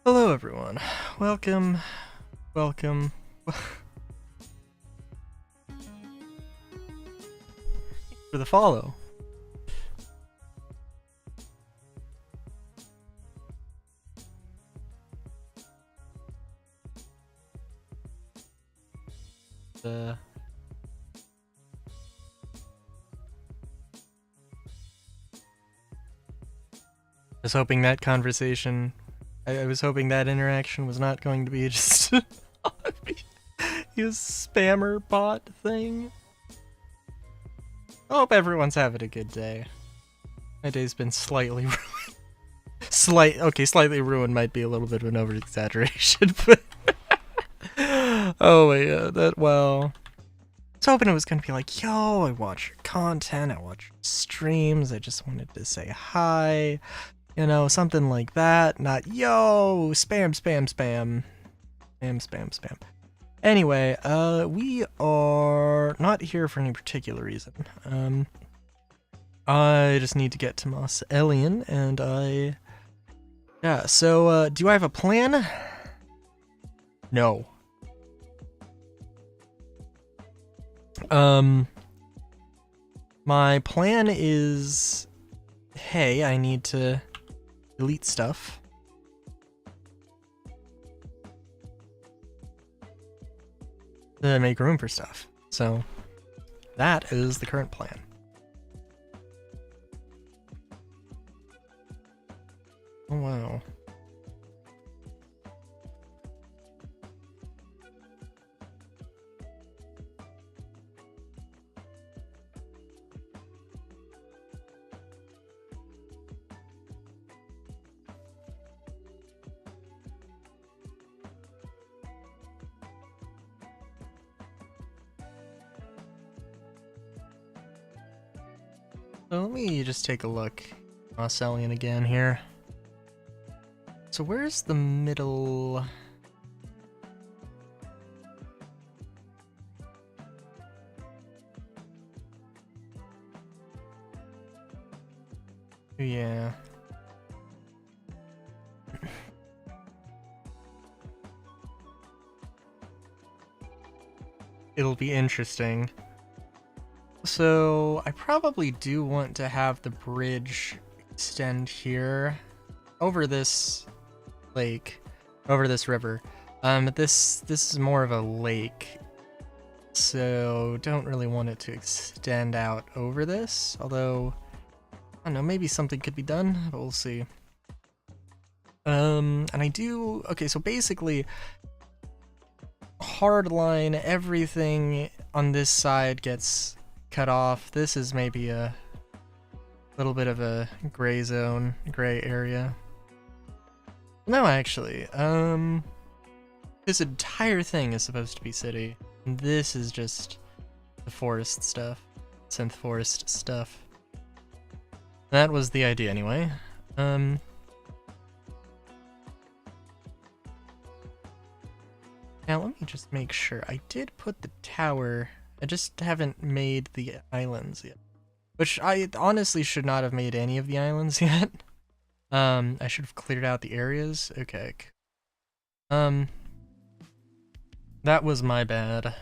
Hello everyone. Welcome. Welcome. For the follow. I was hoping that conversation, I was hoping that interaction was not going to be just his spammer bot thing. I hope everyone's having a good day. My day's been slightly ruined. Slightly ruined might be a little bit of an over-exaggeration, but oh my god, I was hoping it was gonna be like, yo, I watch your content, I watch your streams, I just wanted to say hi, you know, something like that, not, yo, spam. Anyway, we are not here for any particular reason. I just need to get to Moss Elian, and yeah, so, do I have a plan? No. My plan is, hey, I need to delete stuff. To make room for stuff. So, that is the current plan. Oh wow. So let me just take a look. Mosselian again here. So where's the middle? Yeah. It'll be interesting. So, I probably do want to have the bridge extend here over this lake, over this river. This is more of a lake, so don't really want it to extend out over this, although, I don't know, maybe something could be done, but we'll see. And I do, okay, so basically, hardline, everything on this side gets cut off. This is maybe a little bit of a gray zone, gray area. No, actually, this entire thing is supposed to be city. And this is just the forest stuff, synth forest stuff. That was the idea anyway. Now let me just make sure. I did put the tower. I just haven't made the islands yet. Which I honestly should not have made any of the islands yet. I should have cleared out the areas. Okay. That was my bad.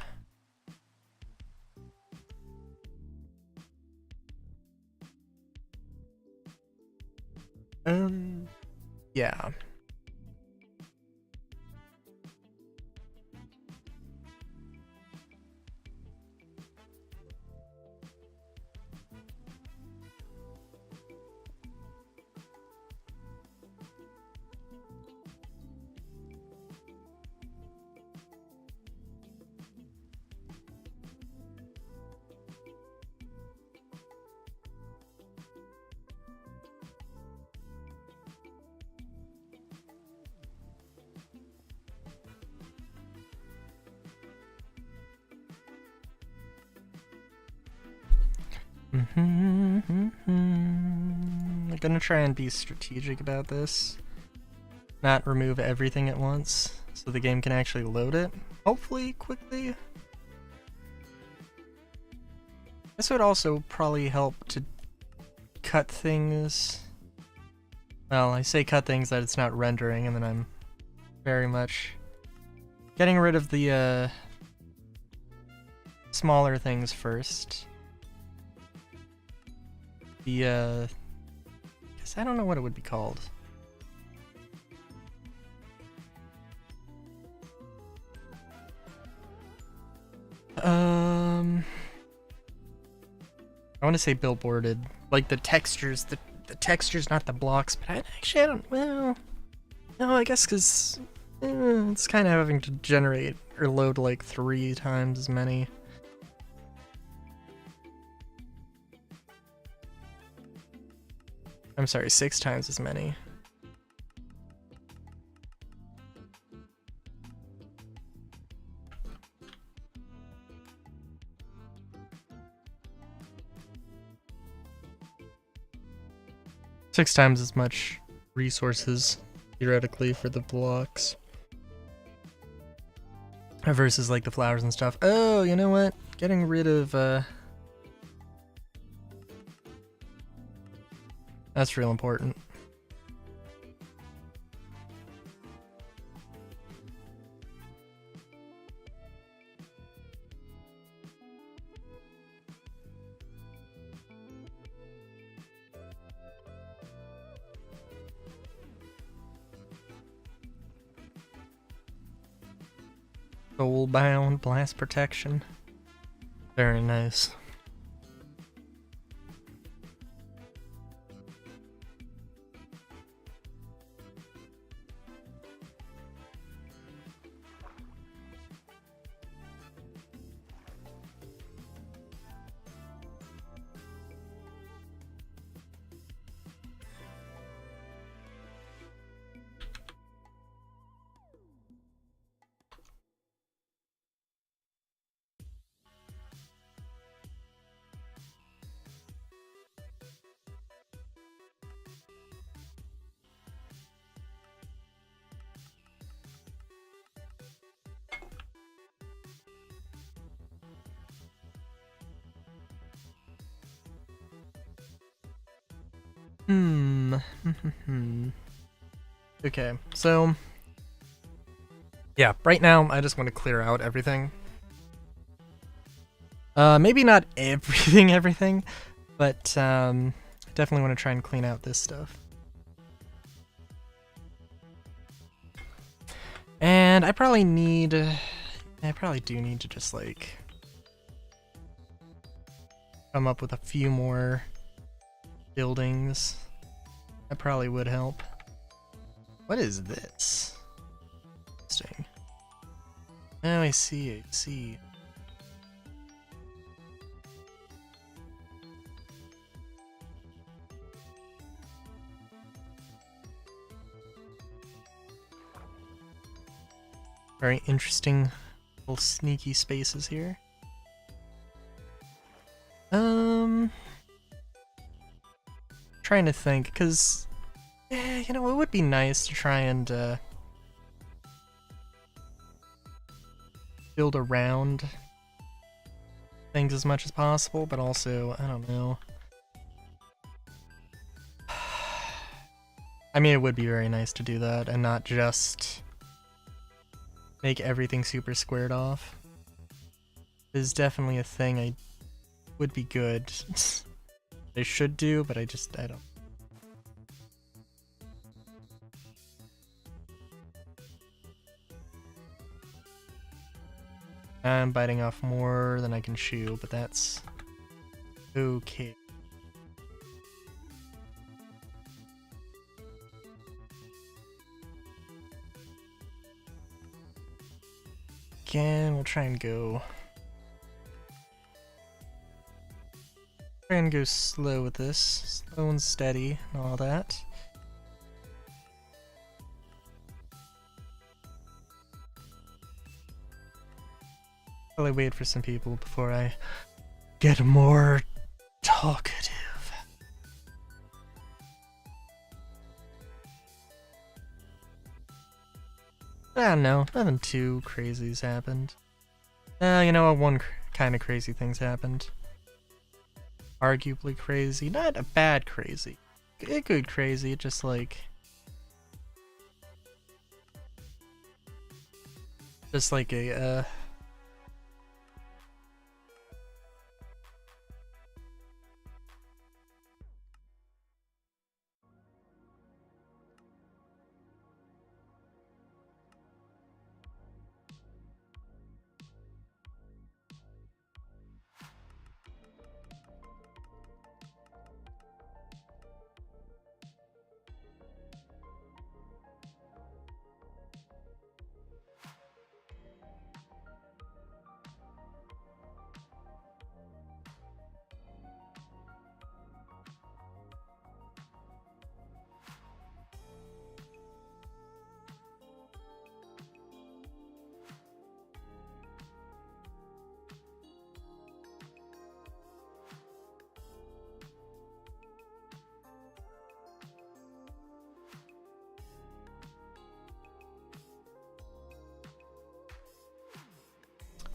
Yeah. I'm gonna try and be strategic about this. Not remove everything at once, so the game can actually load it. Hopefully, quickly. This would also probably help to cut things. Well, I say cut things that it's not rendering, and then I'm very much. Getting rid of the smaller things first. The guess I don't know what it would be called. I want to say billboarded, like the textures, the textures, not the blocks. But I don't. Well, no, I guess because it's kind of having to generate or load like 3 times as many. I'm sorry, 6 times as many. Six times as much resources, theoretically, for the blocks. Versus, like, the flowers and stuff. Oh, you know what? Getting rid of, that's real important. Soulbound blast protection. Very nice. Okay, so yeah, right now I just want to clear out everything. Maybe not everything, but definitely want to try and clean out this stuff. And I probably do need to just like come up with a few more buildings. That probably would help. What is this? Interesting. Oh, I see. Very interesting little sneaky spaces here. Trying to think, because you know, it would be nice to try and build around things as much as possible, but also, I don't know. I mean, it would be very nice to do that and not just make everything super squared off. Is definitely a thing I would be good. I should do, but I don't. I'm biting off more than I can chew, but that's okay. Again, we'll try and go slow with this. Slow and steady and all that. Probably wait for some people before I get more talkative. I don't know, nothing too crazy's happened. You know what, one kind of crazy thing's happened. Arguably crazy, not a bad crazy. A good crazy, just like... Just like a,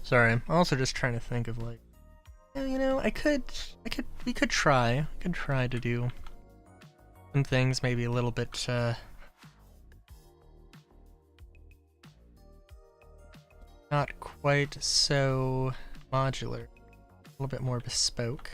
sorry, I'm also just trying to think of like, you know, we could try to do some things maybe a little bit, not quite so modular, a little bit more bespoke.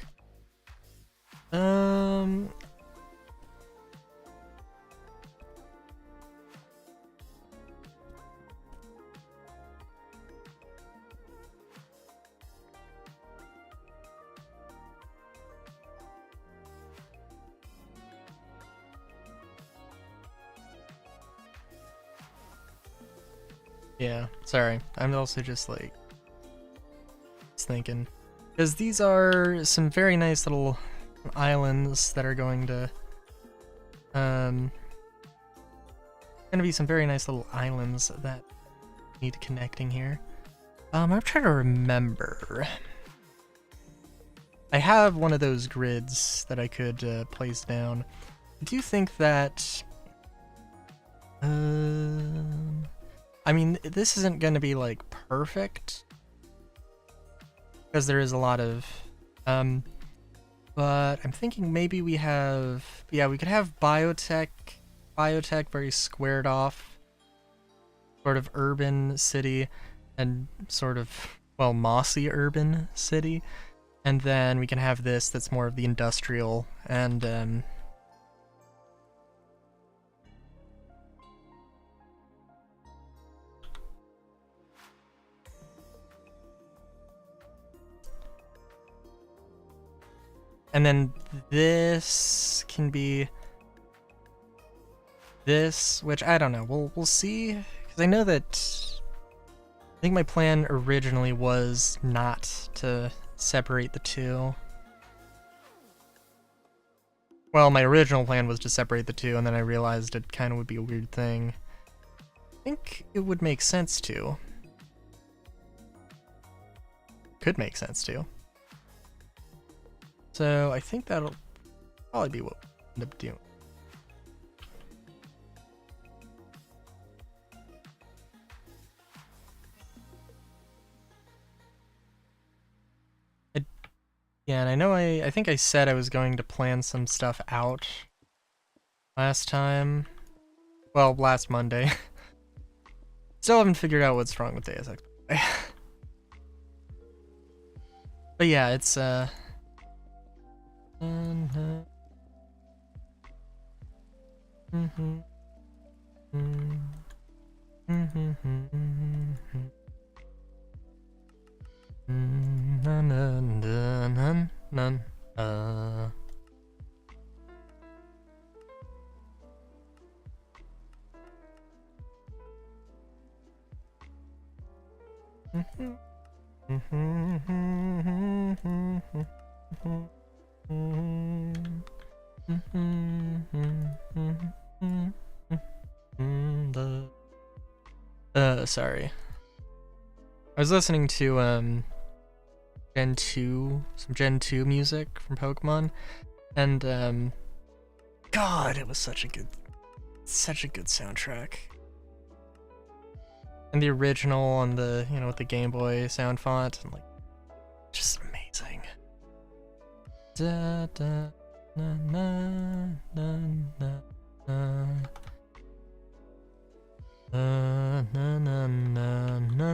Yeah, sorry. I'm also just like thinking, because these are some very nice little islands that are going to be some very nice little islands that need connecting here. I'm trying to remember. I have one of those grids that I could place down. I do think that I mean, this isn't going to be like perfect because there is a lot of but I'm thinking maybe we have, yeah, we could have biotech very squared off, sort of urban city, and sort of, well, mossy urban city, and then we can have this that's more of the industrial and and then this can be this, which I don't know. We'll see, because I know that I think my plan originally was not to separate the two. Well, my original plan was to separate the two, and then I realized it kind of would be a weird thing. I think it would make sense to. Could make sense to. So I think that'll probably be what we'll end up doing. Yeah, and I know I think I said I was going to plan some stuff out last time. Well, last Monday. Still haven't figured out what's wrong with Deus Ex. But yeah, it's sorry. I was listening to Gen 2, some Gen 2 music from Pokemon, and God, it was such a good soundtrack. And the original on the, you know, with the Game Boy sound font, and like, just amazing. Da da na na na na na na na na na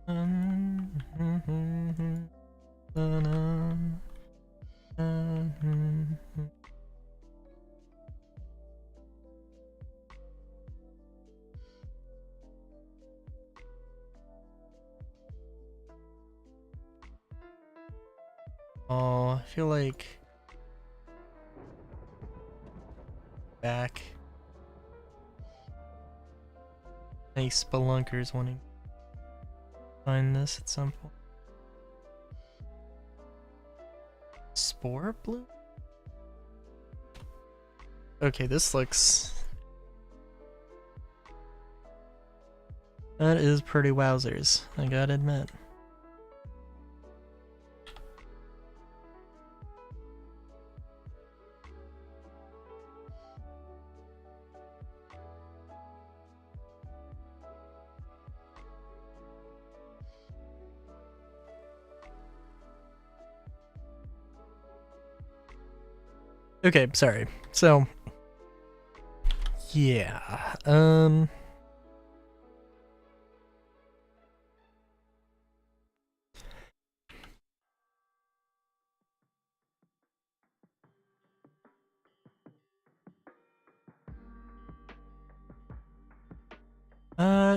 Oh, I feel like back. Any spelunkers wanting to find this at some point. Spore blue? Okay, this looks... That is pretty wowzers, I gotta admit. Okay, sorry. So, yeah,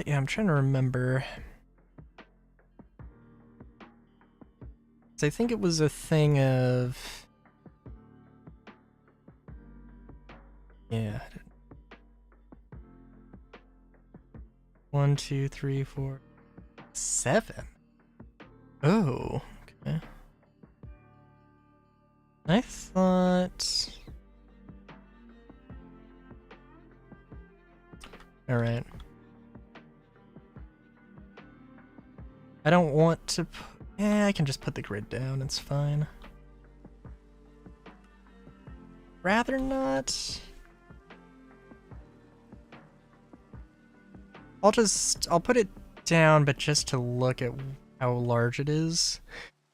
yeah, I'm trying to remember. So I think it was a thing of... Yeah. 1, 2, 3, 4, 7. Oh, okay. I thought... Alright. I don't want to... I can just put the grid down, it's fine. Rather not... I'll put it down, but just to look at how large it is.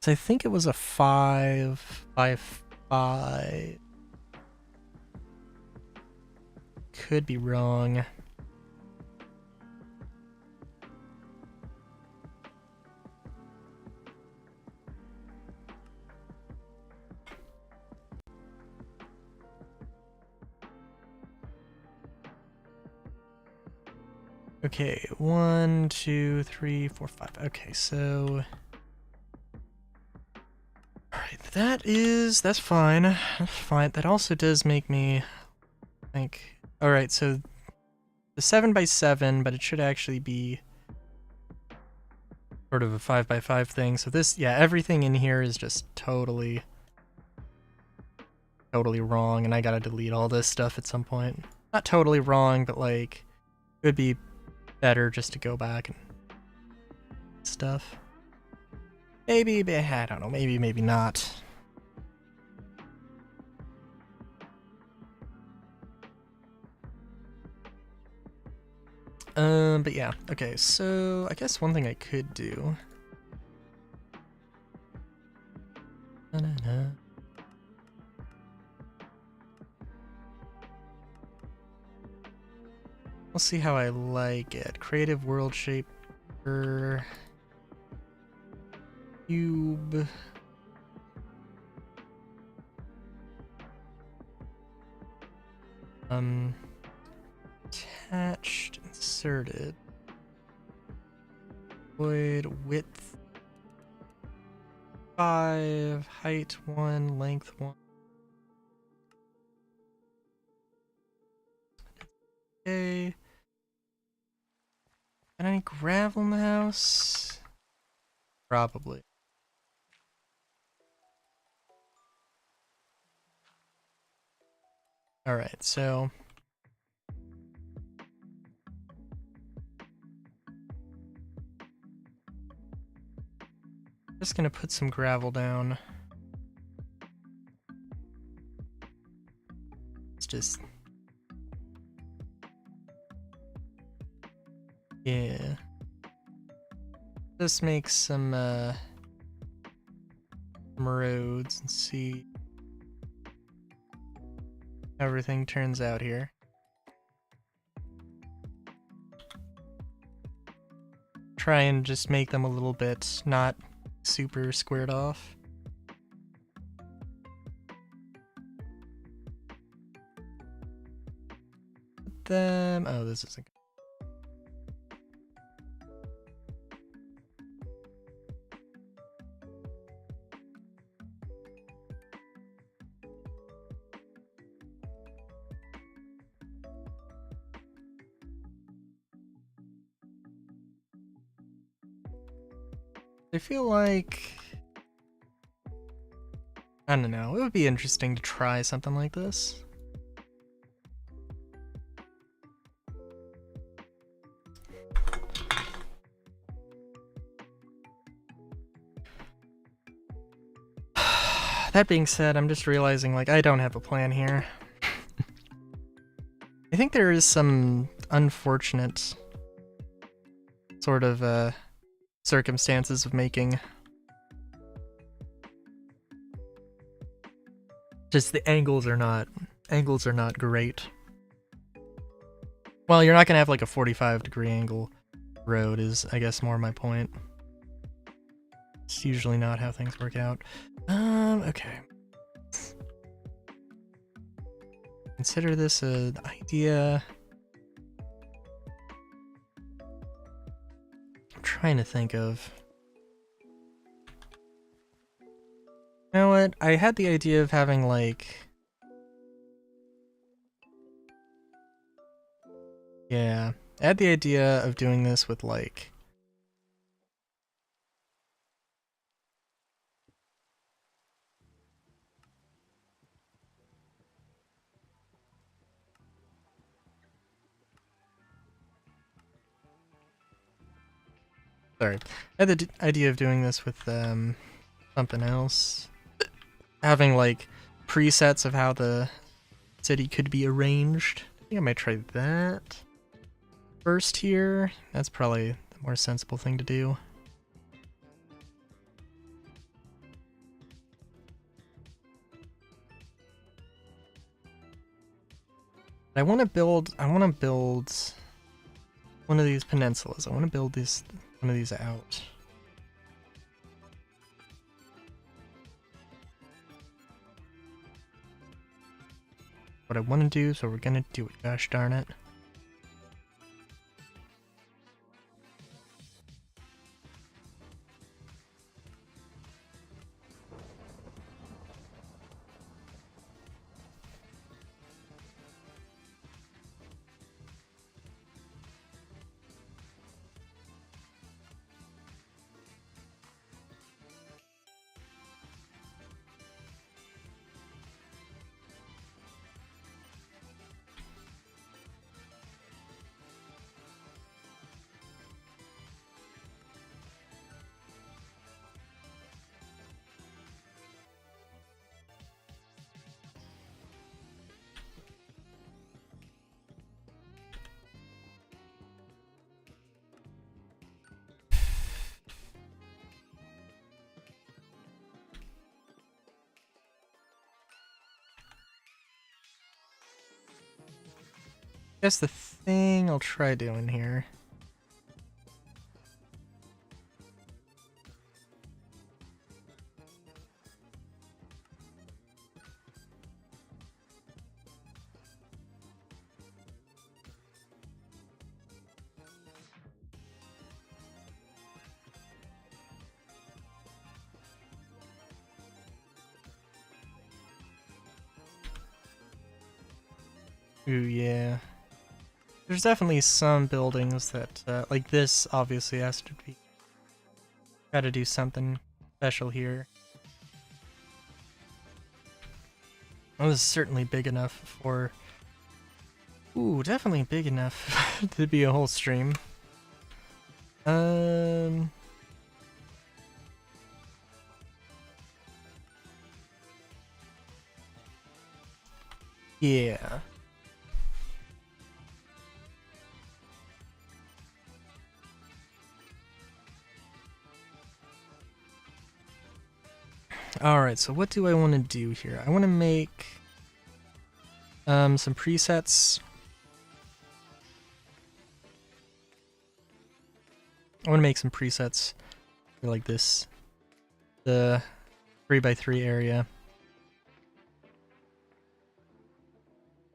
So I think it was a 5 by 5. Could be wrong. Okay, 1, 2, 3, 4, 5. Okay, so... Alright, that's fine. That's fine. That also does make me think... Alright, so the 7 by 7, but it should actually be sort of a 5 by 5 thing. So this, yeah, everything in here is just totally wrong, and I gotta delete all this stuff at some point. Not totally wrong, but like, it would be better just to go back and stuff. Maybe, I don't know, maybe not. But yeah, okay, so I guess one thing I could do... We'll see how I like it. Creative World Shaper... Cube... Attached, inserted. Void, width 5, height 1, length 1. Okay. Got any gravel in the house? Probably. Alright, so... Just gonna put some gravel down. It's just... Yeah. Just make some roads and see how everything turns out here. try and just make them a little bit not super squared off. Put them... Oh, this isn't good. I feel like... I don't know, it would be interesting to try something like this. That being said, I'm just realizing, like, I don't have a plan here. I think there is some unfortunate sort of, circumstances of making just the angles are not great. Well, you're not gonna have like a 45-degree angle road is, I guess, more my point. It's usually not how things work out. Okay. Consider this an idea. I'm trying to think of... You know what? I had the idea of having, like... Yeah. I had the idea of doing this with, like... Sorry. I had the idea of doing this with, something else. Having, like, presets of how the city could be arranged. I think I might try that first here. That's probably the more sensible thing to do. I want to build one of these peninsulas. I want to build one of these out. What I want to do, so we're gonna do it, gosh darn it. I guess the thing I'll try doing here. Ooh, yeah. There's definitely some buildings that, like this obviously has to be... Gotta do something special here. That was certainly big enough for... Ooh, definitely big enough to be a whole stream. Yeah. Alright, so what do I want to do here? I want to make some presets. I want to make some presets for like this, the 3x3 area.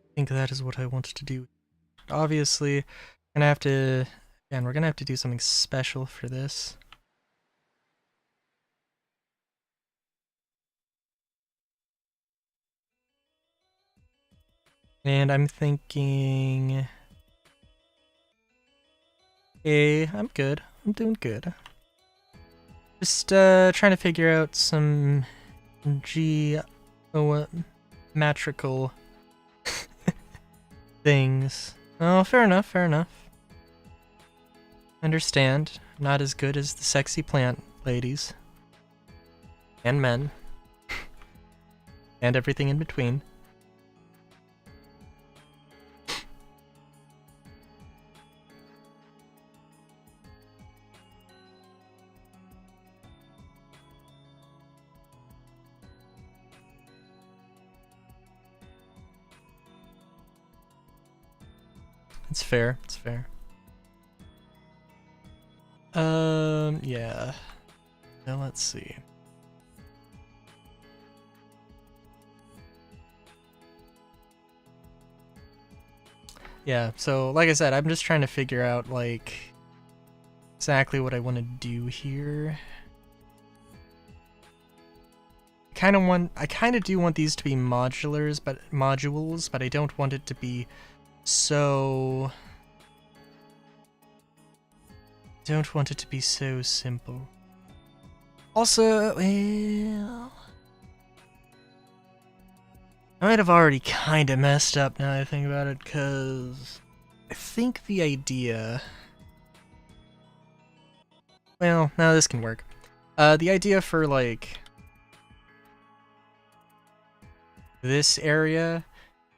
I think that is what I wanted to do. Obviously, gonna have to, again, we're gonna have to do something special for this. And I'm thinking, hey, I'm good. I'm doing good. Just trying to figure out some geometrical things. Oh, fair enough, fair enough. Understand. Not as good as the sexy plant ladies. And men. And everything in between. It's fair, it's fair. Yeah. Now let's see. Yeah, so like I said, I'm just trying to figure out like exactly what I want to do here. I kind of do want these to be modules, but I don't want it to be so... Don't want it to be so simple. Also, well... I might have already kind of messed up now that I think about it, because I think the idea... Well, no, this can work. The idea for, like... this area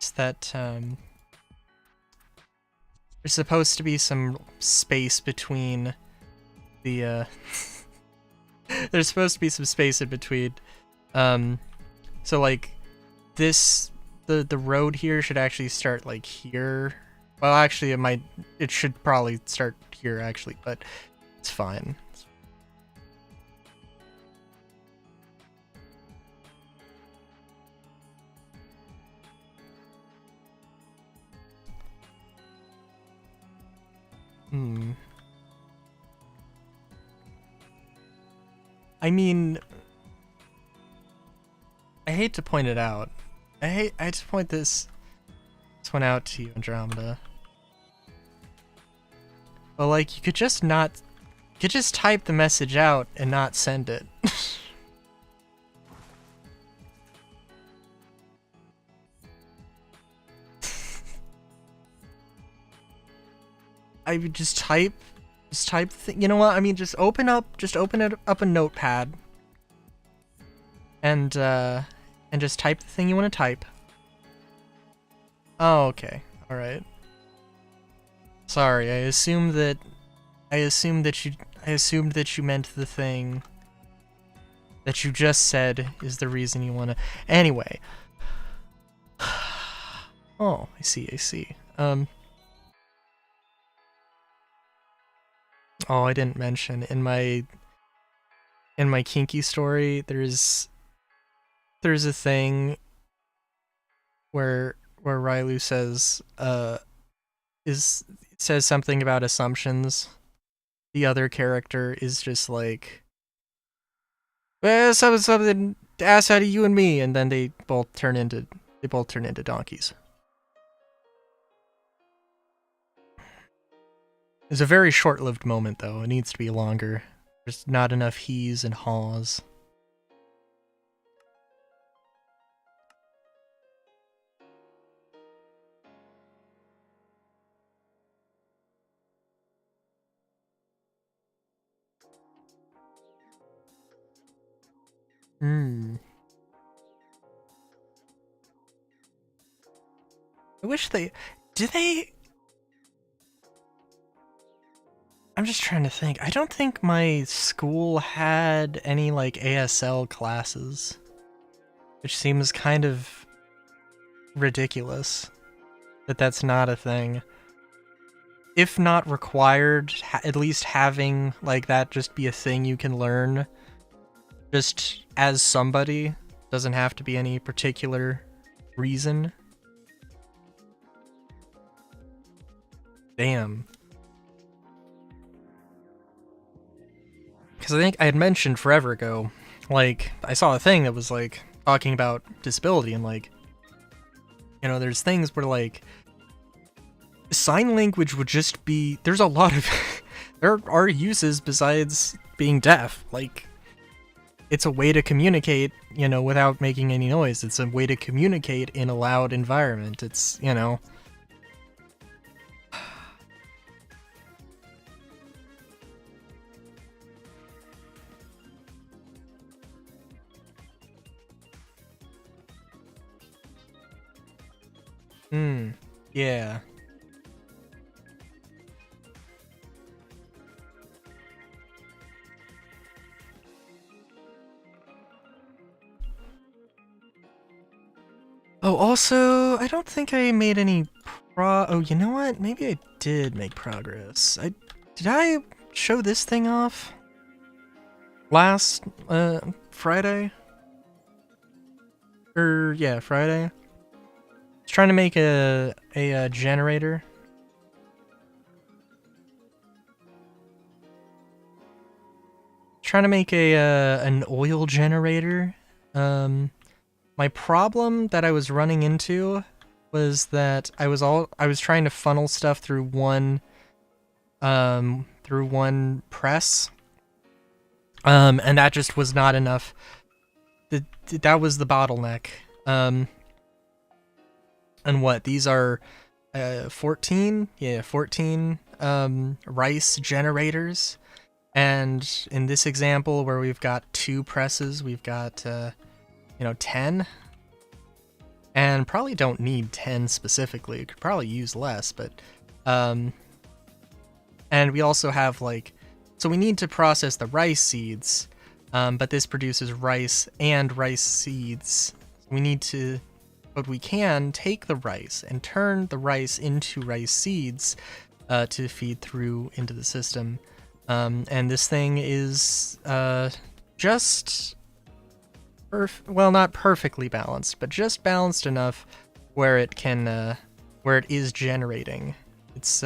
is that, there's supposed to be some space between the, there's supposed to be some space in between. So like this, the road here should actually start like here. Well, actually it should probably start here actually, but it's fine. I mean, I hate to point it out. I hate to point this one out to you, Andromeda. But like, you could just type the message out and not send it. I would just type the thing. You know what? I mean, just open up a notepad and just type the thing you want to type. Oh, okay. All right. Sorry, I assumed that you meant the thing that you just said is the reason you want to. Anyway. Oh, I see. Oh, I didn't mention in my kinky story there's a thing where Rylu says says something about assumptions. The other character is just like, well, something to ask out of you and me, and then they both turn into donkeys. It's a very short-lived moment, though. It needs to be longer. There's not enough he's and haws. I wish I'm just trying to think. I don't think my school had any, like, ASL classes. Which seems kind of ridiculous that that's not a thing. if not required, at least having like that just be a thing you can learn just as somebody. Doesn't have to be any particular reason. Damn. Because I think I had mentioned forever ago, like, I saw a thing that was, like, talking about disability, and, like, you know, there's things where, like, sign language would just be, there's a lot of, there are uses besides being deaf, like, it's a way to communicate, you know, without making any noise. It's a way to communicate in a loud environment. It's, you know. Yeah. Oh, also, I don't think I made any oh, you know what? Maybe I did make progress. Did I show this thing off? Last, Friday? Yeah, Friday. I was trying to make a generator. Trying to make an oil generator. My problem that I was running into was that I was trying to funnel stuff through one press. And that just was not enough. That was the bottleneck. And what, these are 14? Yeah, 14 rice generators. And in this example where we've got 2 presses, we've got 10. And probably don't need 10 specifically. You could probably use less, but and we also have like, so we need to process the rice seeds, but this produces rice and rice seeds. We need to, but we can take the rice and turn the rice into rice seeds to feed through into the system. And this thing is just, well, not perfectly balanced, but just balanced enough where it can, where it is generating. It's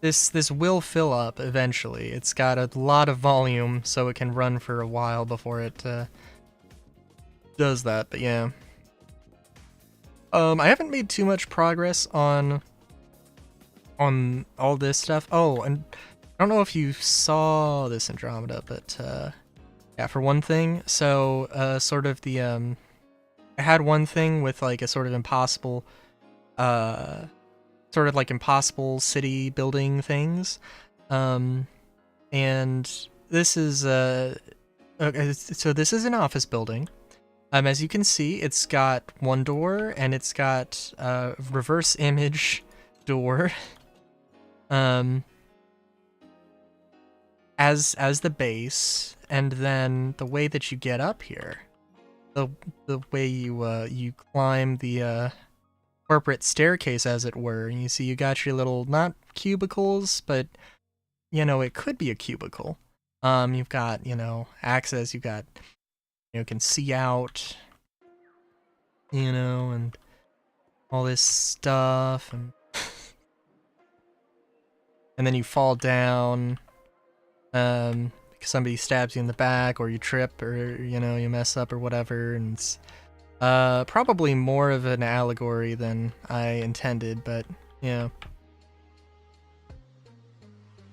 this will fill up eventually. It's got a lot of volume, so it can run for a while before it does that. But yeah, I haven't made too much progress on all this stuff. Oh, and I don't know if you saw this, Andromeda, but yeah, for one thing, so sort of the I had one thing with like a sort of impossible city building things, and this is okay, so this is an office building. As you can see, it's got one door and it's got reverse image door as the base, and then the way that you get up here, the way you climb the corporate staircase, as it were, and you see you got your little, not cubicles, but you know, it could be a cubicle. You've got, you know, access, you've got, you know, can see out, you know, and all this stuff, and and then you fall down because somebody stabs you in the back, or you trip, or, you know, you mess up or whatever, and it's probably more of an allegory than I intended, but yeah.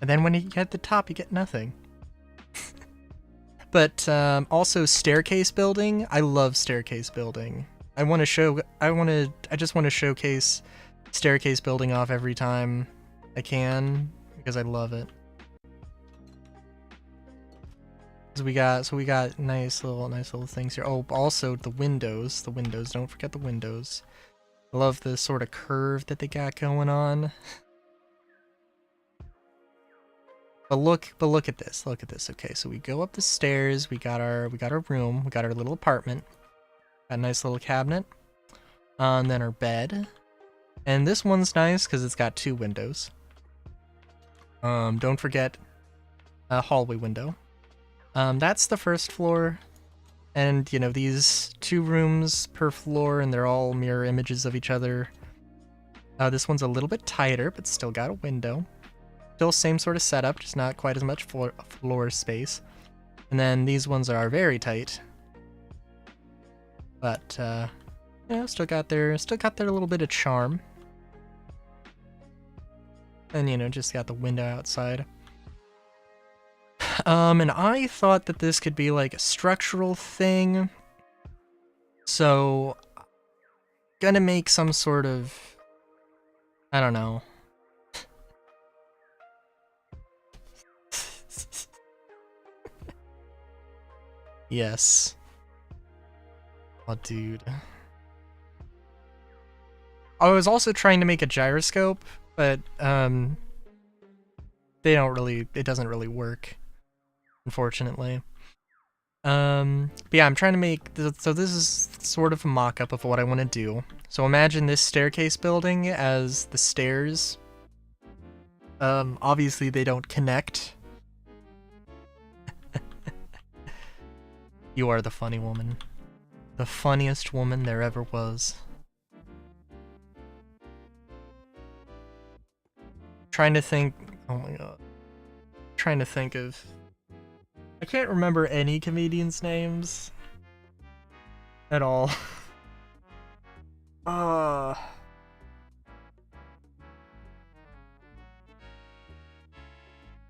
And then when you get to the top, you get nothing. But also staircase building. I love staircase building. I just want to showcase staircase building off every time I can, because I love it. So we got nice little things here. Oh, also the windows. Don't forget the windows. I love the sort of curve that they got going on. But look at this. Look at this. Okay, so we go up the stairs. We got our room. We got our little apartment. Got a nice little cabinet. And then our bed. And this one's nice because it's got 2 windows. Don't forget a hallway window. That's the first floor. And, you know, these 2 rooms per floor, and they're all mirror images of each other. This one's a little bit tighter, but still got a window. Still same sort of setup, just not quite as much floor space. And then these ones are very tight. But, you know, still got their little bit of charm. And, you know, just got the window outside. And I thought that this could be like a structural thing. So, gonna make some sort of, I don't know. Yes. Oh, dude. I was also trying to make a gyroscope, but, it doesn't really work, unfortunately. But yeah, I'm trying to make, so this is sort of a mock-up of what I want to do. So imagine this staircase building as the stairs. Obviously they don't connect. You are the funny woman. The funniest woman there ever was. Trying to think, oh my god. Trying to think of, I can't remember any comedians' names at all.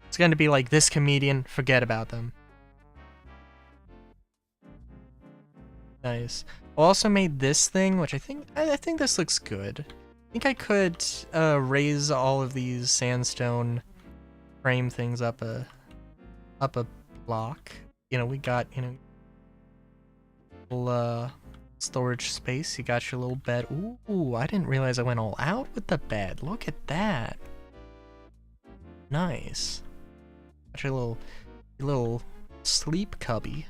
It's gonna be like this comedian, forget about them. Nice. I also made this thing, which I think this looks good. I think I could raise all of these sandstone frame things up a block. You know, we got, you know, little storage space. You got your little bed. Ooh, I didn't realize I went all out with the bed. Look at that. Nice. Got your little sleep cubby.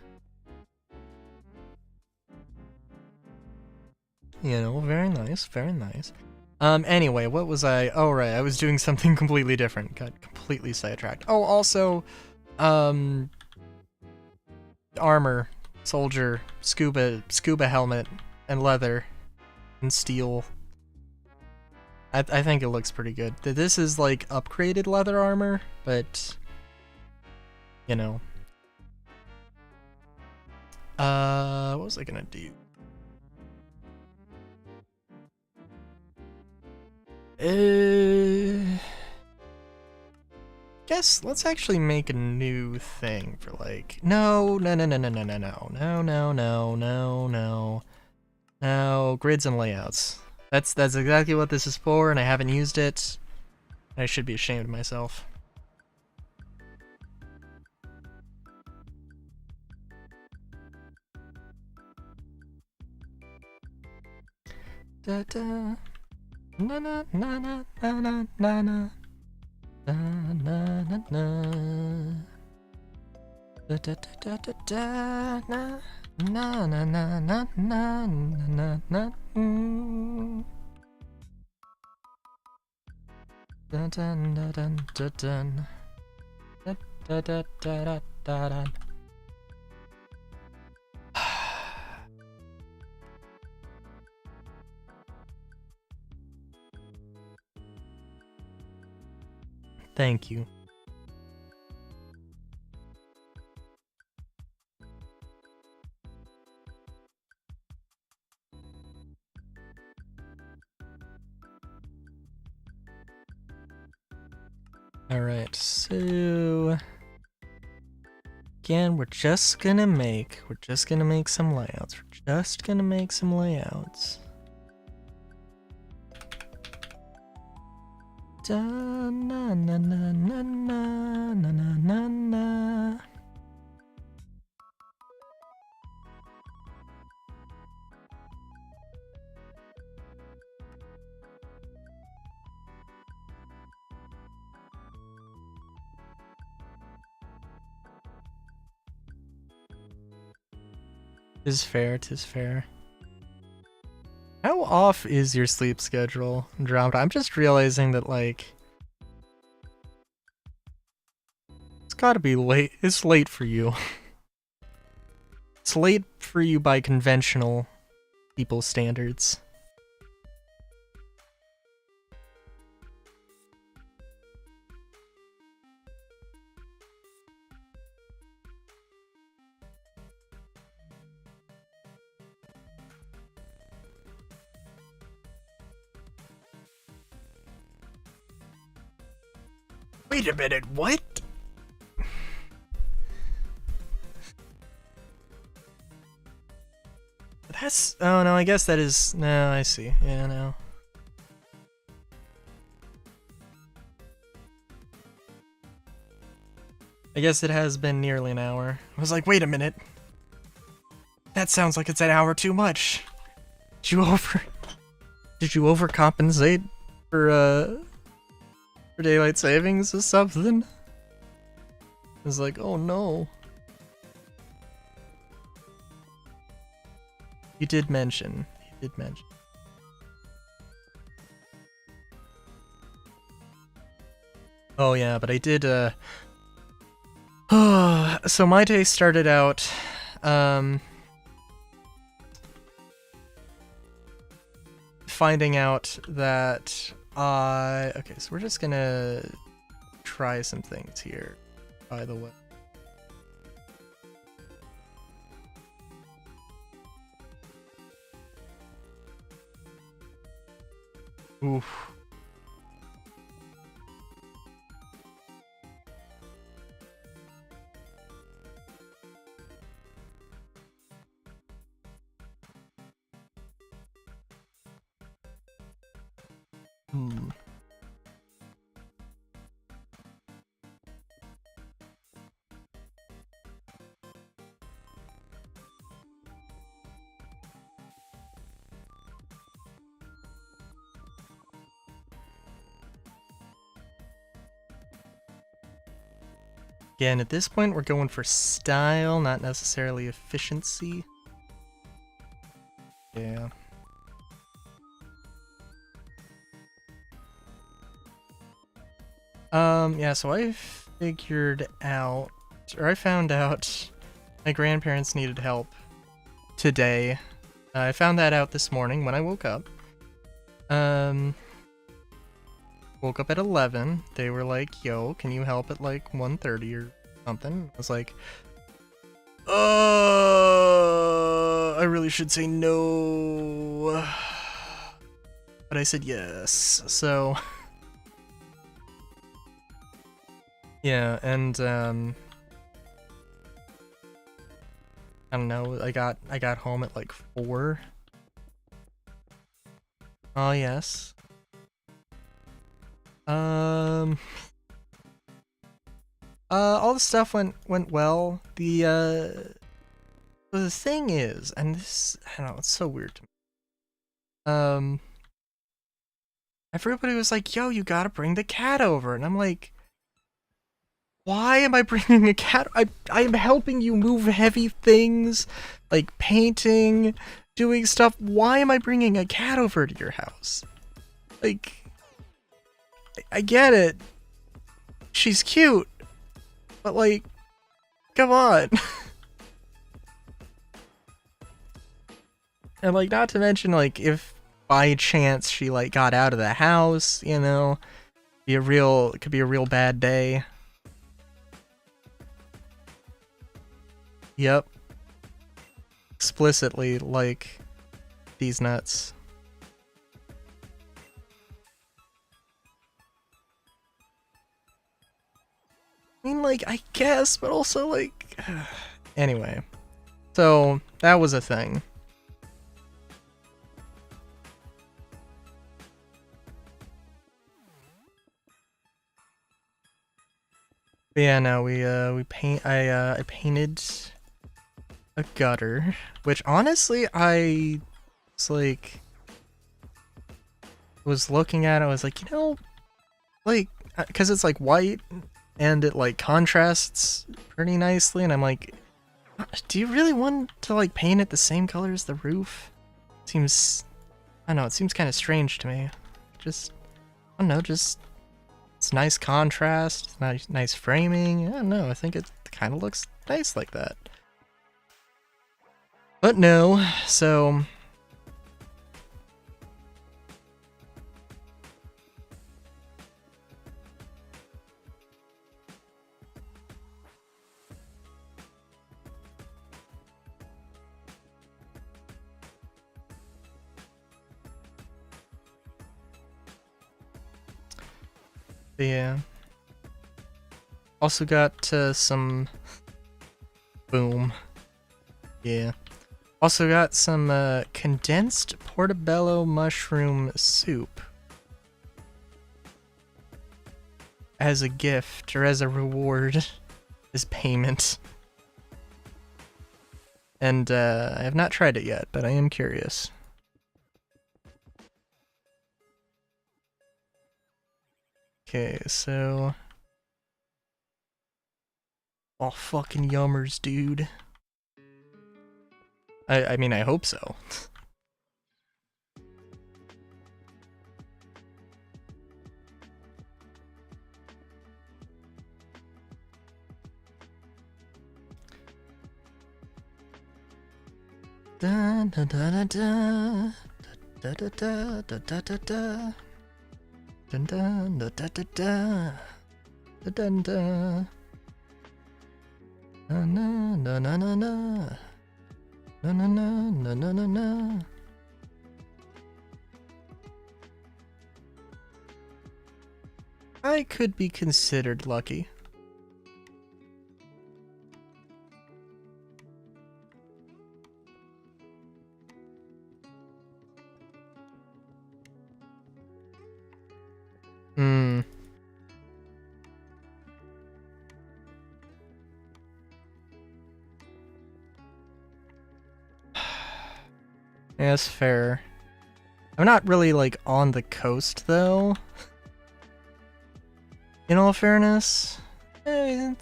You know, very nice, very nice. Anyway, what was I? Oh, right, I was doing something completely different. Got completely sidetracked. Oh, also, armor, soldier, scuba helmet, and leather, and steel. I think it looks pretty good. This is like upgraded leather armor, but, you know. What was I gonna do? Guess let's actually make a new thing for like no grids and layouts. That's exactly what this is for, and I haven't used it. I should be ashamed of myself. Da da na na na na na na na na. Na na na na. Da da da da da na na na na na na na na. Dun dun dun dun dun dun. Da da da da da da. Thank you. Alright, so again, we're just gonna make some layouts. We're just gonna make some layouts. Da na na na na na na na na na. Tis fair, tis fair. How off is your sleep schedule, Andromeda? I'm just realizing that, like, it's gotta be late. It's late for you. It's late for you by conventional people's standards. Wait a minute, what? That's... oh no, I guess that is... no, I see. Yeah, no. I guess it has been nearly an hour. I was like, wait a minute. That sounds like it's an hour too much. Did you overcompensate for daylight savings or something? I was like, oh no. You did mention. Oh yeah, but I did, so my day started out, finding out that okay, so we're just gonna try some things here, by the way. Oof. Again, at this point, we're going for style, not necessarily efficiency. Yeah. Yeah, so I figured out, or I found out my grandparents needed help today. I found that out this morning when I woke up. Woke up at 11. They were like, yo, can you help at like 1:30 or something? I was like, I really should say no. But I said yes, so... yeah, and, I don't know, I got home at like 4. Oh, yes. All the stuff went well. The thing is, and this, I don't know, it's so weird to me. Everybody was like, yo, you gotta bring the cat over. And I'm like, why am I bringing a cat? I am helping you move heavy things, like painting, doing stuff. Why am I bringing a cat over to your house? Like, I get it. She's cute. But like, come on. And like, not to mention, like, if by chance she like got out of the house, you know, it could be a real bad day. Yep. Explicitly, like, these nuts. I mean, like, I guess, but also, like... anyway. So, that was a thing. But yeah, no, I painted a gutter, which honestly, I was like... was looking at it, I was like, you know, like, because it's like white, and it like contrasts pretty nicely, and I'm like, do you really want to like paint it the same color as the roof? Seems I don't know, it seems kind of strange to me. Just, I don't know, just, it's nice contrast, nice framing. I don't know, I think it kind of looks nice like that. But no, so... yeah. Also got some... Boom. Yeah. Also got some condensed portobello mushroom soup. As a gift, or as a reward. As payment. And I have not tried it yet, but I am curious. Okay, so... Oh, fucking yummers, dude. I mean, I hope so. Da da da da da da da da da da da da dun dun da da da da da dun da na na na na na na na na na na na na. I could be considered lucky. Hmm. Yeah, that's fair. I'm not really, like, on the coast, though. In all fairness, I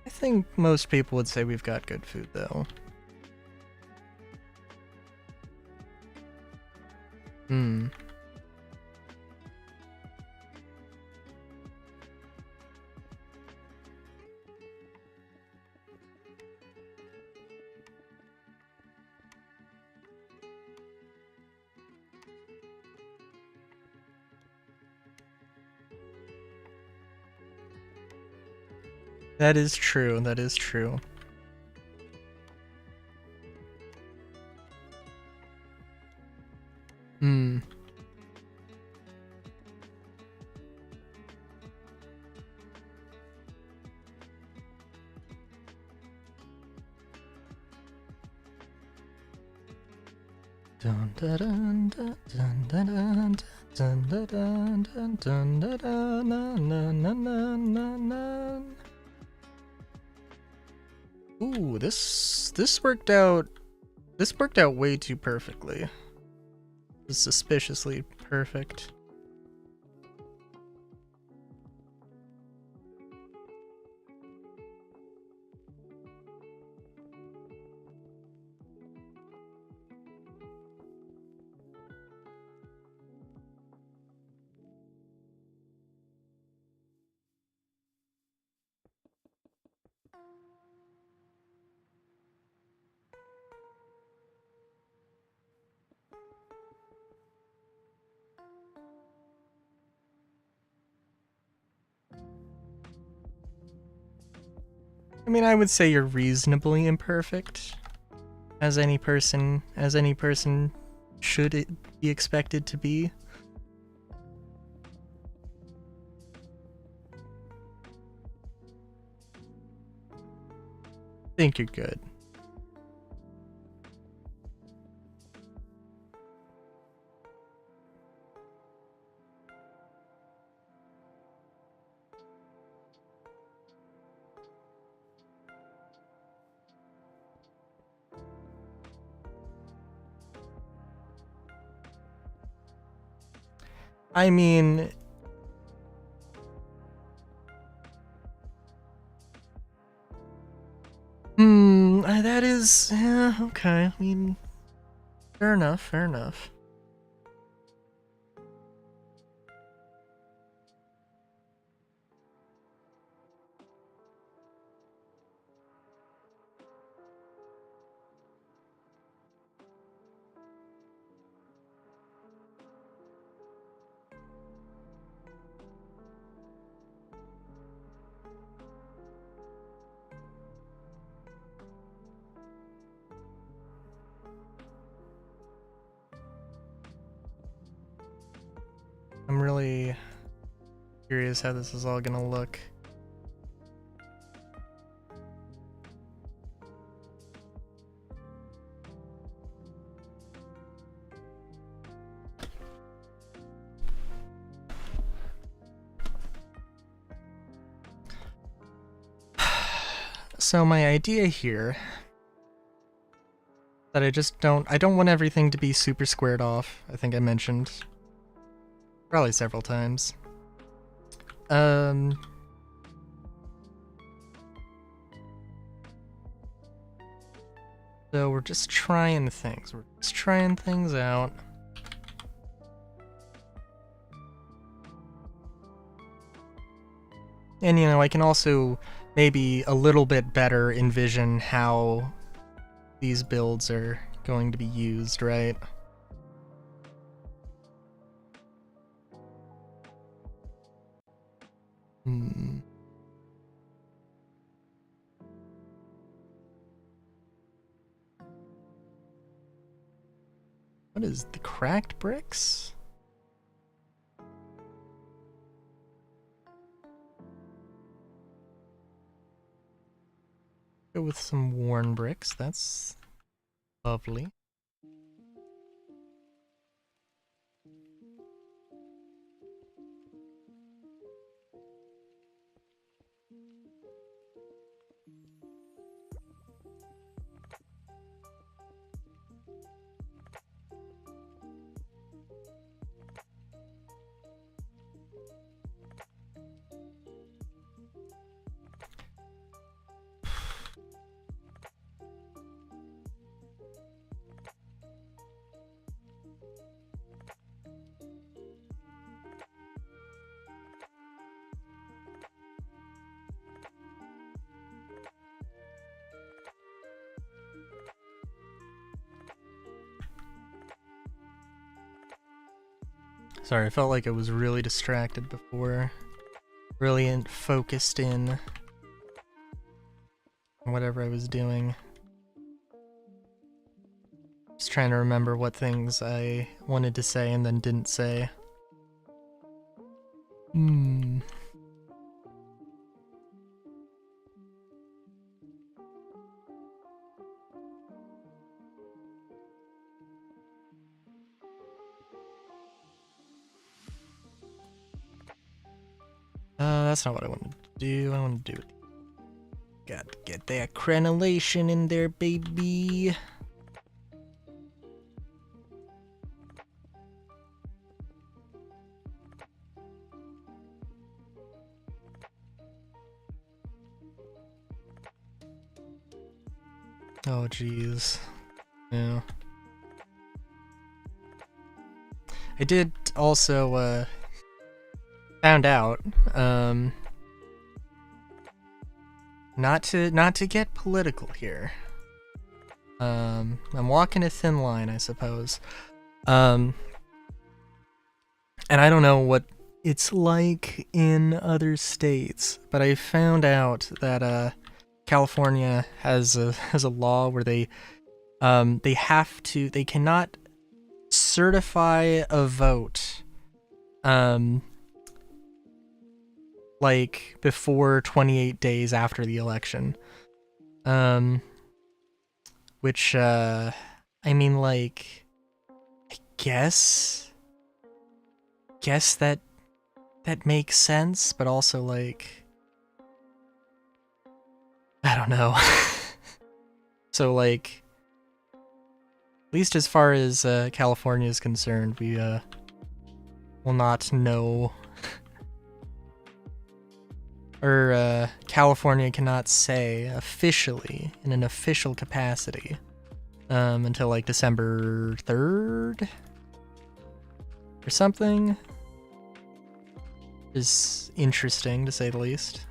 think most people would say we've got good food, though. Hmm. That is true, that is true. Hmm. Dun dun dun dun dun dun dun dun dun dun dun dun dun dun dun dun. Ooh, this worked out. This worked out way too perfectly. It's suspiciously perfect. I mean, I would say you're reasonably imperfect, as any person should be expected to be. I think you're good. I mean, that is, yeah, okay. I mean, fair enough, fair enough. really curious how this is all gonna look. So my idea here, that I don't want everything to be super squared off. I think I mentioned probably several times. So we're just trying things. We're just trying things out. And you know, I can also maybe a little bit better envision how these builds are going to be used, right? What is the cracked bricks? Go with some worn bricks, that's lovely. Sorry, I felt like I was really distracted before. Really focused in on whatever I was doing. Just trying to remember what things I wanted to say and then didn't say. That's not what I wanted to do. I want to do it. Got to get that crenellation in there, baby. Oh, jeez. Yeah. I did also, found out, not to get political here. I'm walking a thin line, I suppose. And I don't know what it's like in other states, but I found out that California has a law where they cannot certify a vote like before 28 days after the election. Which I mean, like, I guess that makes sense, but also, like, I don't know. So, like, at least as far as California is concerned, we will not know, or California cannot say officially, in an official capacity, until like December 3rd or something. Is interesting, to say the least.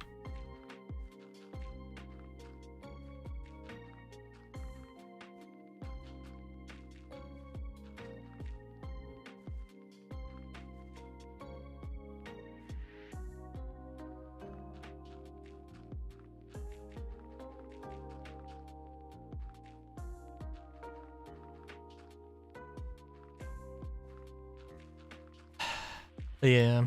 Yeah.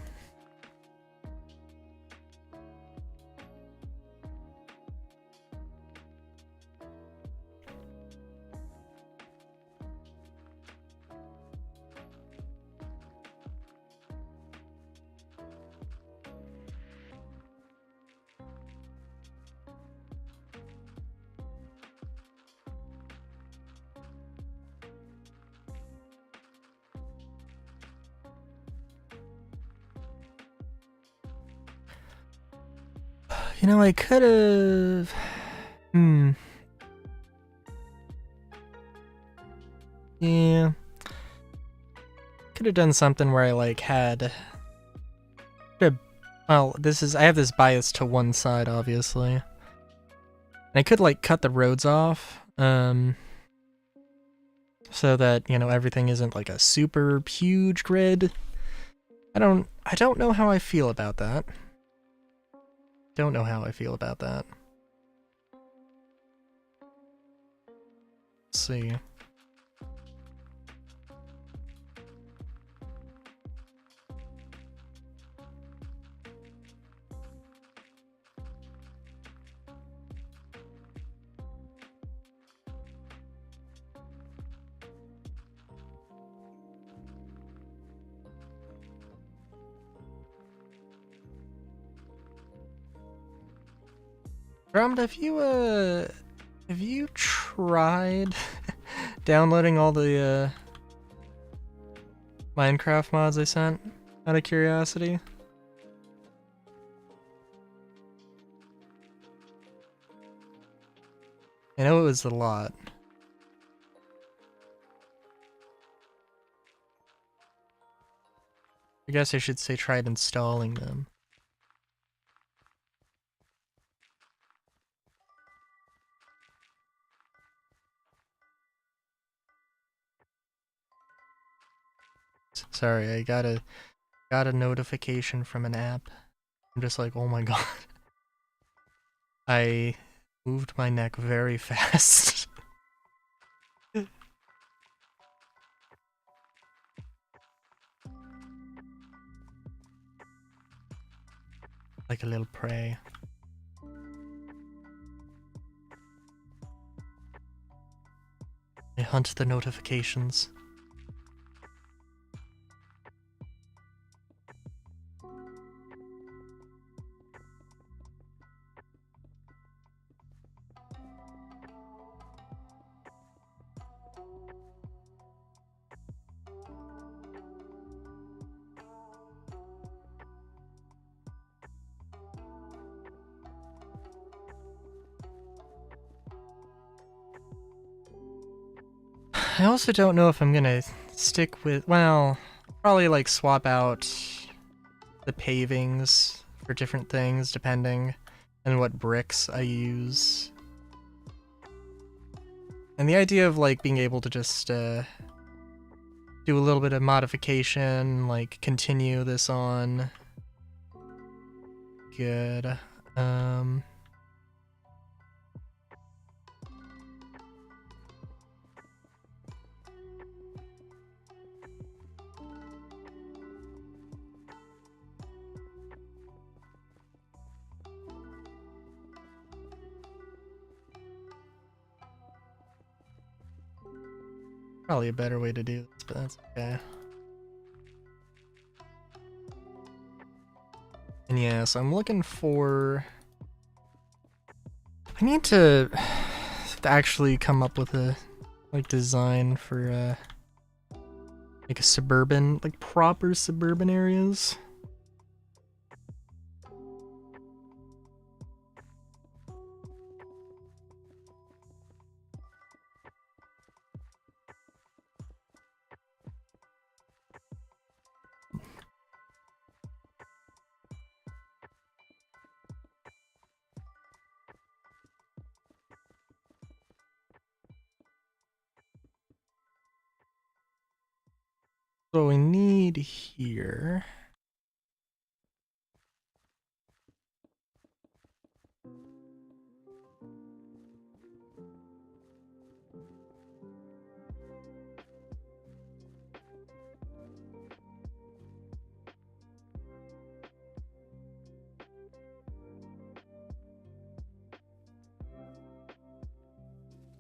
You know, I could have... Yeah. Could have done something where I, like, had... Well, I have this bias to one side, obviously. And I could, like, cut the roads off, so that, you know, everything isn't, like, a super huge grid. I don't know how I feel about that. Don't know how I feel about that. Let's see. Rom, have you tried downloading all the Minecraft mods I sent out of curiosity? I know it was a lot. I guess I should say tried installing them. Sorry, I got a notification from an app. I'm just like, oh my god. I moved my neck very fast. Like a little prey. I hunt the notifications. I also don't know if I'm gonna stick with, well, probably like swap out the pavings for different things depending on what bricks I use. And the idea of like being able to just do a little bit of modification, like continue this on. Good. Probably a better way to do this, but that's okay. And yeah, so I'm looking for... I need to actually come up with a like design for like a suburban, like proper suburban areas. So we need here.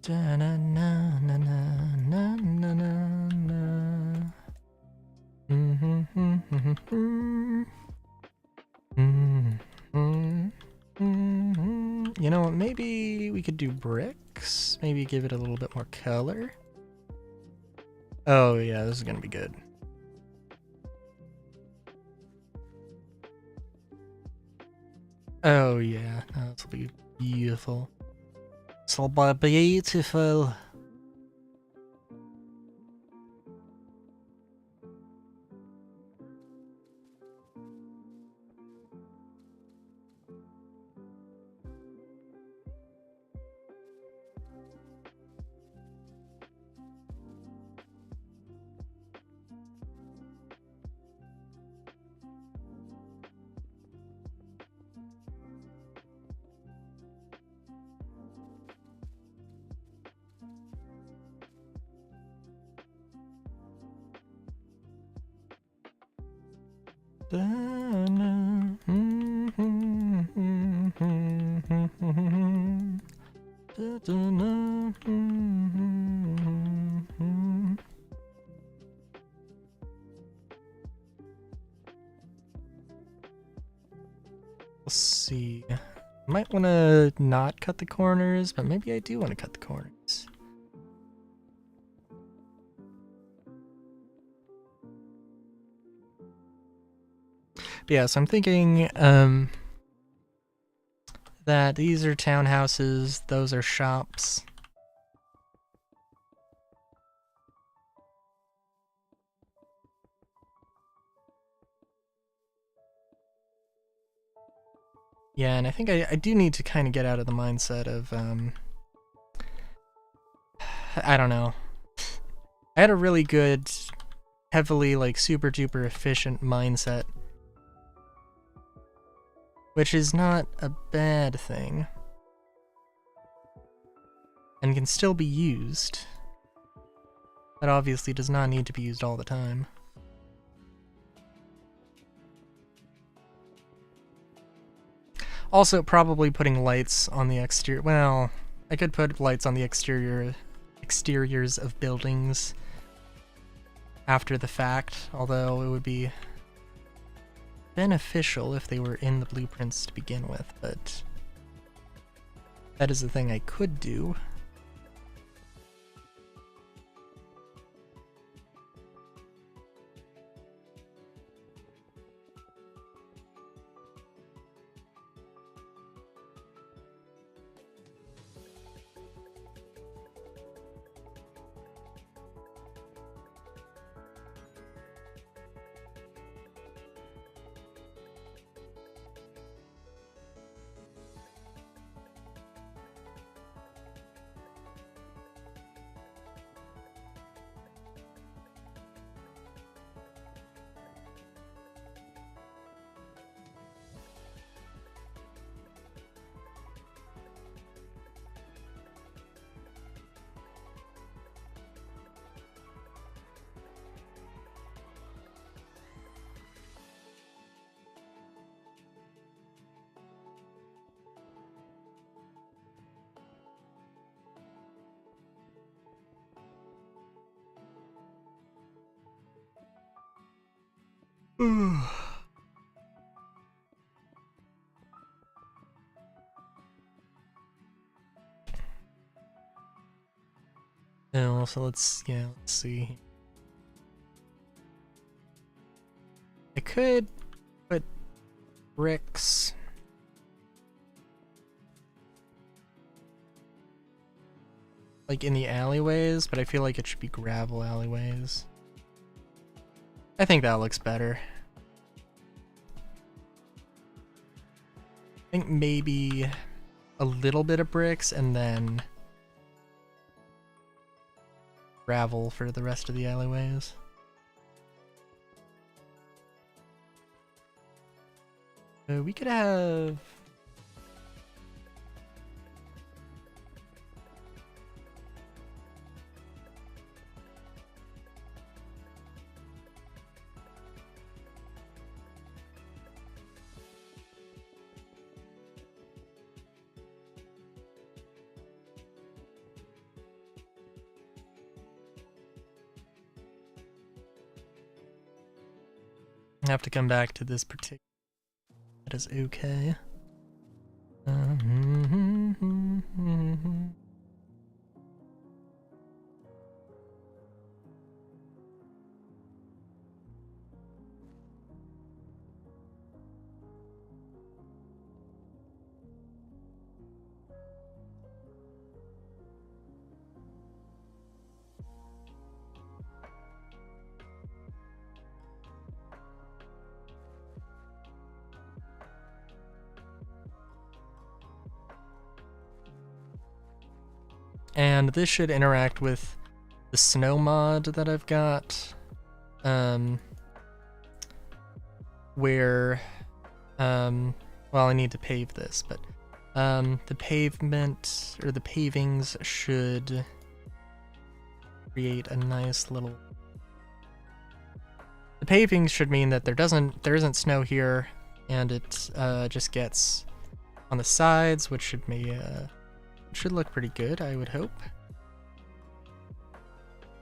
You know, maybe we could do bricks. Maybe give it a little bit more color. Oh yeah, this is gonna be good. Oh yeah, this will be beautiful. This will be beautiful. Let's see. Might want to not cut the corners, but maybe I do want to cut the corners. But yeah, so I'm thinking that these are townhouses, those are shops. Yeah, and I think I do need to kind of get out of the mindset of, I don't know. I had a really good, heavily, like, super duper efficient mindset. Which is not a bad thing. And can still be used. But obviously does not need to be used all the time. Also, probably putting lights on the exterior. Well, I could put lights on the exteriors of buildings after the fact, although it would be beneficial if they were in the blueprints to begin with, but that is the thing I could do. No, so let's see. I could put bricks. Like in the alleyways, but I feel like it should be gravel alleyways. I think that looks better. I think maybe a little bit of bricks and then gravel for the rest of the alleyways. We could have... I have to come back to this particular. That is okay. And this should interact with the snow mod that I've got, where, well, I need to pave this, but the pavement, or the pavings should create a nice little... The pavings should mean that there isn't snow here, and it just gets on the sides, which should look pretty good, I would hope.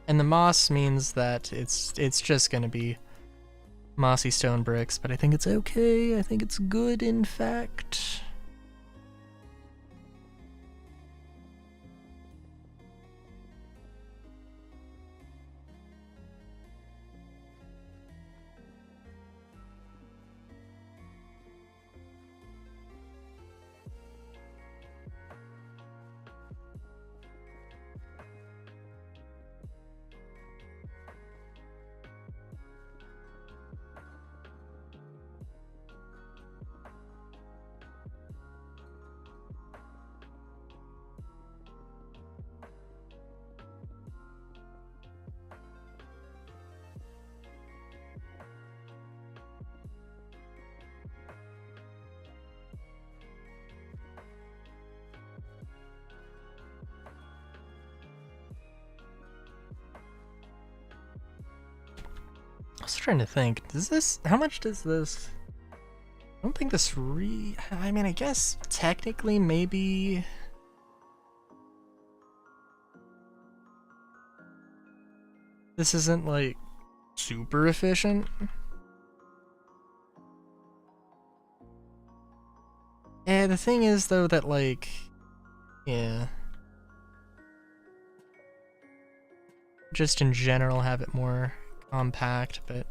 And the moss means that it's just gonna be mossy stone bricks, but I think it's okay. I think it's good, in fact. I was trying to think, how much does this, I don't think this I mean, I guess technically maybe, this isn't like super efficient. Yeah, the thing is though that like, yeah. Just in general have it more compact, but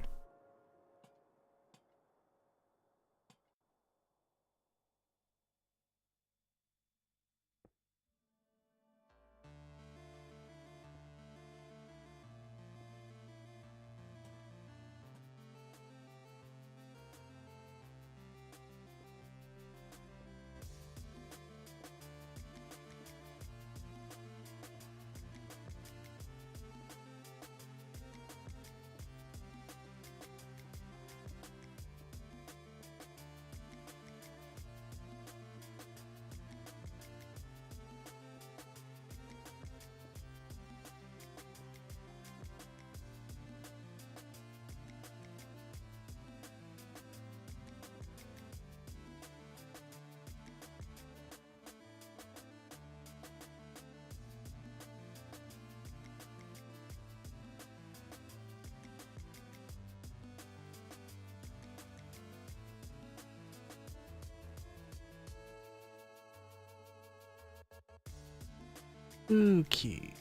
okay.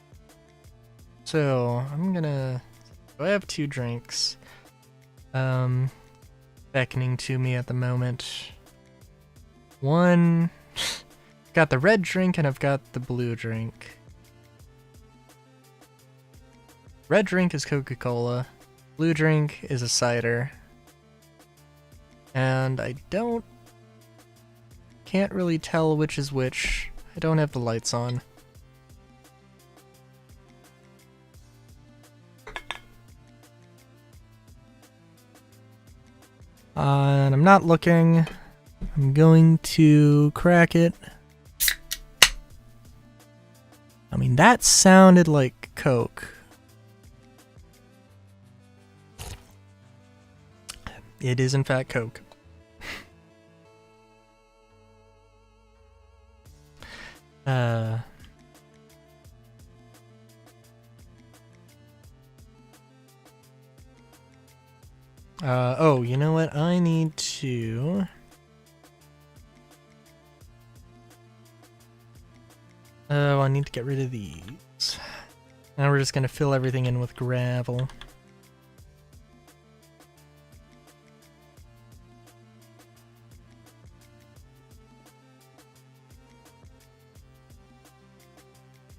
So I have 2 drinks beckoning to me at the moment. One, got the red drink and I've got the blue drink. Red drink is Coca-Cola, blue drink is a cider. And I can't really tell which is which. I don't have the lights on. And I'm not looking. I'm going to crack it. I mean, that sounded like Coke. It is in fact Coke. Oh, you know what? I need to... Oh, I need to get rid of these. Now we're just gonna fill everything in with gravel.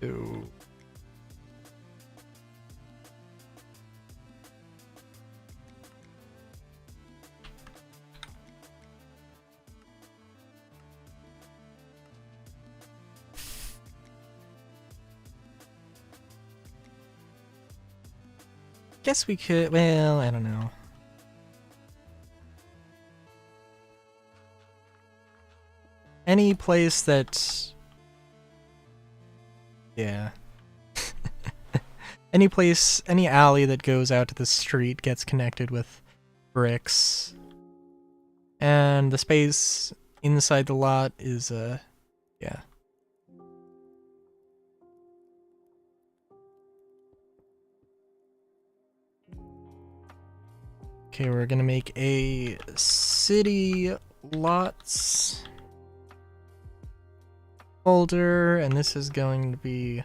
So... Guess we could, well, I don't know. Any place that... Yeah. Any place, any alley that goes out to the street gets connected with bricks. And the space inside the lot is, yeah. Okay, we're gonna make a city lots folder, and this is going to be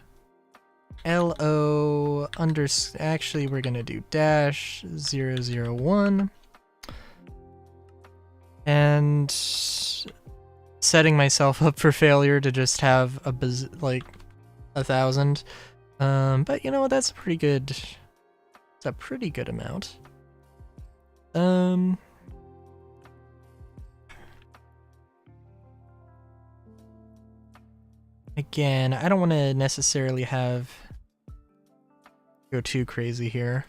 LO under, actually we're gonna do -001. And setting myself up for failure to just have like 1,000. But you know, that's a pretty good, it's a pretty good amount. Again, I don't want to necessarily go too crazy here.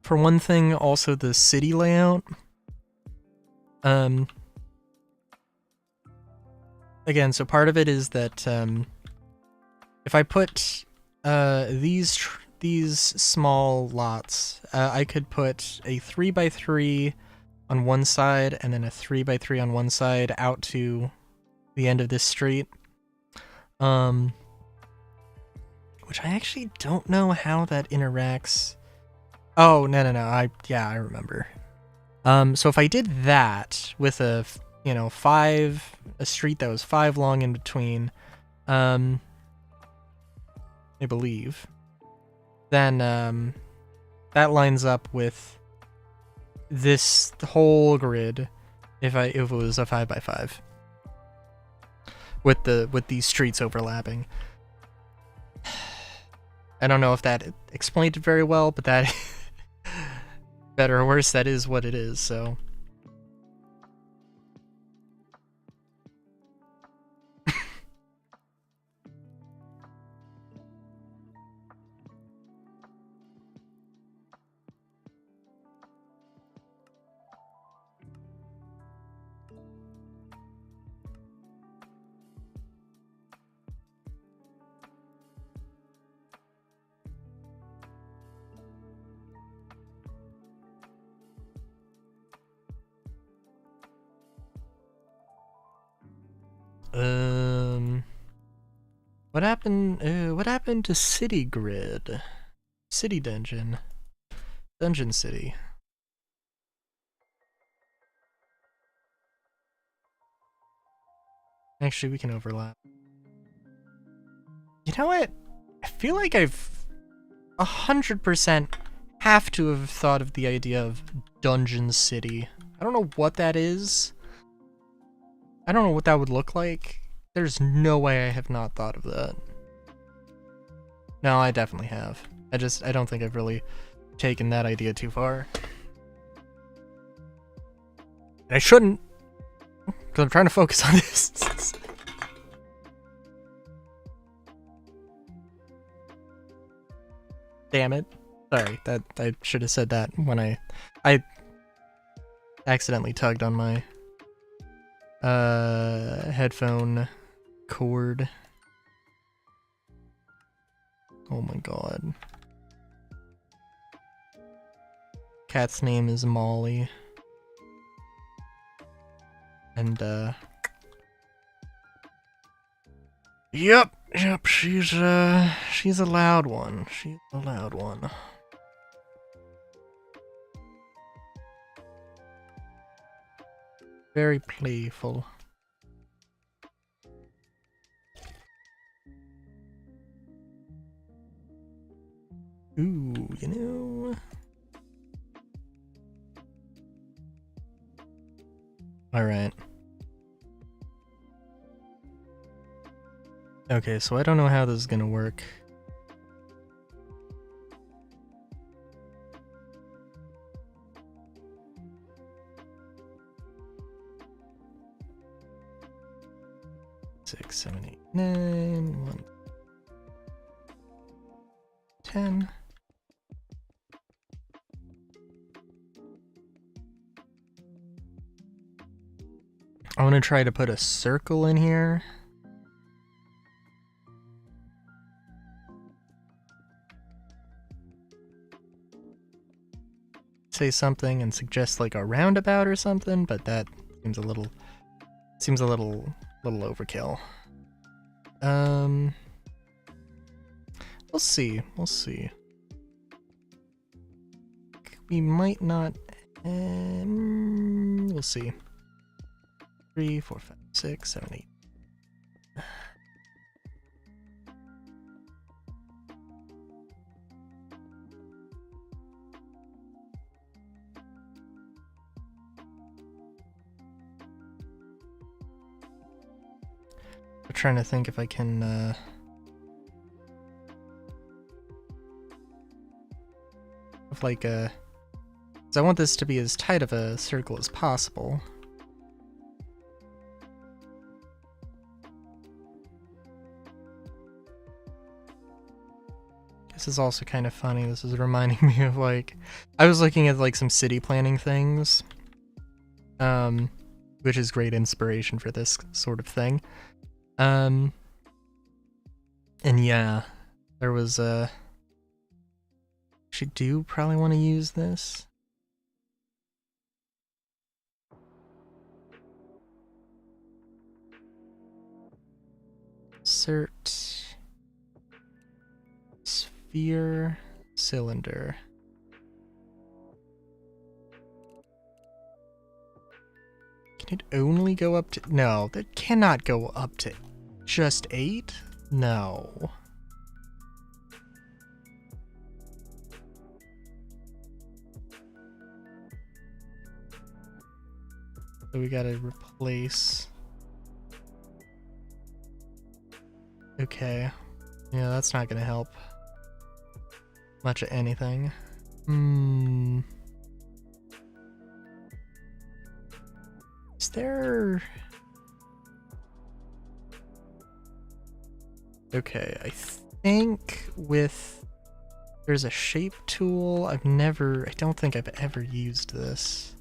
For one thing, also the city layout. Again, so part of it is that if I put these small lots, I could put a 3x3 on one side and then a 3x3 on one side out to the end of this street. Which I actually don't know how that interacts. Oh, no, I remember. So if I did that with a street that was 5 long in between, I believe, then that lines up with this whole grid if it was a 5x5 with these streets overlapping. I don't know if that explained it very well, but that better or worse, that is what it is, so. What happened to City Grid? City Dungeon. Dungeon City. Actually, we can overlap. You know what? I feel like I've 100% have to have thought of the idea of Dungeon City. I don't know what that is. I don't know what that would look like. There's no way I have not thought of that. No, I definitely have. I don't think I've really taken that idea too far. And I shouldn't, because I'm trying to focus on this. Damn it. Sorry, I should have said that when I accidentally tugged on my headphone cord. Oh my god. Cat's name is Molly. And Yep, she's a loud one. She's a loud one. Very playful. Ooh, you know. All right. Okay, so I don't know how this is gonna work. Six, 7, 8, 9, 1, 10. I want to try to put a circle in here. Say something and suggest like a roundabout or something, but that seems a little overkill. We'll see. We might not. We'll see. 3, 4, 5, 6, 7, 8. I'm trying to think if I can. Like a. Because I want this to be as tight of a circle as possible. This is also kind of funny. This is reminding me of like, I was looking at like some city planning things, which is great inspiration for this sort of thing. And yeah, there was actually do probably want to use this. Insert sphere cylinder. Can it only go up to... No, that cannot go up to just 8? No. So we gotta replace... Okay. Yeah, that's not gonna help much of anything. Is there... Okay, I think with... There's a shape tool. I don't think I've ever used this.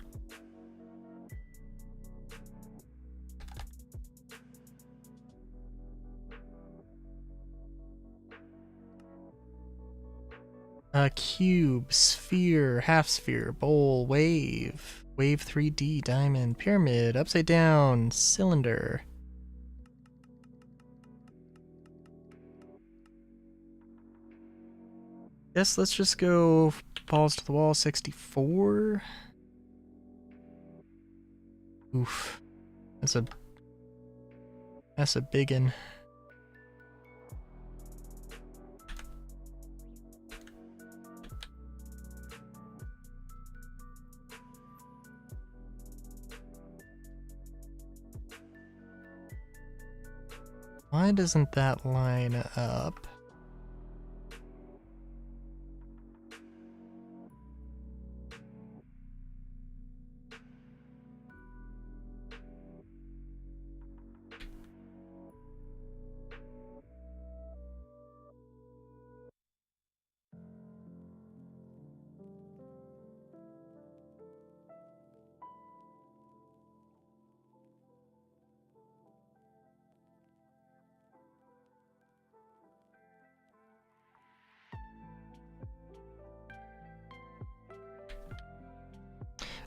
Cube, sphere, half sphere, bowl, wave, wave 3D, diamond, pyramid, upside down, cylinder. Guess let's just go balls to the wall, 64. Oof. That's a biggin. Why doesn't that line up?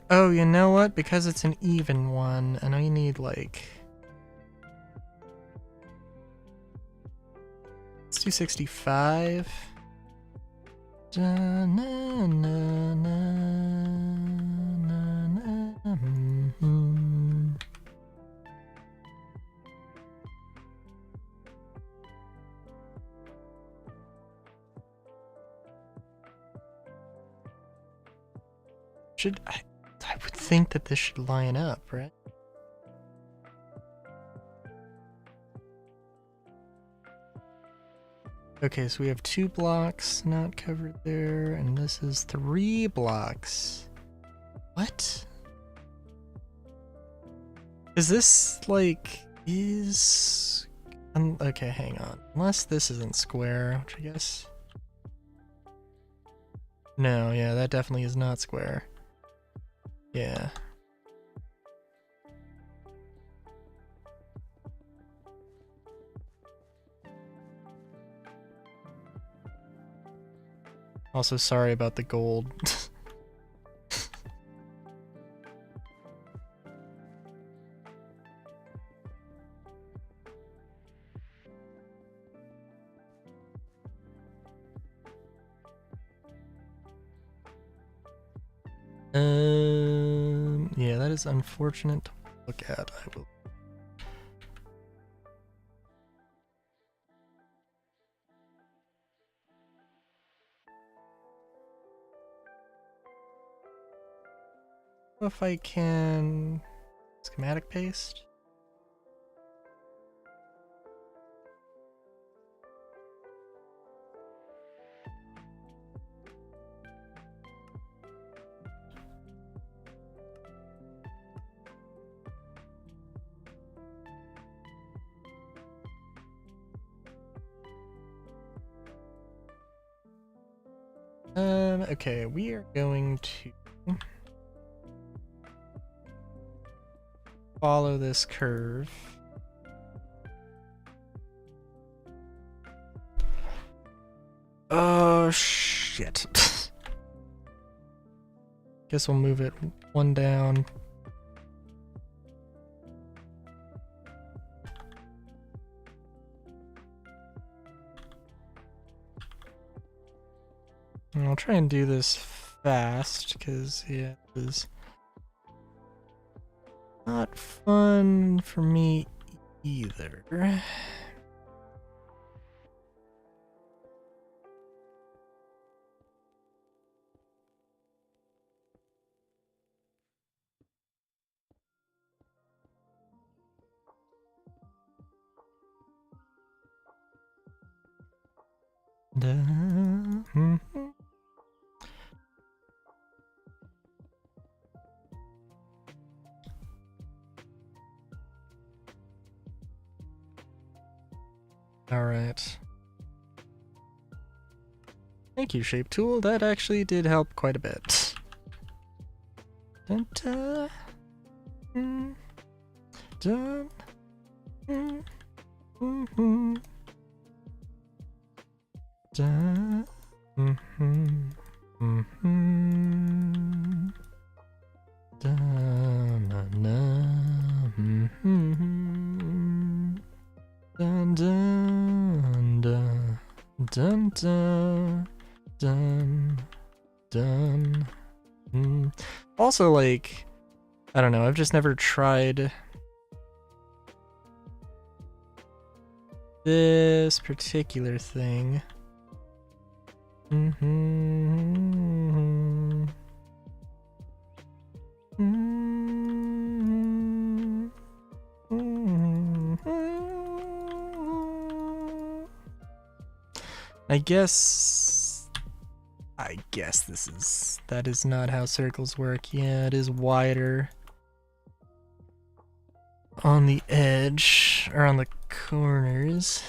Oh, you know what? Because it's an even one, and I need like... Let's do 65. Da, na, na, na, na, na, should... I would think that this should line up, right? Okay, so we have 2 blocks not covered there, and this is 3 blocks. What? Is this, like, is... okay, hang on. Unless this isn't square, which I guess... No, yeah, that definitely is not square. Yeah. Also, sorry about the gold. Yeah, that is unfortunate to look at. I will. If I can schematic paste. Okay, we are going to follow this curve. Oh, shit. Guess we'll move it 1 down. And I'll try and do this fast, because, yeah, it is not fun for me either. Alright. Thank you, Shape Tool. That actually did help quite a bit. Dun, dun, dun, dun, Dun dun dun dun dun dun dun. Also, like, I don't know, I've just never tried this particular thing. I guess that is not how circles work. Yeah, it is wider on the edge, or on the corners.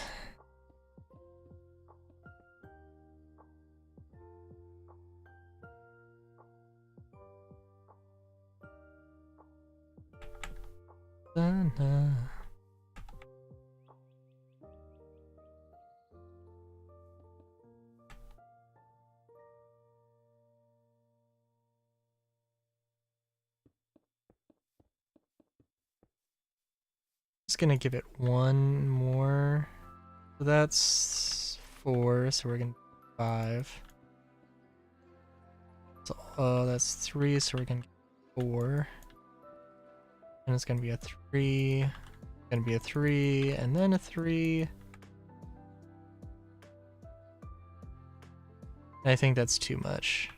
Just gonna give it 1 more. So that's 4, so we're gonna do 5. So that's 3, so we're gonna get 4. And it's gonna be a 3, gonna be a 3, and then a 3. I think that's too much.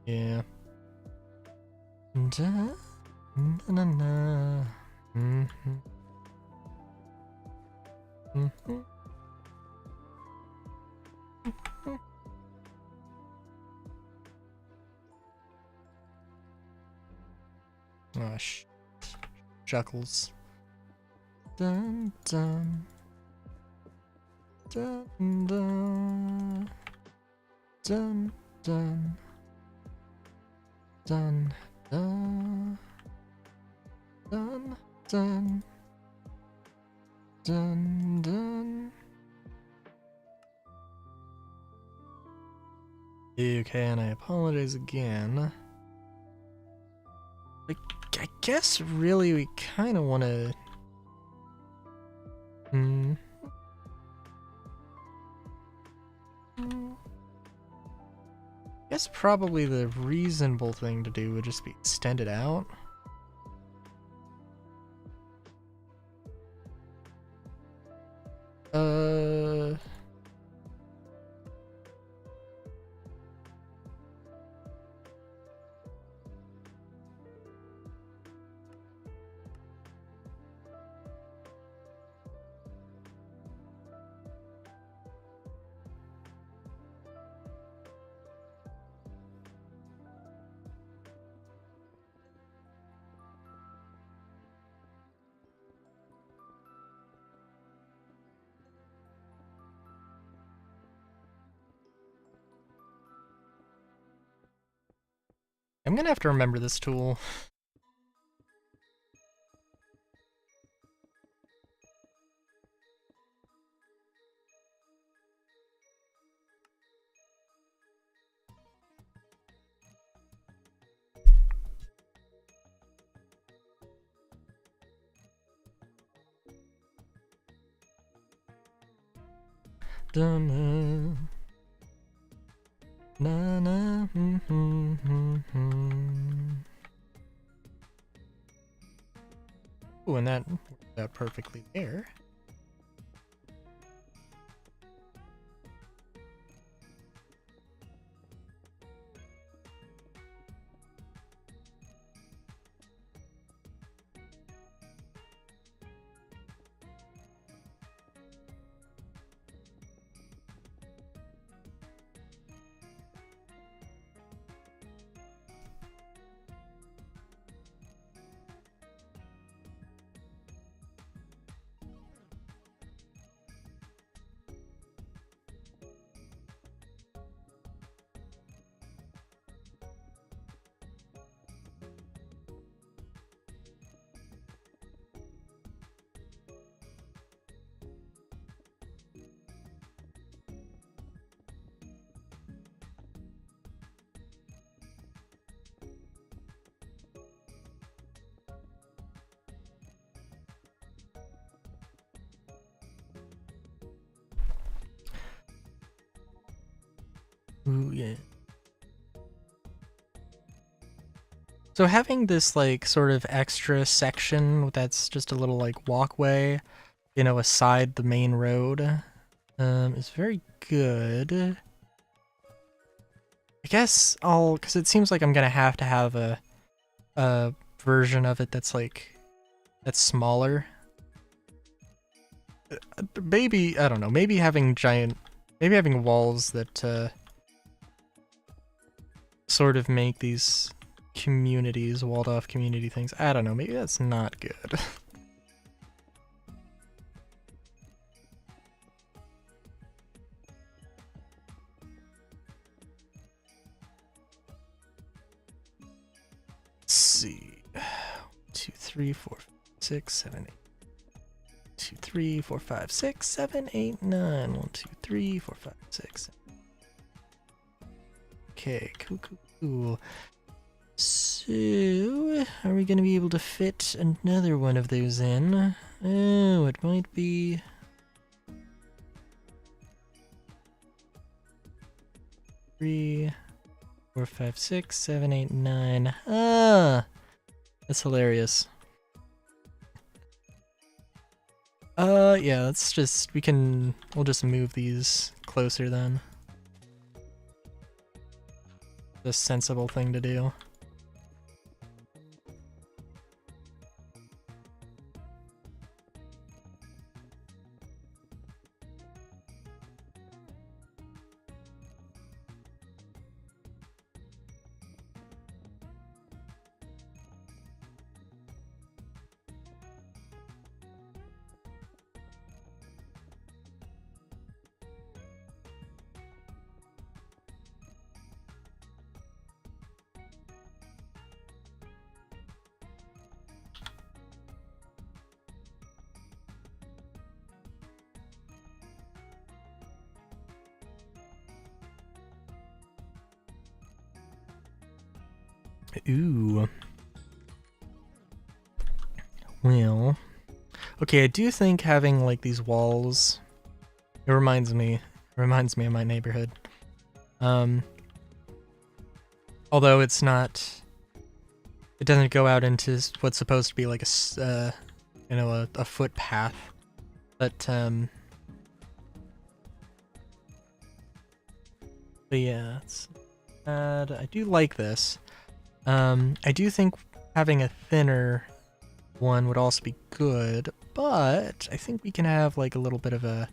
Yeah. Da, na, na, na. Mm-hmm. Mm-hmm. Oh, Shuckles. Dun dun. Dun dun. Dun dun. Dun dun. Dun dun. Dun dun. Okay, and I apologize again. I guess really we kind of want to. I guess probably the reasonable thing to do would just be extend it out. I'm gonna have to remember this tool. Dun, na, na, Ooh, and that worked out perfectly there. Ooh, yeah. So having this like sort of extra section that's just a little like walkway, you know, aside the main road, is very good. I guess because it seems like I'm gonna have to have a version of it that's smaller. Maybe, I don't know, maybe having walls that sort of make these communities, walled off community things. I don't know, maybe that's not good. Let's see. 1, 2, 3, 4, 6, 7, 8. 2, 3, 4, 5, 6, 7, 8, 9. 1, 2, 3, 4, 5, 6. Okay, cool. So, are we gonna be able to fit another one of those in? Oh, it might be... Three, 4, 5, 6, 7, 8, 9. Ah! That's hilarious. Yeah, let's just, we'll just move these closer then. The sensible thing to do. Ooh. Well, okay, I do think having like these walls, it reminds me of my neighborhood. Although it's not, it doesn't go out into what's supposed to be like a footpath, but yeah, it's bad. I do like this. I do think having a thinner one would also be good, but I think we can have like a little bit of a,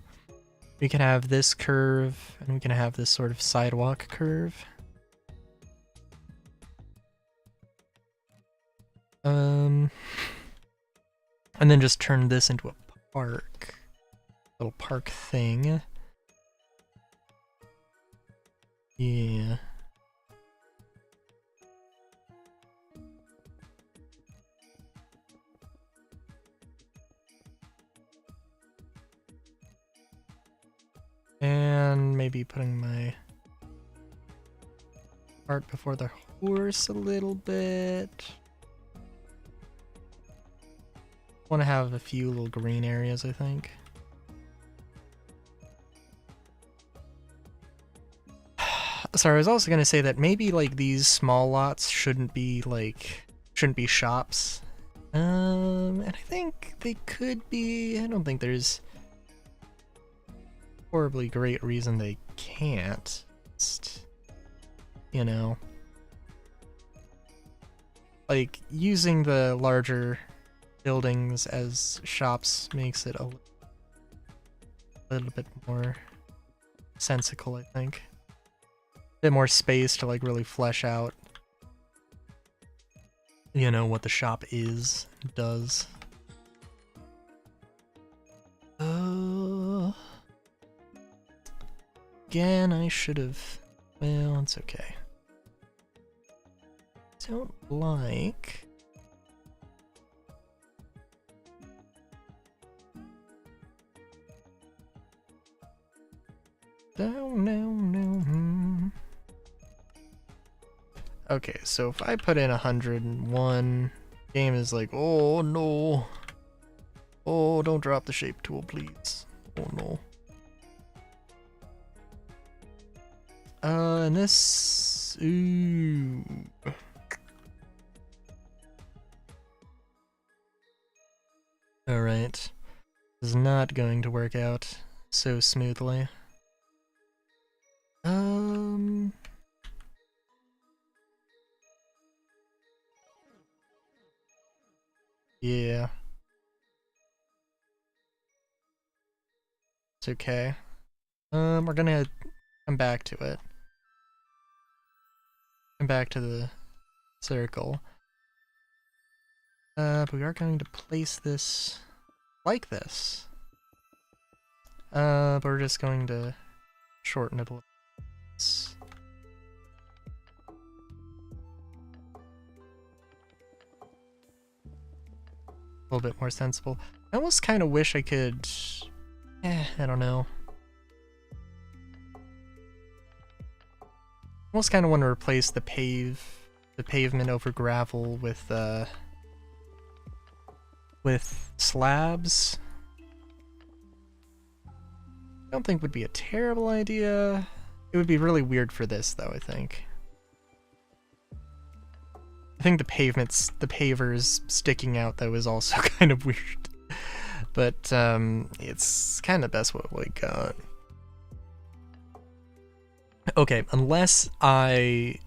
we can have this curve and we can have this sort of sidewalk curve. And then just turn this into a park, little park thing. Yeah. And maybe putting my cart before the horse a little bit. Want to have a few little green areas, I think. Sorry, I was also gonna say that maybe like these small lots shouldn't be shops. And I think they could be. I don't think there's horribly great reason they can't. Just, you know, like using the larger buildings as shops makes it a little bit more sensical, I think. A bit more space to like really flesh out, you know, what the shop does. Again, I should have, well, it's okay. Don't like... No. Okay, so if I put in 101, game is like, oh no. Oh, don't drop the shape tool, please. Oh no. And this... Ooh. Alright. This is not going to work out so smoothly. Yeah. It's okay. We're gonna come back to it. Come back to the circle. But we are going to place this like this. But we're just going to shorten it a little. A little bit more sensible. I almost kind of wish I could... I don't know. Almost kind of want to replace the pavement over gravel with slabs. I don't think would be a terrible idea. It would be really weird for this, though, I think. I think the pavers sticking out, though, is also kind of weird. But, it's kind of best what we got. Okay, unless I,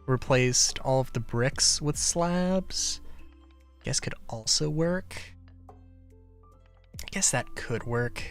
replaced all of the bricks with slabs, I guess could also work. I guess that could work.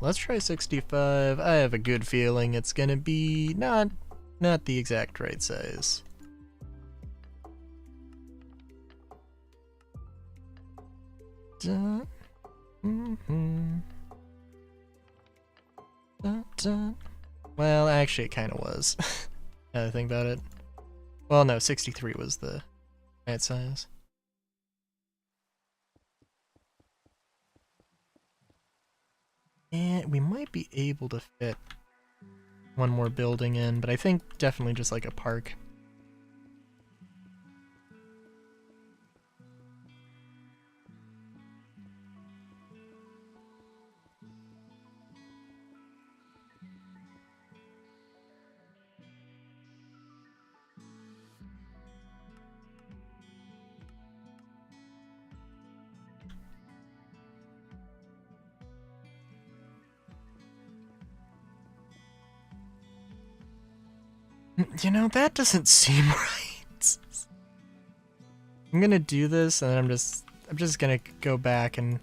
Let's try 65. I have a good feeling it's gonna be not the exact right size. dun, dun, dun. Well, actually, it kind of was. Now that I think about it. Well, no, 63 was the right size. And we might be able to fit one more building in, but I think definitely just like a park. You know, that doesn't seem right. I'm gonna do this, and I'm just gonna go back and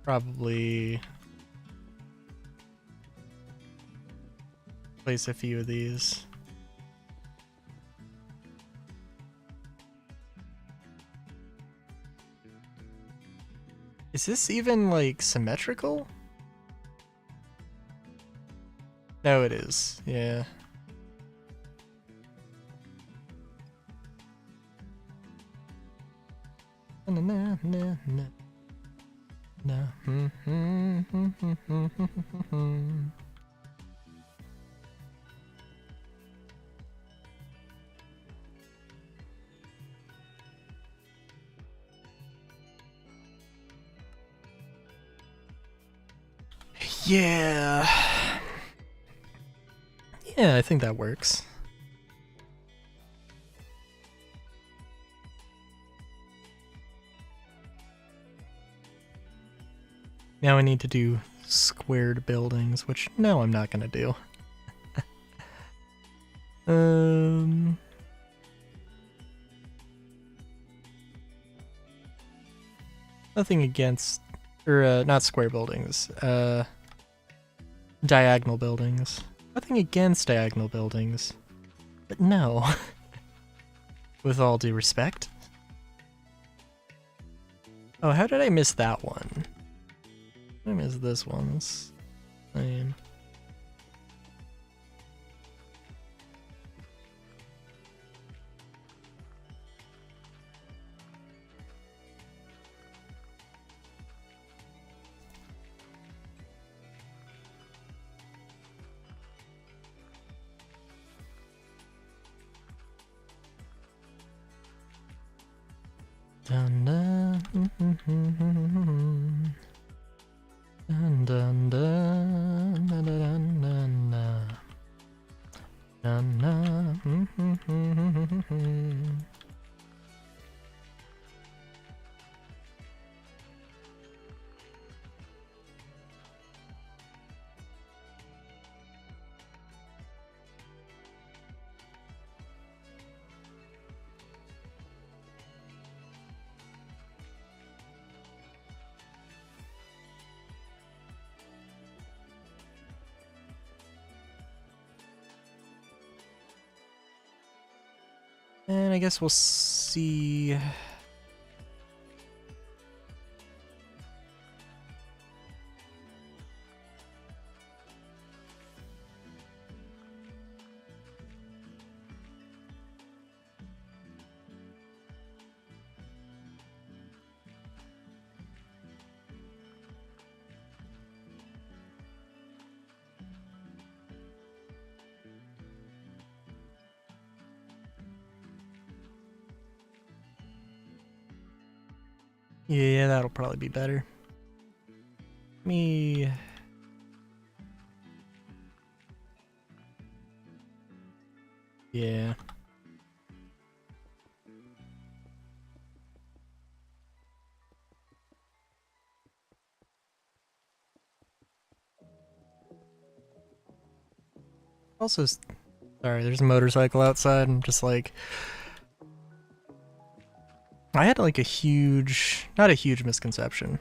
probably place a few of these. Is this even, like, symmetrical? No, it is. Yeah. Na na na na. No. Yeah. Yeah, I think that works. Now I need to do squared buildings, which no, I'm not gonna do. Nothing against, or not square buildings, diagonal buildings. Nothing against diagonal buildings, but no. With all due respect. Oh, how did I miss that one? I missed this one. Lame. Dun dun dun dun dun dun dun dun dun dun. And I guess we'll see. Yeah, that'll probably be better. Me. Yeah. Also, sorry, there's a motorcycle outside. I'm just like, I had like a huge, not a huge misconception.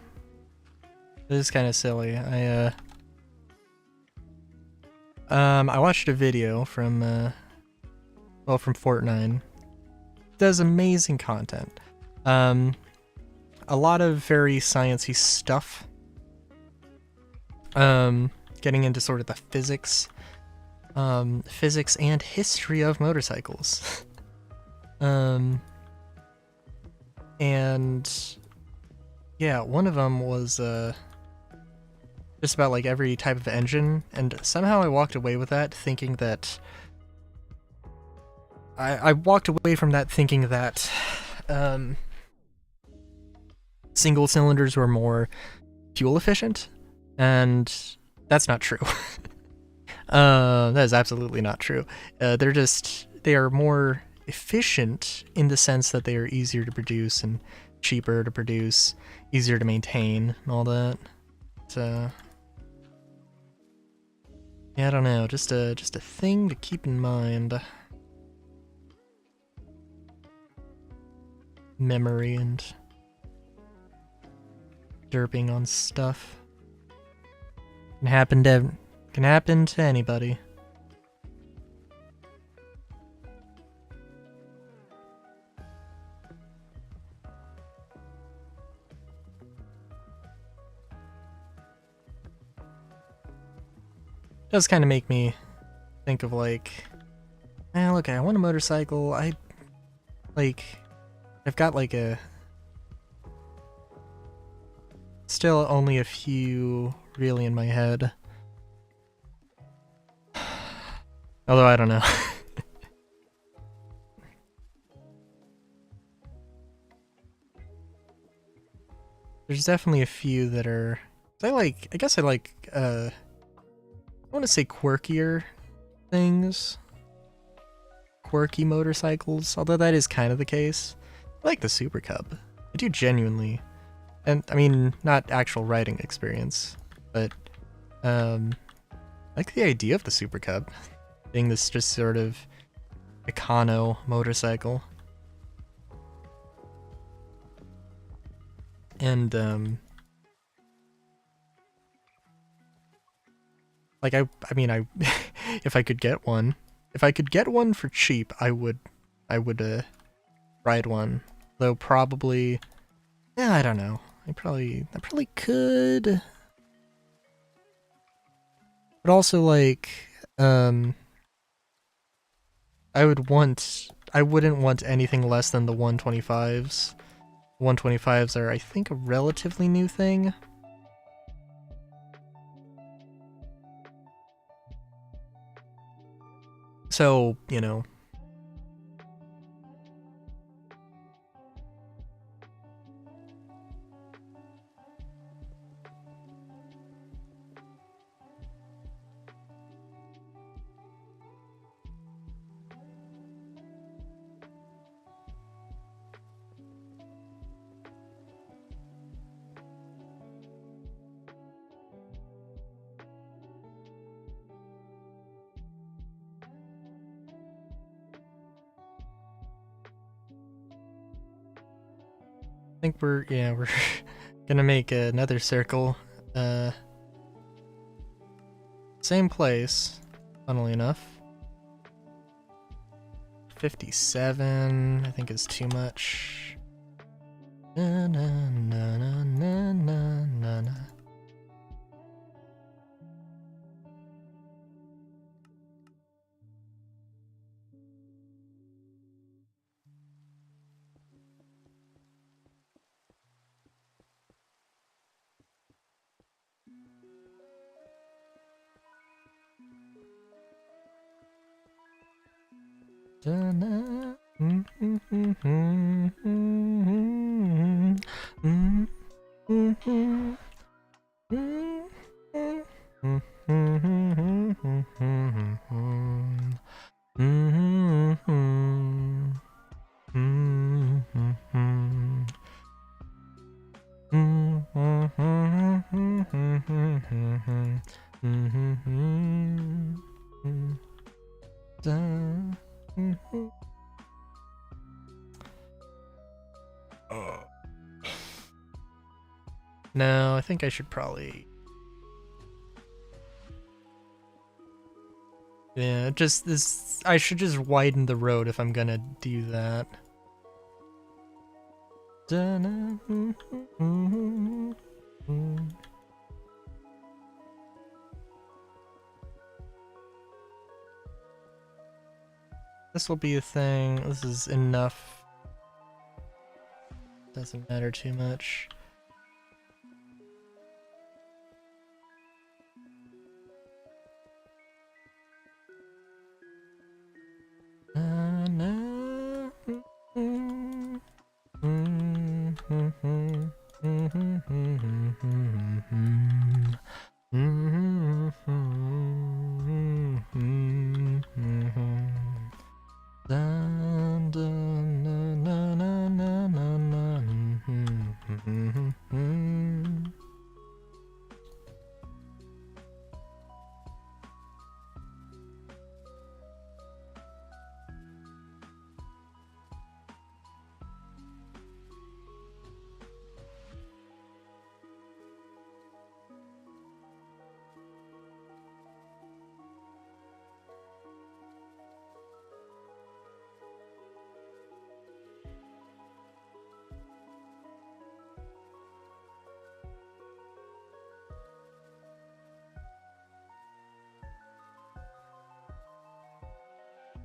This is kind of silly. I watched a video from, well, from Fortnite. Does amazing content. a lot of very sciencey stuff. Getting into sort of the physics and history of motorcycles. And yeah, one of them was just about like every type of engine, and somehow I walked away with that thinking that I walked away from that thinking that single cylinders were more fuel efficient, and that's not true. That is absolutely not true. They are more efficient in the sense that they are easier to produce and cheaper to produce, easier to maintain, and all that. So yeah, I don't know, just a thing to keep in mind. Memory and derping on stuff can happen to anybody. It does kind of make me think of like, look, I want a motorcycle. I've got like still only a few really in my head. Although I don't know. There's definitely a few that are I want to say quirkier things. Quirky motorcycles, although that is kind of the case. I like the Super Cub. I do genuinely. And I mean, not actual riding experience, but I like the idea of the Super Cub being this just sort of econo motorcycle. And like I mean if I could get one for cheap, I would ride one. Though probably, yeah, I don't know. I probably could. But also like I wouldn't want anything less than the 125s. 125s are, I think, a relatively new thing. So, you know. I think we're gonna make another circle. Same place, funnily enough. 57, I think is too much. Na, na, na, na, na, na, na, na. No, I think I should probably... Yeah, just this... I should just widen the road if I'm gonna do that. This will be a thing. This is enough. Doesn't matter too much.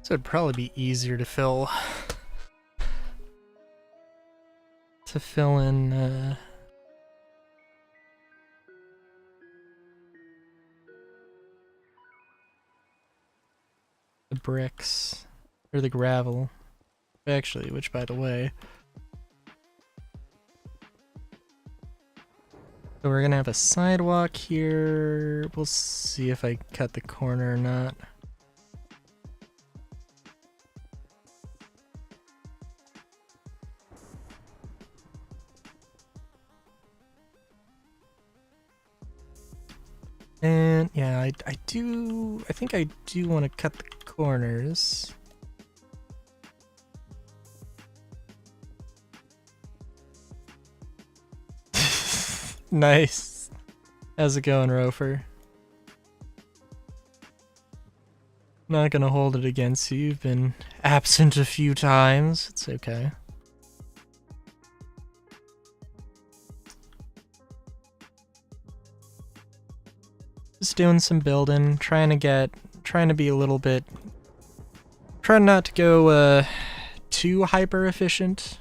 So it'd probably be easier to fill in the bricks or the gravel. Actually, which by the way, so we're gonna have a sidewalk here. We'll see if I cut the corner or not. And yeah, I think I do want to cut the corners. Nice. How's it going, Rofer? Not gonna hold it against you. You've been absent a few times. It's okay. Just doing some building, trying to be a little bit, trying not to go too hyper efficient.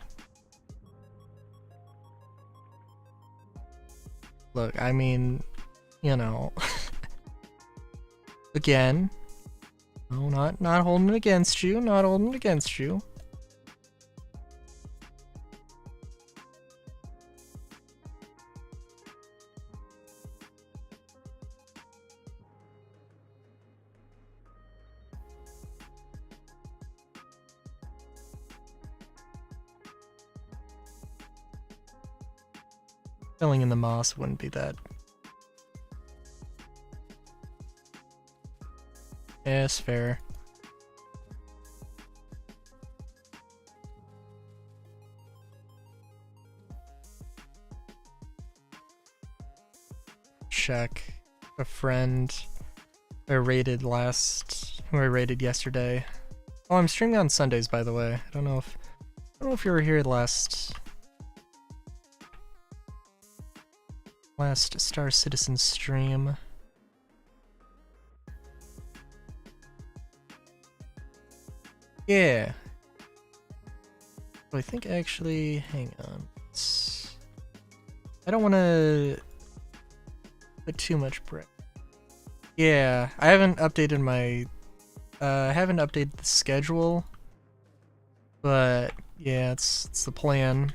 Look, I mean, you know, again, no, not holding it against you, not holding it against you. Filling in the moss wouldn't be that. Yeah, it's fair. Check a friend who I raided yesterday. Oh, I'm streaming on Sundays, by the way. I don't know if you were here last Star Citizen stream. Yeah. Well, I think actually, hang on. I don't want to put too much brick. Yeah, I haven't updated my, I haven't updated the schedule, but yeah, it's the plan.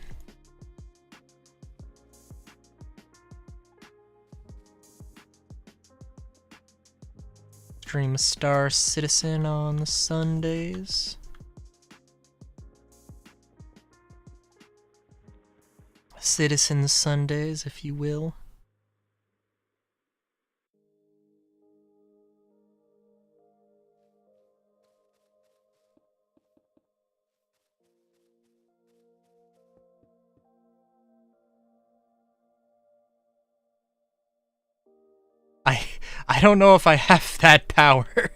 Stream Star Citizen on the Sundays. Citizen Sundays, if you will. I don't know if I have that power,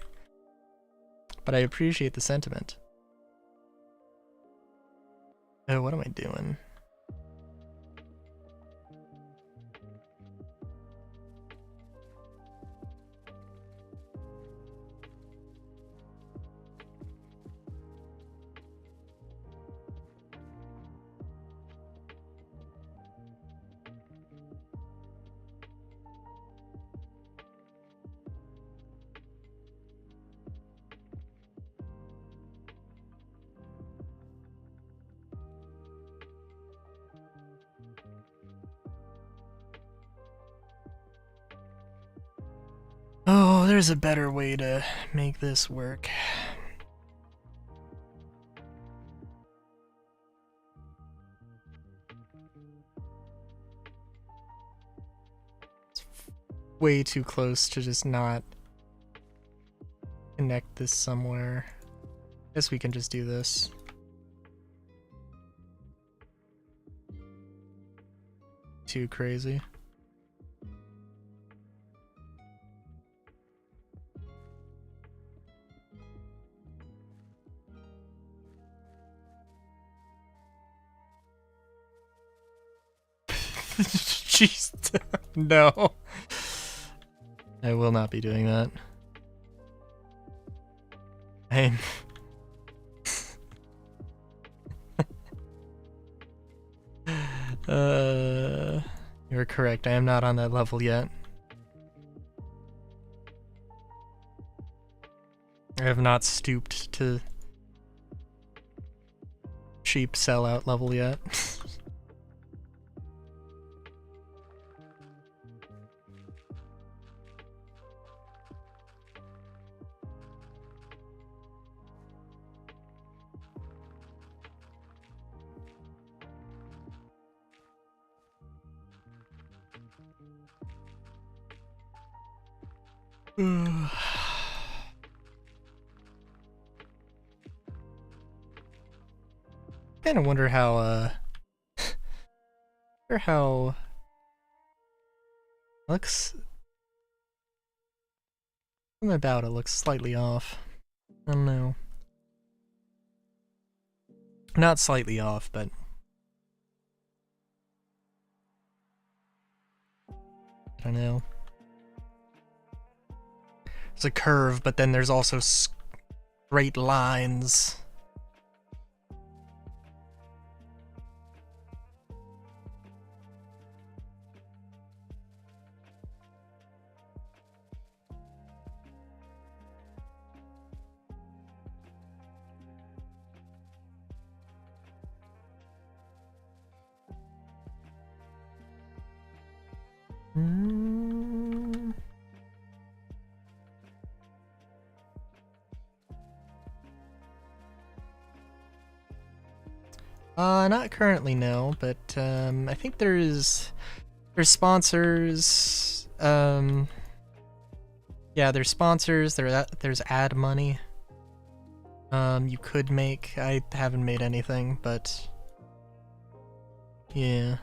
but I appreciate the sentiment. Oh, what am I doing? Oh, there's a better way to make this work. It's way too close to just not connect this somewhere. Guess we can just do this. Too crazy. Jeez, no. I will not be doing that. I'm... You're correct, I am not on that level yet. I have not stooped to cheap sellout level yet. Kind of wonder how looks something about it looks slightly off. I don't know. Not slightly off, but I don't know. There's a curve, but then there's also straight lines. Not currently, no, but I think there's sponsors. Yeah, there's sponsors. There's ad money. You could make. I haven't made anything, but yeah.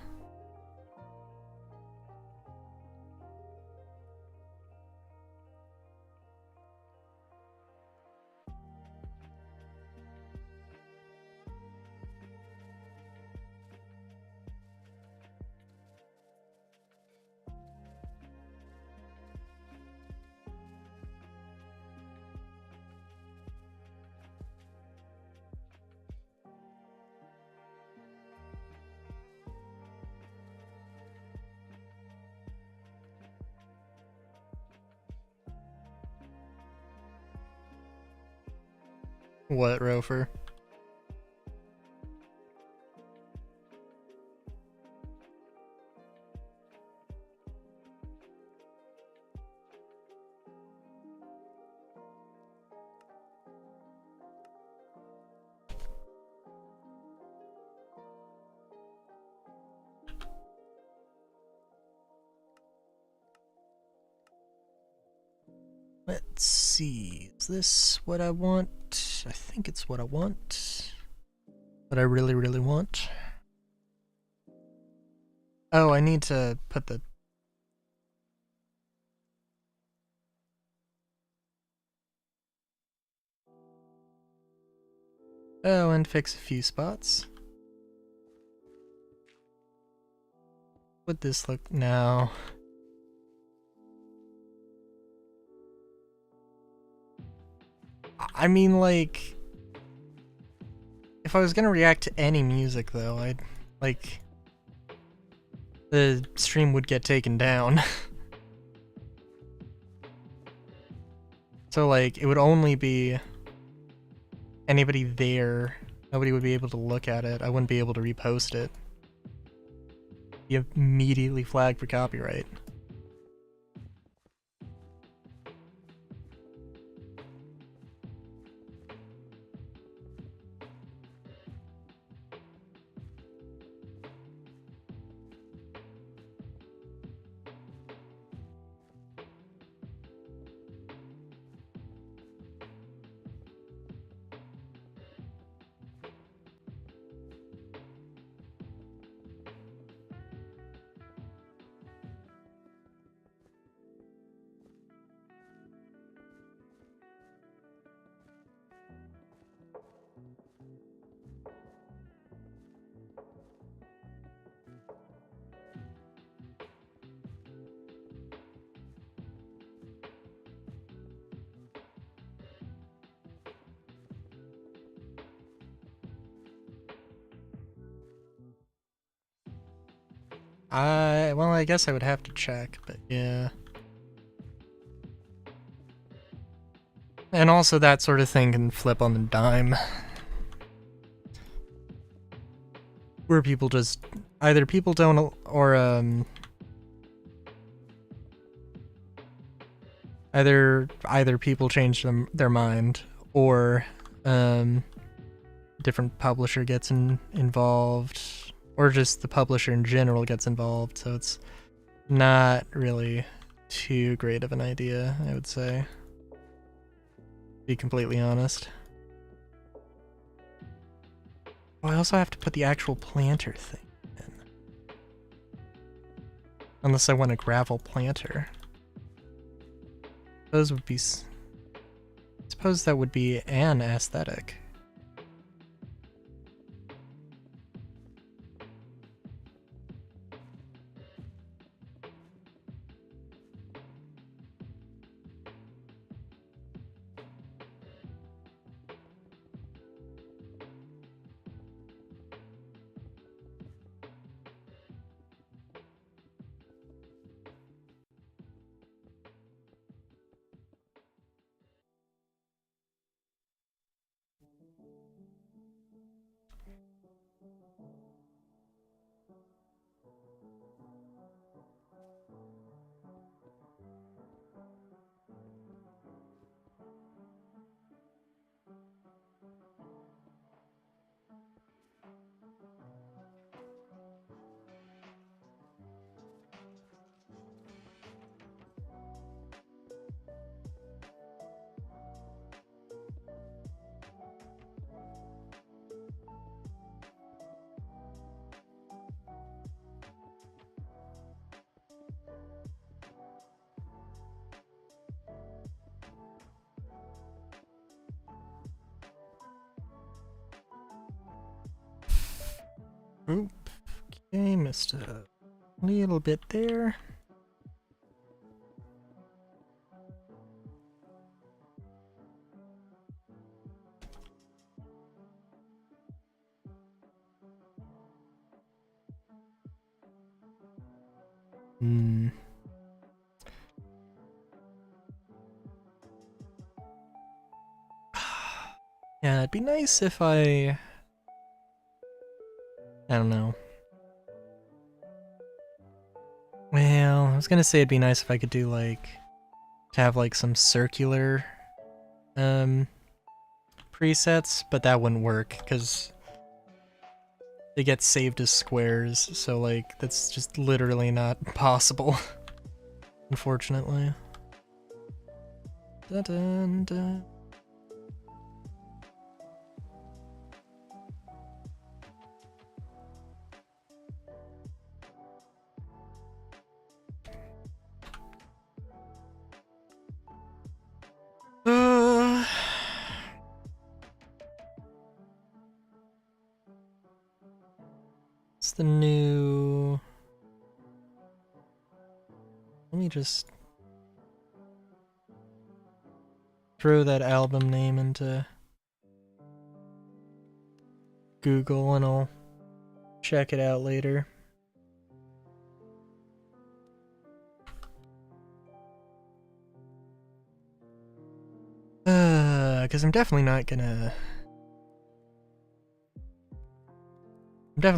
What, Rofer? Let's see, is this what I want? I think it's what I want. What I really, really want. Oh, I need to put the... Oh, and fix a few spots. Would this look... No. I mean, like... If I was gonna react to any music, though, I'd... like... the stream would get taken down. So, like, it would only be anybody there. Nobody would be able to look at it. I wouldn't be able to repost it. You immediately flagged for copyright. Well, I guess I would have to check, but yeah. And also that sort of thing can flip on the dime. Where people just, either people don't, or either people change their mind, or different publisher gets involved, or just the publisher in general gets involved, so it's not really too great of an idea, I would say. Be completely honest. Oh, I also have to put the actual planter thing in. Unless I want a gravel planter. Those would be... Suppose that would be an aesthetic. Oop. Okay, missed a little bit there. Yeah, it'd be nice if I don't know. Well, I was gonna say it'd be nice if I could do like to have like some circular presets, but that wouldn't work because they get saved as squares, so like that's just literally not possible. Unfortunately. Dun -dun -dun. It's the new... Let me just throw that album name into Google and I'll check it out later. Because I'm definitely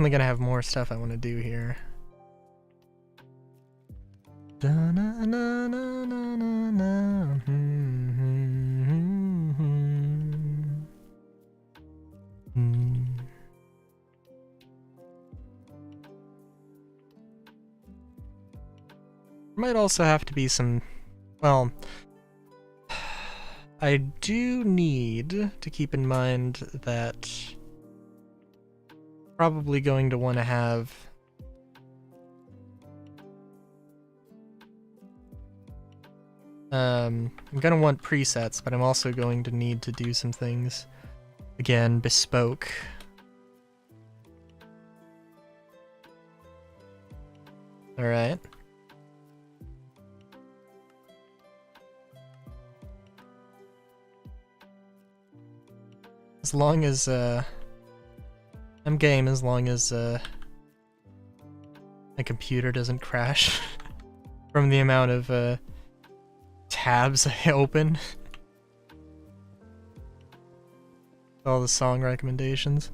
gonna have more stuff I want to do here. Might also have to be some, well, I do need to keep in mind that probably going to want to have I'm gonna want presets, but I'm also going to need to do some things, again, bespoke. Alright. As long as, I'm game as long as, I my computer doesn't crash from the amount of tabs I open. All the song recommendations.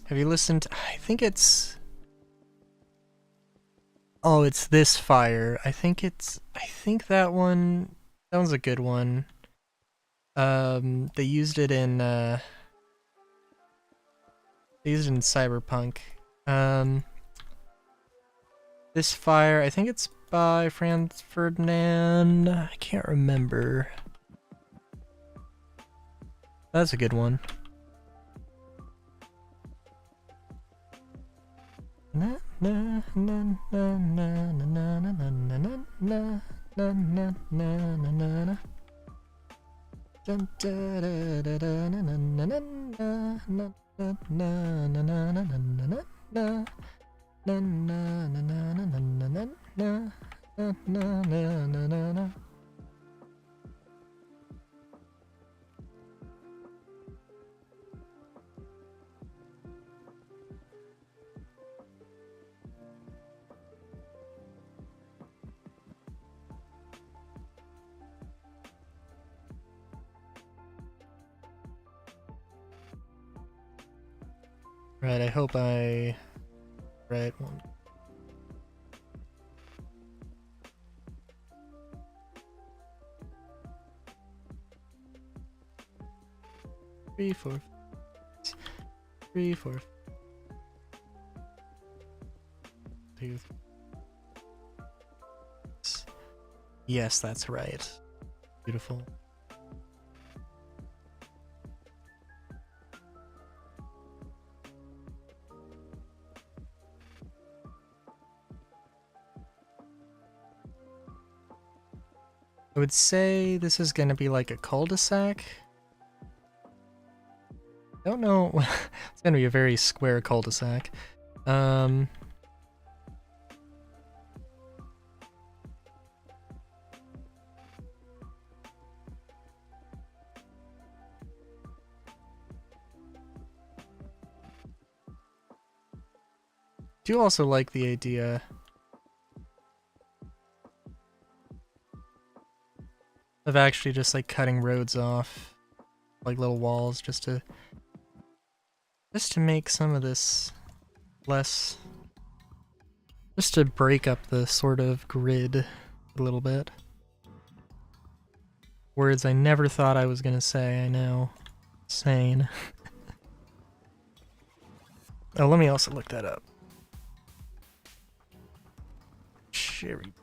Have you listened? I think it's... Oh, it's This Fire. I think that one... That one's a good one. They used it in, Cyberpunk. This Fire, I think it's by Franz Ferdinand. I can't remember. That's a good one. Na na na na na na na na na na na na na na na. Dun da da da da na na na na na na na na na na na na na na na na na na. Right, I hope I... Right one. Three, four. Two. Yes, that's right. Beautiful. I would say this is gonna be like a cul-de-sac. I don't know. It's gonna be a very square cul-de-sac. Do also like the idea of actually just like cutting roads off, like little walls, just to make some of this less, just to break up the sort of grid a little bit. Words I never thought I was gonna say, I know. Insane. Oh, let me also look that up. Cherry.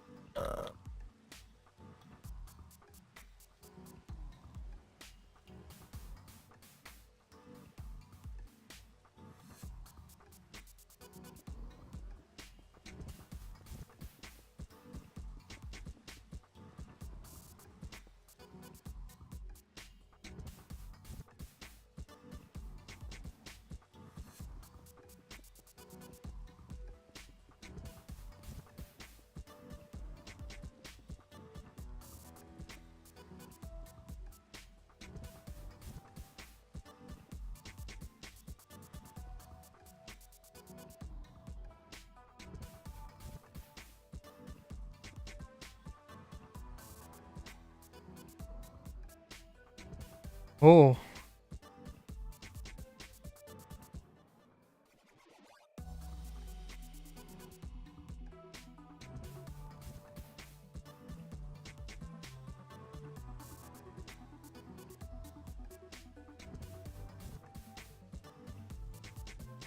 Oh.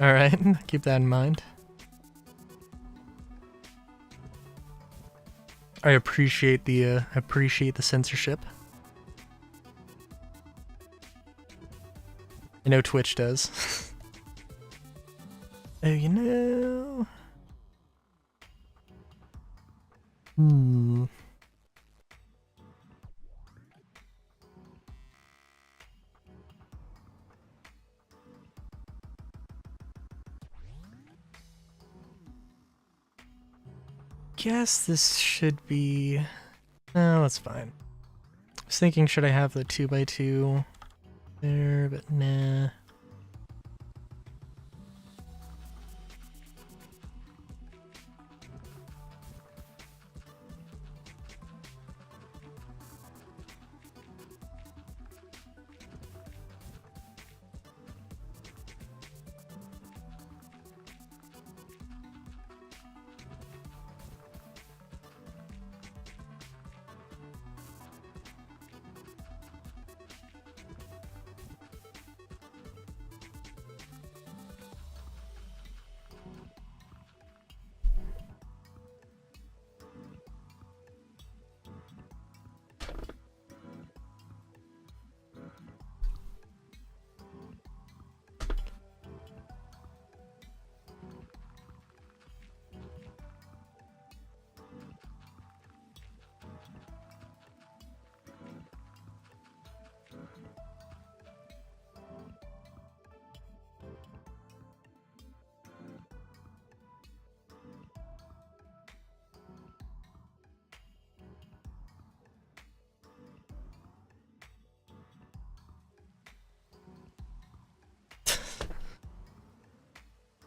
Alright, keep that in mind. I appreciate the censorship. I know Twitch does. Oh, you know. Guess this should be... No, that's fine. I was thinking, should I have the 2x2 there, but nah.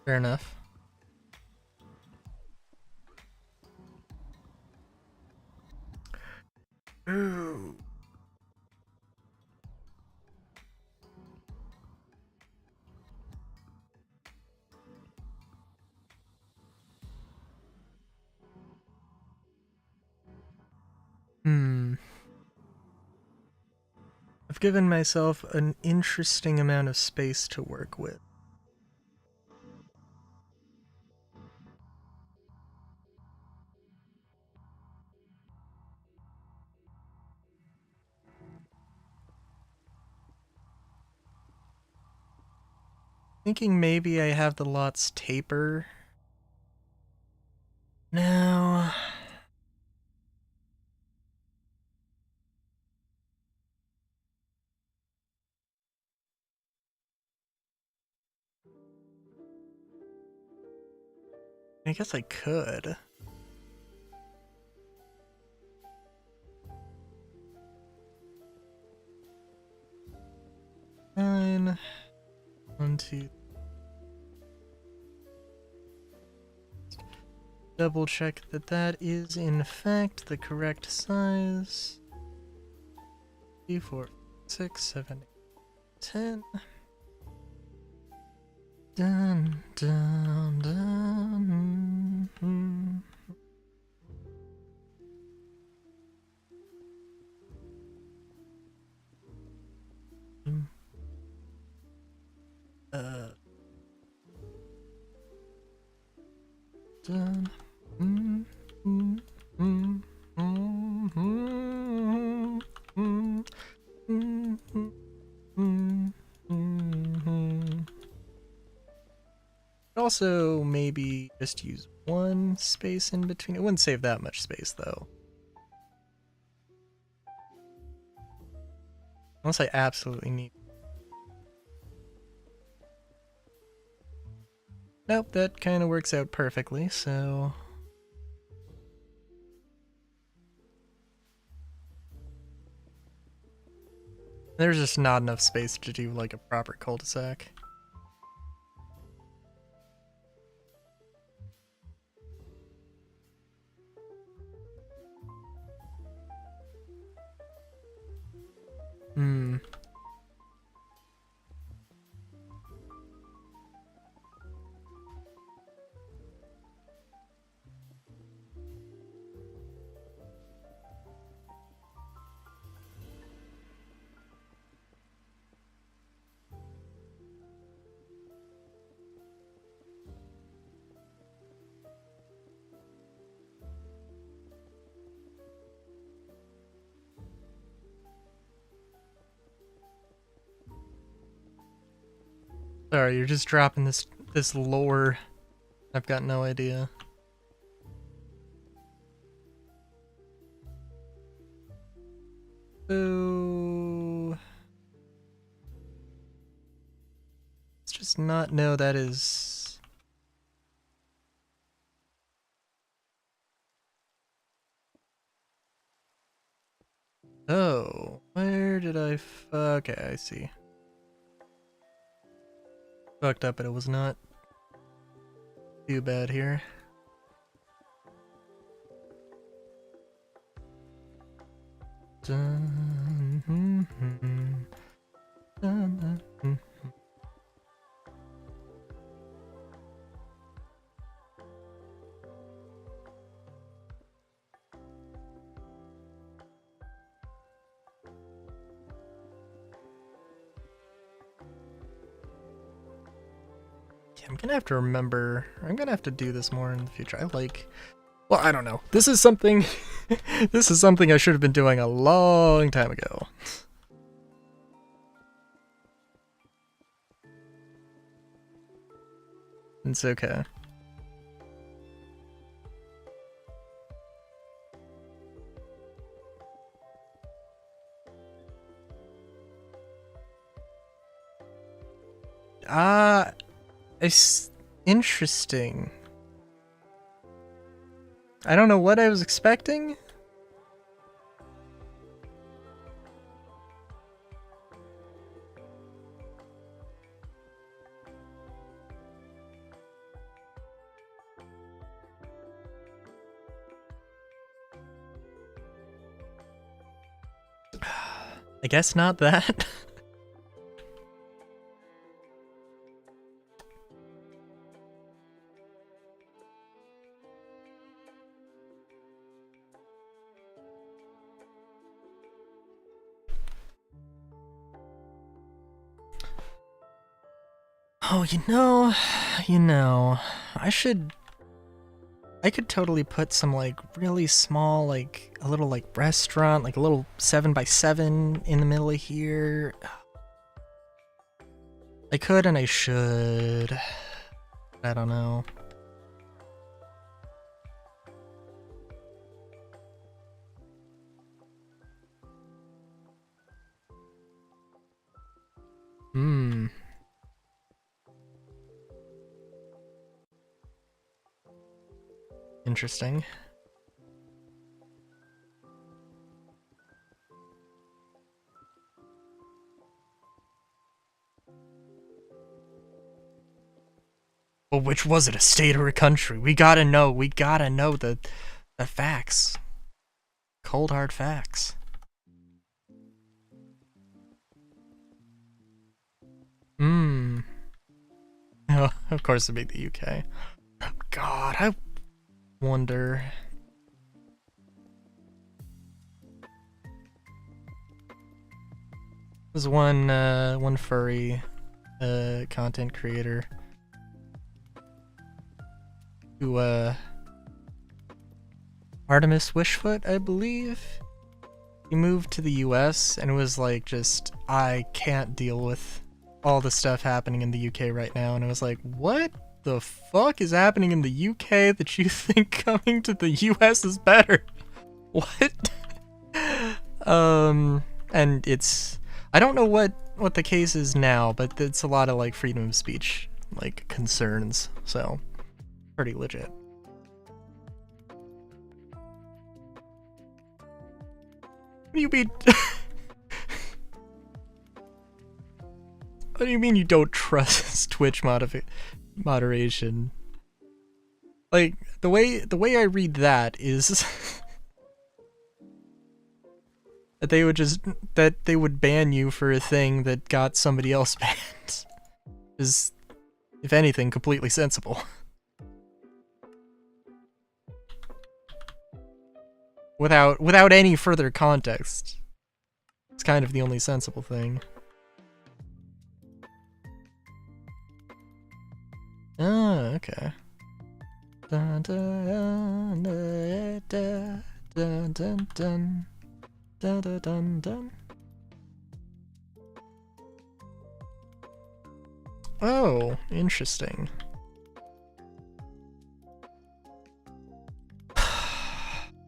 Fair enough. Ooh. I've given myself an interesting amount of space to work with. Thinking maybe I have the lots taper. No. I guess I could. Fine. 1, 2. Double check that that is in fact the correct size. 3, 4, 6, 7, 8, 10. Dun, dun, dun. Dun. Also, maybe just use one space in between. It wouldn't save that much space, though. Unless I absolutely need. Nope, that kind of works out perfectly, so... There's just not enough space to do, like, a proper cul-de-sac. Sorry, you're just dropping this lore. I've got no idea. So let's just not know that is. Oh, where did I? Okay, I see. Fucked up, but it was not too bad here. Dun, dun, dun. I'm gonna have to remember. I'm gonna have to do this more in the future. Well, I don't know. This is something. This is something I should have been doing a long time ago. It's okay. It's interesting. I don't know what I was expecting. I guess not that. Oh, I could totally put some like really small, like a little like restaurant, like a little 7x7 in the middle of here. I could and I should. I don't know. Interesting. Well, which was it, a state or a country? We gotta know the facts. Cold hard facts. Oh, of course it'd be the UK. Oh, God, I wonder. There's one furry content creator who Artemis Wishfoot, I believe. He moved to the US and was like, just, I can't deal with all the stuff happening in the UK right now. And I was like, what the fuck is happening in the UK that you think coming to the US is better? What? And it's, I don't know what the case is now, but it's a lot of like freedom of speech, like concerns. So, pretty legit. What do you mean? What do you mean you don't trust Twitch moderation? Like the way I read that is that they would ban you for a thing that got somebody else banned. Is, if anything, completely sensible. Without any further context. It's kind of the only sensible thing. Oh, okay. Dun, dun, dun, dun, dun, dun, dun, dun, dun, dun, dun. Oh, interesting.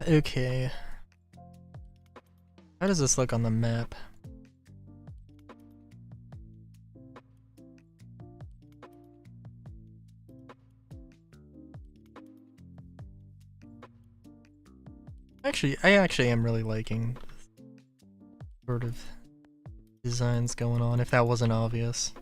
Okay. How does this look on the map? I actually am really liking sort of designs going on, if that wasn't obvious.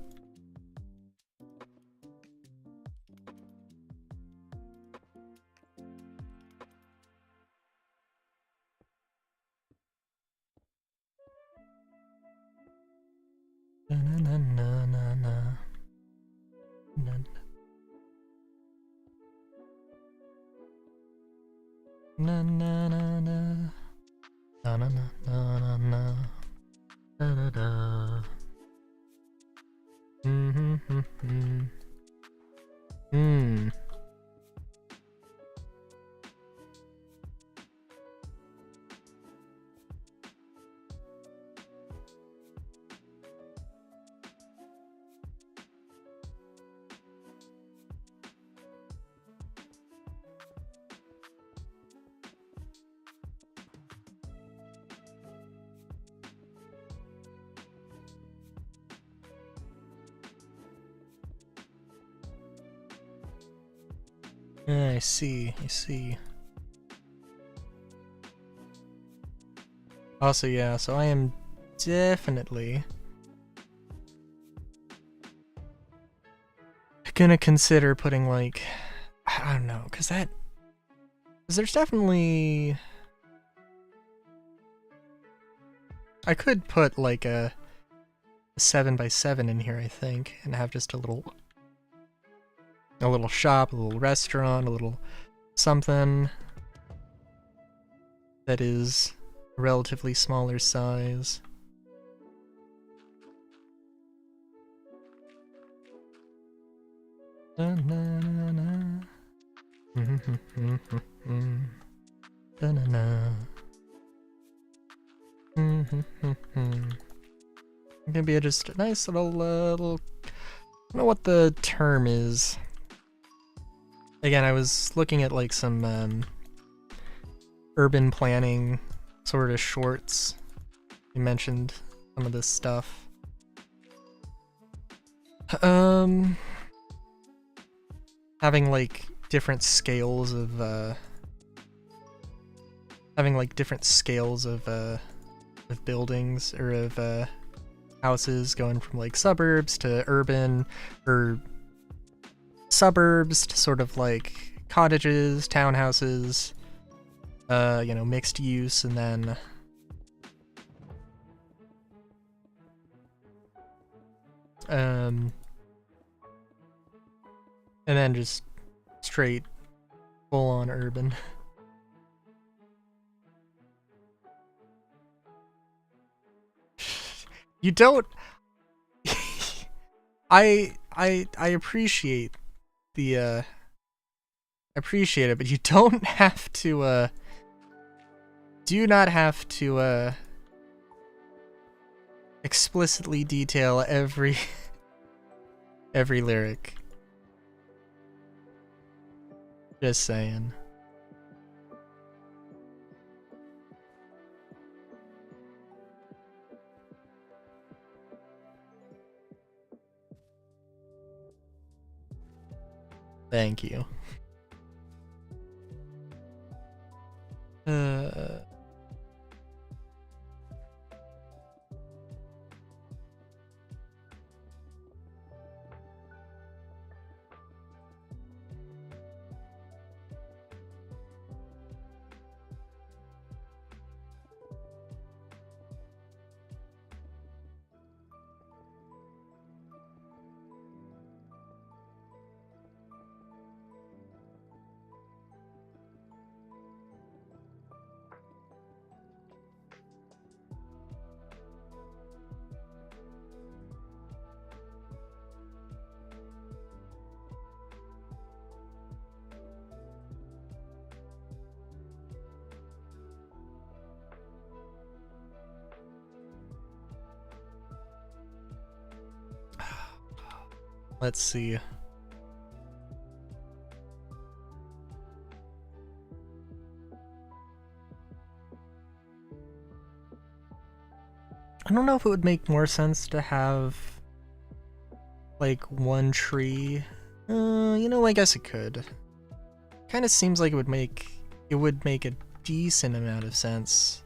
Na na na na na. Na na na na. Na na na na na na. Da da da. Hmm. I see, I see. Also, yeah, so I am definitely gonna consider putting, like, I don't know, because there's definitely... I could put, like, a 7x7 in here, I think, and have just a little shop, a little restaurant, a little something that is a relatively smaller size. Da, na, na, na. Da, na, na. It can be just a nice little, I don't know what the term is. Again, I was looking at like some urban planning sort of shorts. You mentioned some of this stuff. Having like different scales of buildings or of houses, going from like suburbs to urban, or suburbs to sort of like cottages, townhouses, you know, mixed use, and then just straight full on urban. You don't I appreciate the appreciate it, but you don't have to do not have to explicitly detail every lyric. Just saying. Thank you. Let's see. I don't know if it would make more sense to have like one tree. You know, I guess it could. Kind of seems like it would make a decent amount of sense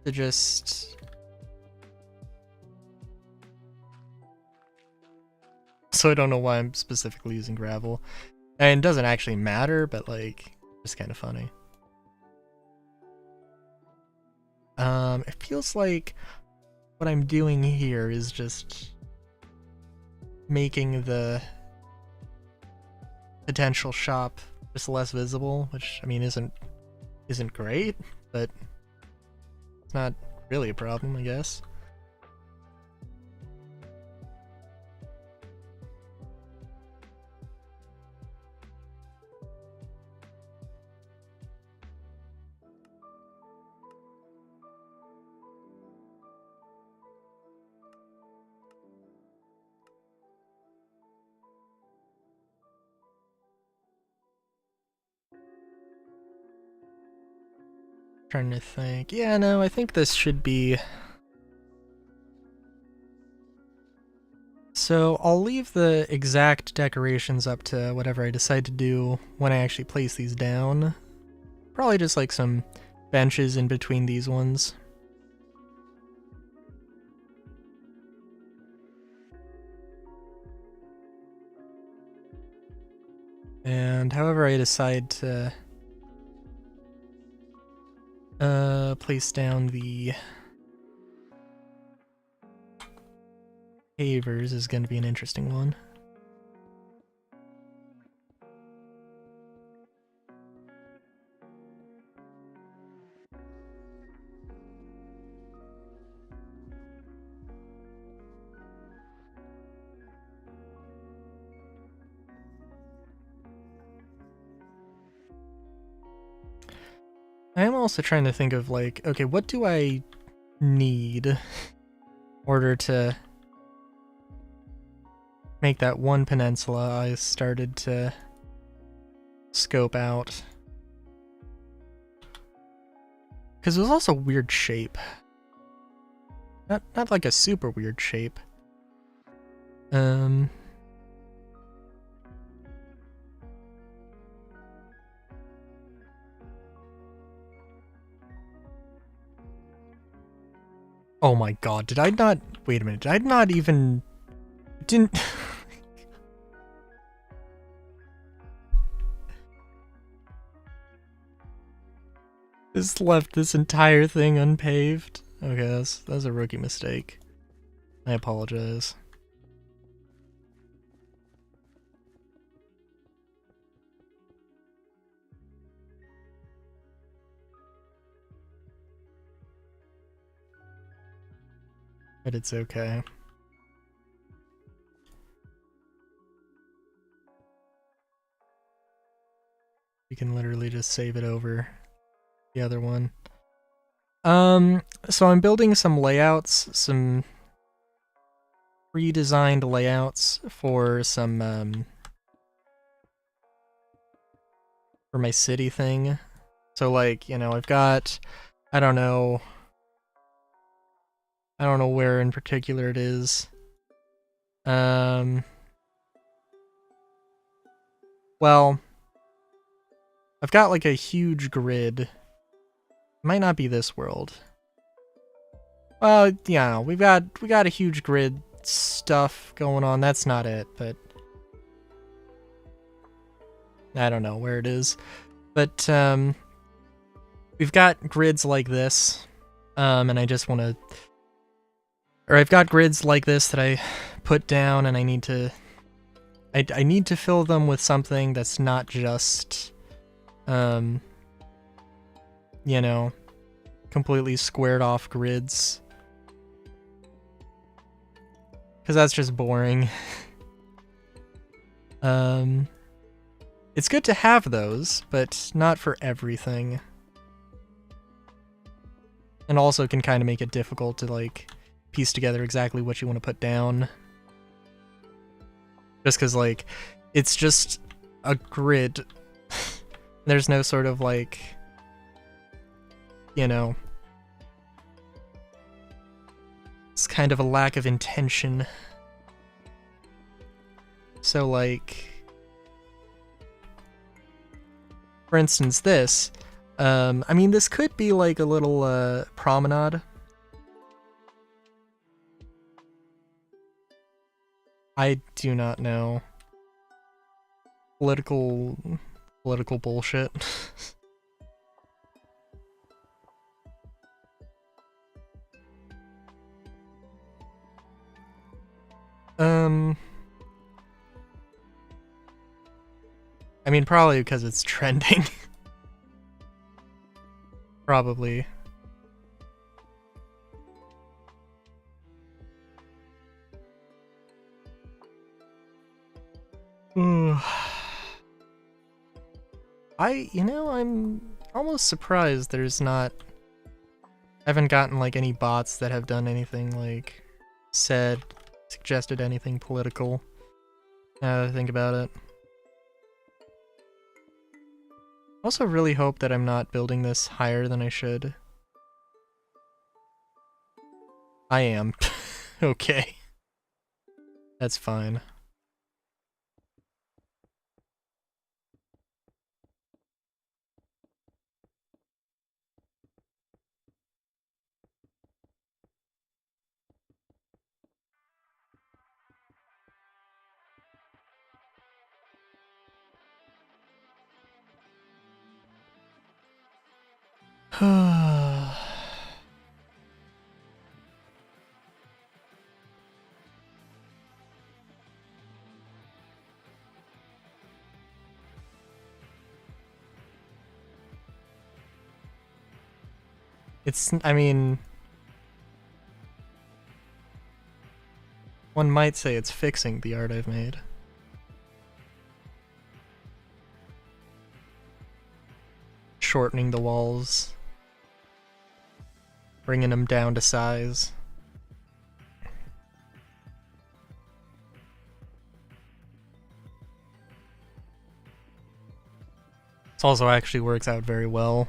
to just so I don't know why I'm specifically using gravel. And it doesn't actually matter, but like it's kind of funny. It feels like what I'm doing here is just making the potential shop just less visible, which I mean isn't great, but it's not really a problem, I guess. Trying to think. Yeah, no, I think this should be... So I'll leave the exact decorations up to whatever I decide to do when I actually place these down. Probably just like some benches in between these ones. And however I decide to place down the pavers is going to be an interesting one. I am also trying to think of like, okay, what do I need in order to make that one peninsula I started to scope out? Because it was also weird shape. Not like a super weird shape. Oh my god, did I not... Wait a minute, did I not even... Didn't... Just left this entire thing unpaved? Okay, that's a rookie mistake. I apologize. But it's okay. You can literally just save it over the other one. So I'm building some layouts, some pre-designed layouts for some, for my city thing. So like, you know, I've got, I don't know where in particular it is. Well, I've got like a huge grid. It might not be this world. Well, yeah, we got a huge grid stuff going on. That's not it, but I don't know where it is. But we've got grids like this, and I just want to, or I've got grids like this that I put down, and I need to fill them with something that's not just, you know, completely squared off grids. Because that's just boring. It's good to have those, but not for everything. And also can kind of make it difficult to, like, piece together exactly what you want to put down. Just because, like, it's just a grid. There's no sort of, like, you know, it's kind of a lack of intention. So, like, for instance, this, I mean, this could be like a little promenade. I do not know. Political bullshit. I mean, probably because it's trending. Probably. I'm almost surprised there's not... I haven't gotten, like, any bots that have done anything, like, suggested anything political. Now that I think about it. I also really hope that I'm not building this higher than I should. I am. Okay. That's fine. I mean, one might say it's fixing the art I've made. Shortening the walls. Bringing them down to size. This also actually works out very well.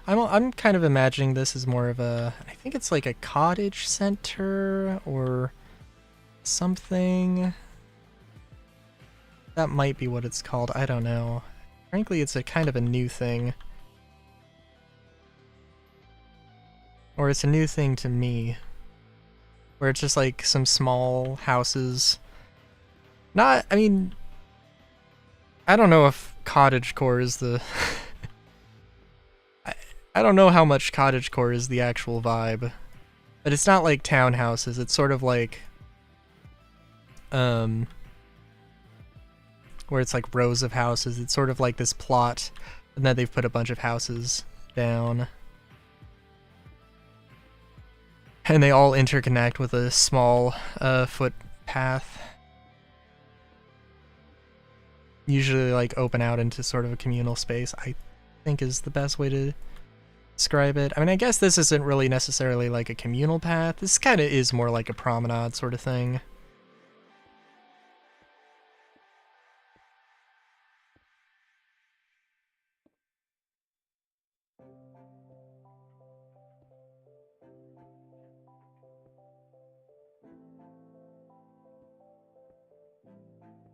I'm kind of imagining this as more of a, I think it's like a cottage center or something. That might be what it's called, I don't know. Frankly, it's a kind of a new thing. Or it's a new thing to me. Where it's just like some small houses. I mean, I don't know if cottagecore is the... I don't know how much cottagecore is the actual vibe. But it's not like townhouses, it's sort of like... where it's like rows of houses. It's sort of like this plot, and then they've put a bunch of houses down. And they all interconnect with a small footpath. Usually like open out into sort of a communal space, I think is the best way to describe it. I mean, I guess this isn't really necessarily like a communal path. This kind of is more like a promenade sort of thing.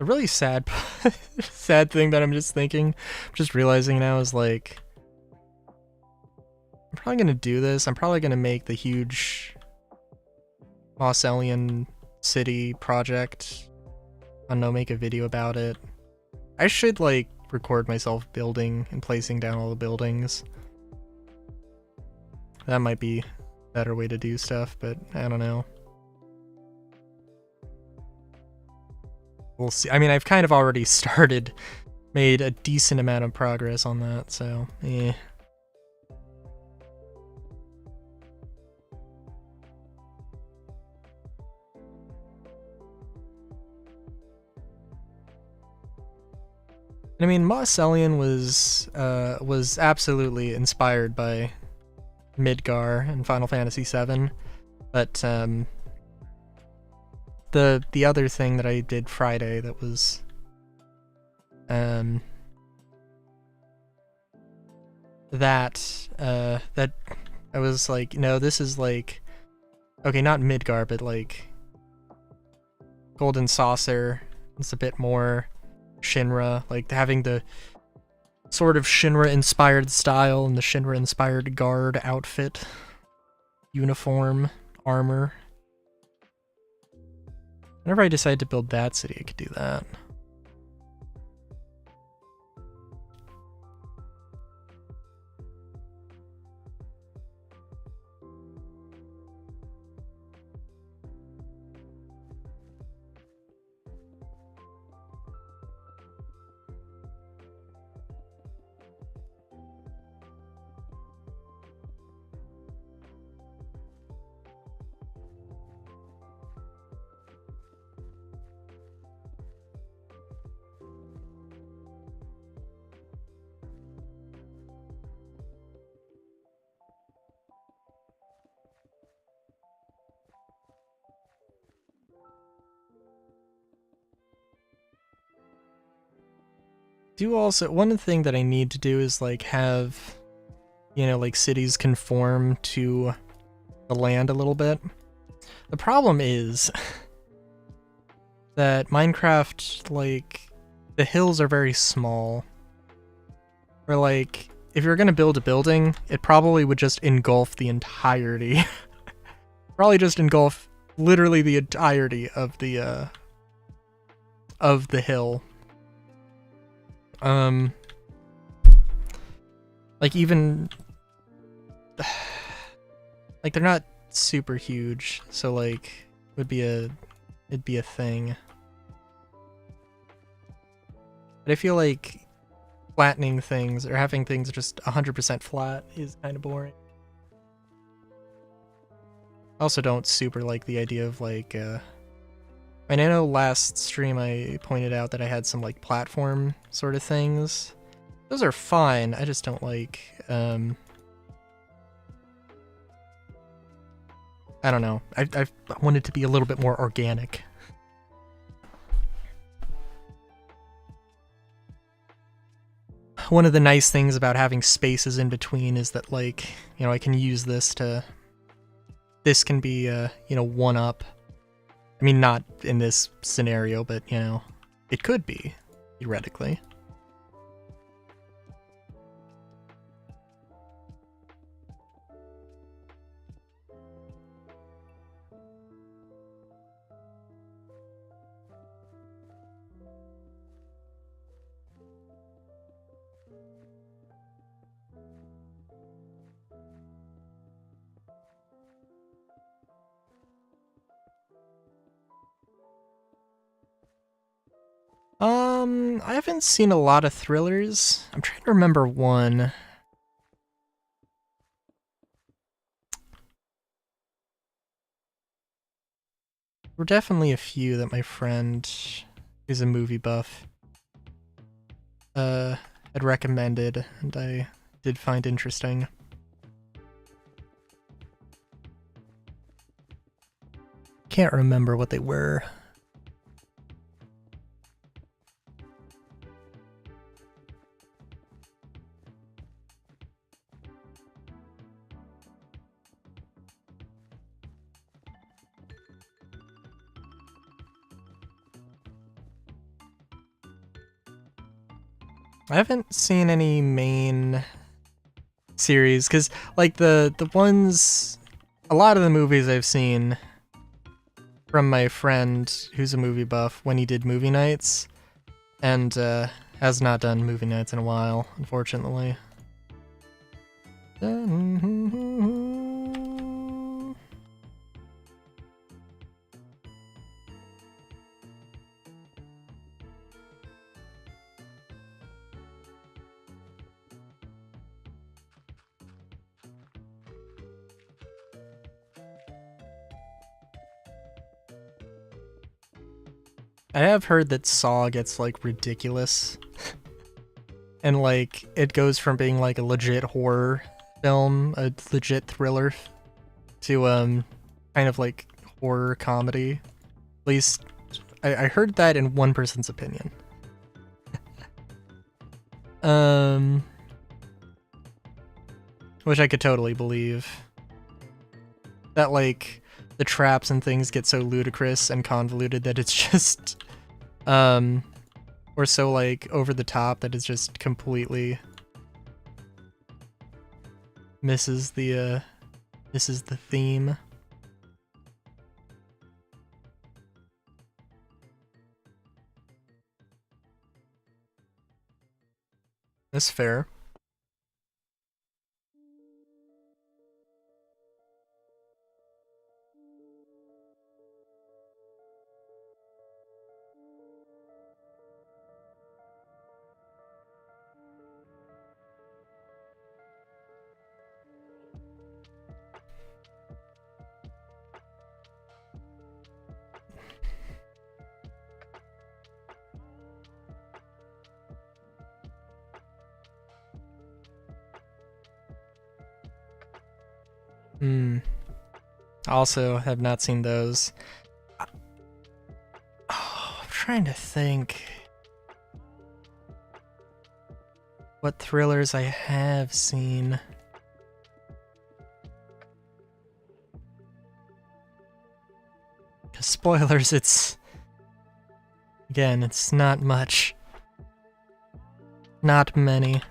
A really sad thing that I'm just realizing now is like, I'm probably gonna do this. I'm probably gonna make the huge Mosselian city project. I don't know, make a video about it. I should like record myself building and placing down all the buildings. That might be a better way to do stuff, but I don't know. We'll see. I mean, I've kind of already made a decent amount of progress on that, so eh. I mean, Moss Ellion was absolutely inspired by Midgar and Final Fantasy VII, but the other thing that I did Friday that was that I was like, no, this is like, okay, not Midgar, but like Golden Saucer. It's a bit more Shinra, like having the sort of Shinra-inspired style and the Shinra-inspired guard outfit, uniform, armor. Whenever I decide to build that city, I could do that. One thing that I need to do is like have, you know, like cities conform to the land a little bit. The problem is that Minecraft, like, the hills are very small. Or like, if you're gonna build a building, it probably would just engulf the entirety. Probably just engulf literally the entirety of the hill. Like even, like they're not super huge, so like it'd be a thing. But I feel like flattening things or having things just 100% flat is kind of boring. I also don't super like the idea of like, I know last stream I pointed out that I had some like platform sort of things. Those are fine, I just don't like, I don't know, I want it to be a little bit more organic. One of the nice things about having spaces in between is that, like, you know, I can use this can be, you know, one up. I mean, not in this scenario, but, you know, it could be, theoretically. I haven't seen a lot of thrillers. I'm trying to remember one. There were definitely a few that my friend, who's a movie buff, had recommended, and I did find interesting. Can't remember what they were. I haven't seen any main series, because, like, the ones, a lot of the movies I've seen from my friend who's a movie buff when he did movie nights, and Has not done movie nights in a while, unfortunately. I have heard that Saw gets like ridiculous. And like it goes from being like a legit horror film, a legit thriller, to kind of like horror comedy. At least I heard that in one person's opinion. Which I could totally believe. That like the traps and things get so ludicrous and convoluted that it's just or so like over the top that it's just completely misses the theme. That's fair. Also have not seen those. Oh, I'm trying to think what thrillers I have seen. Spoilers, it's not much. Not many.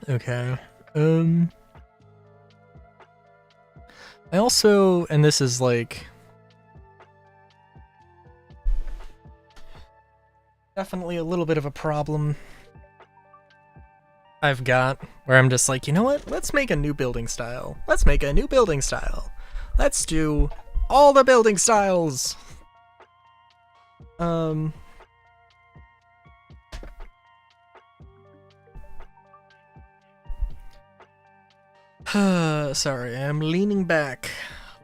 Okay. I also, and this is like definitely a little bit of a problem I've got, where I'm just like, you know what? Let's make a new building style. Let's make a new building style. Let's do all the building styles. Sorry, I'm leaning back.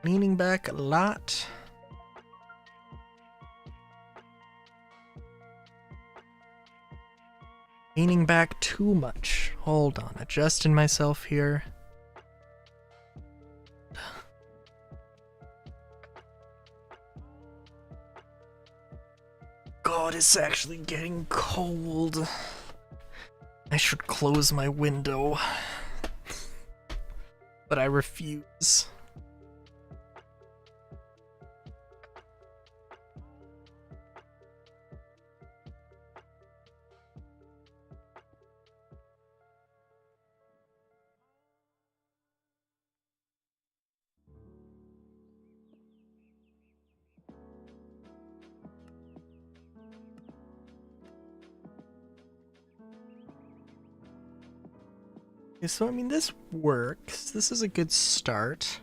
Leaning back a lot. Leaning back too much. Hold on, adjusting myself here. God, it's actually getting cold. I should close my window. But I refuse. Okay, so I mean, this works. This is a good start.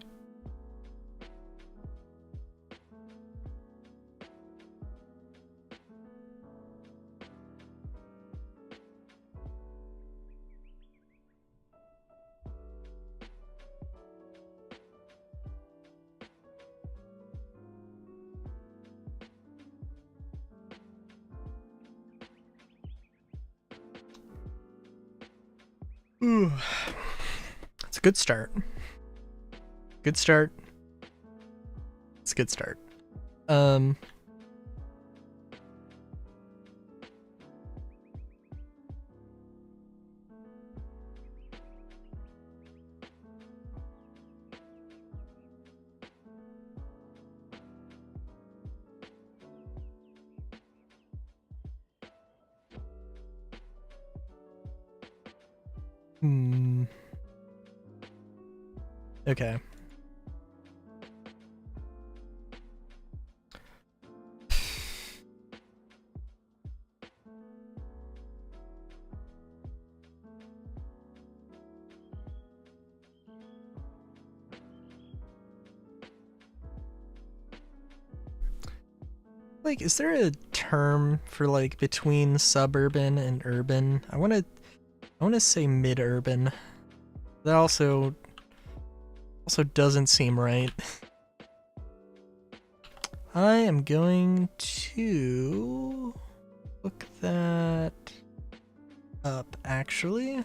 Ooh. It's a good start. Good start. It's a good start. Okay. Like, is there a term for like between suburban and urban? I wanna say mid-urban. That also doesn't seem right. I am going to look that up actually.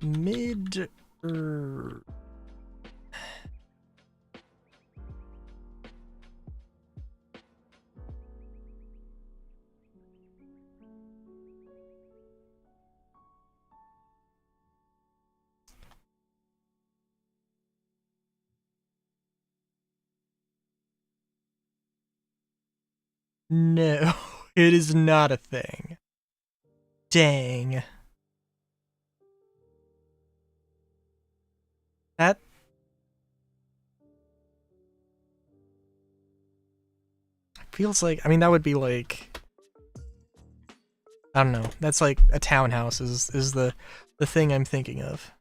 Mid-urban. No, it is not a thing. Dang. That feels like, I mean, that would be like, I don't know. That's like a townhouse is the thing I'm thinking of.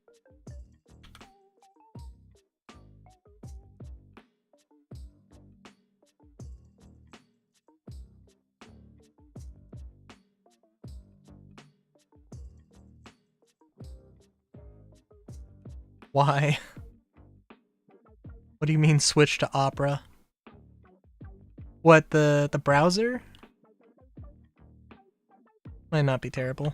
Why? What do you mean switch to Opera? What, the browser? Might not be terrible.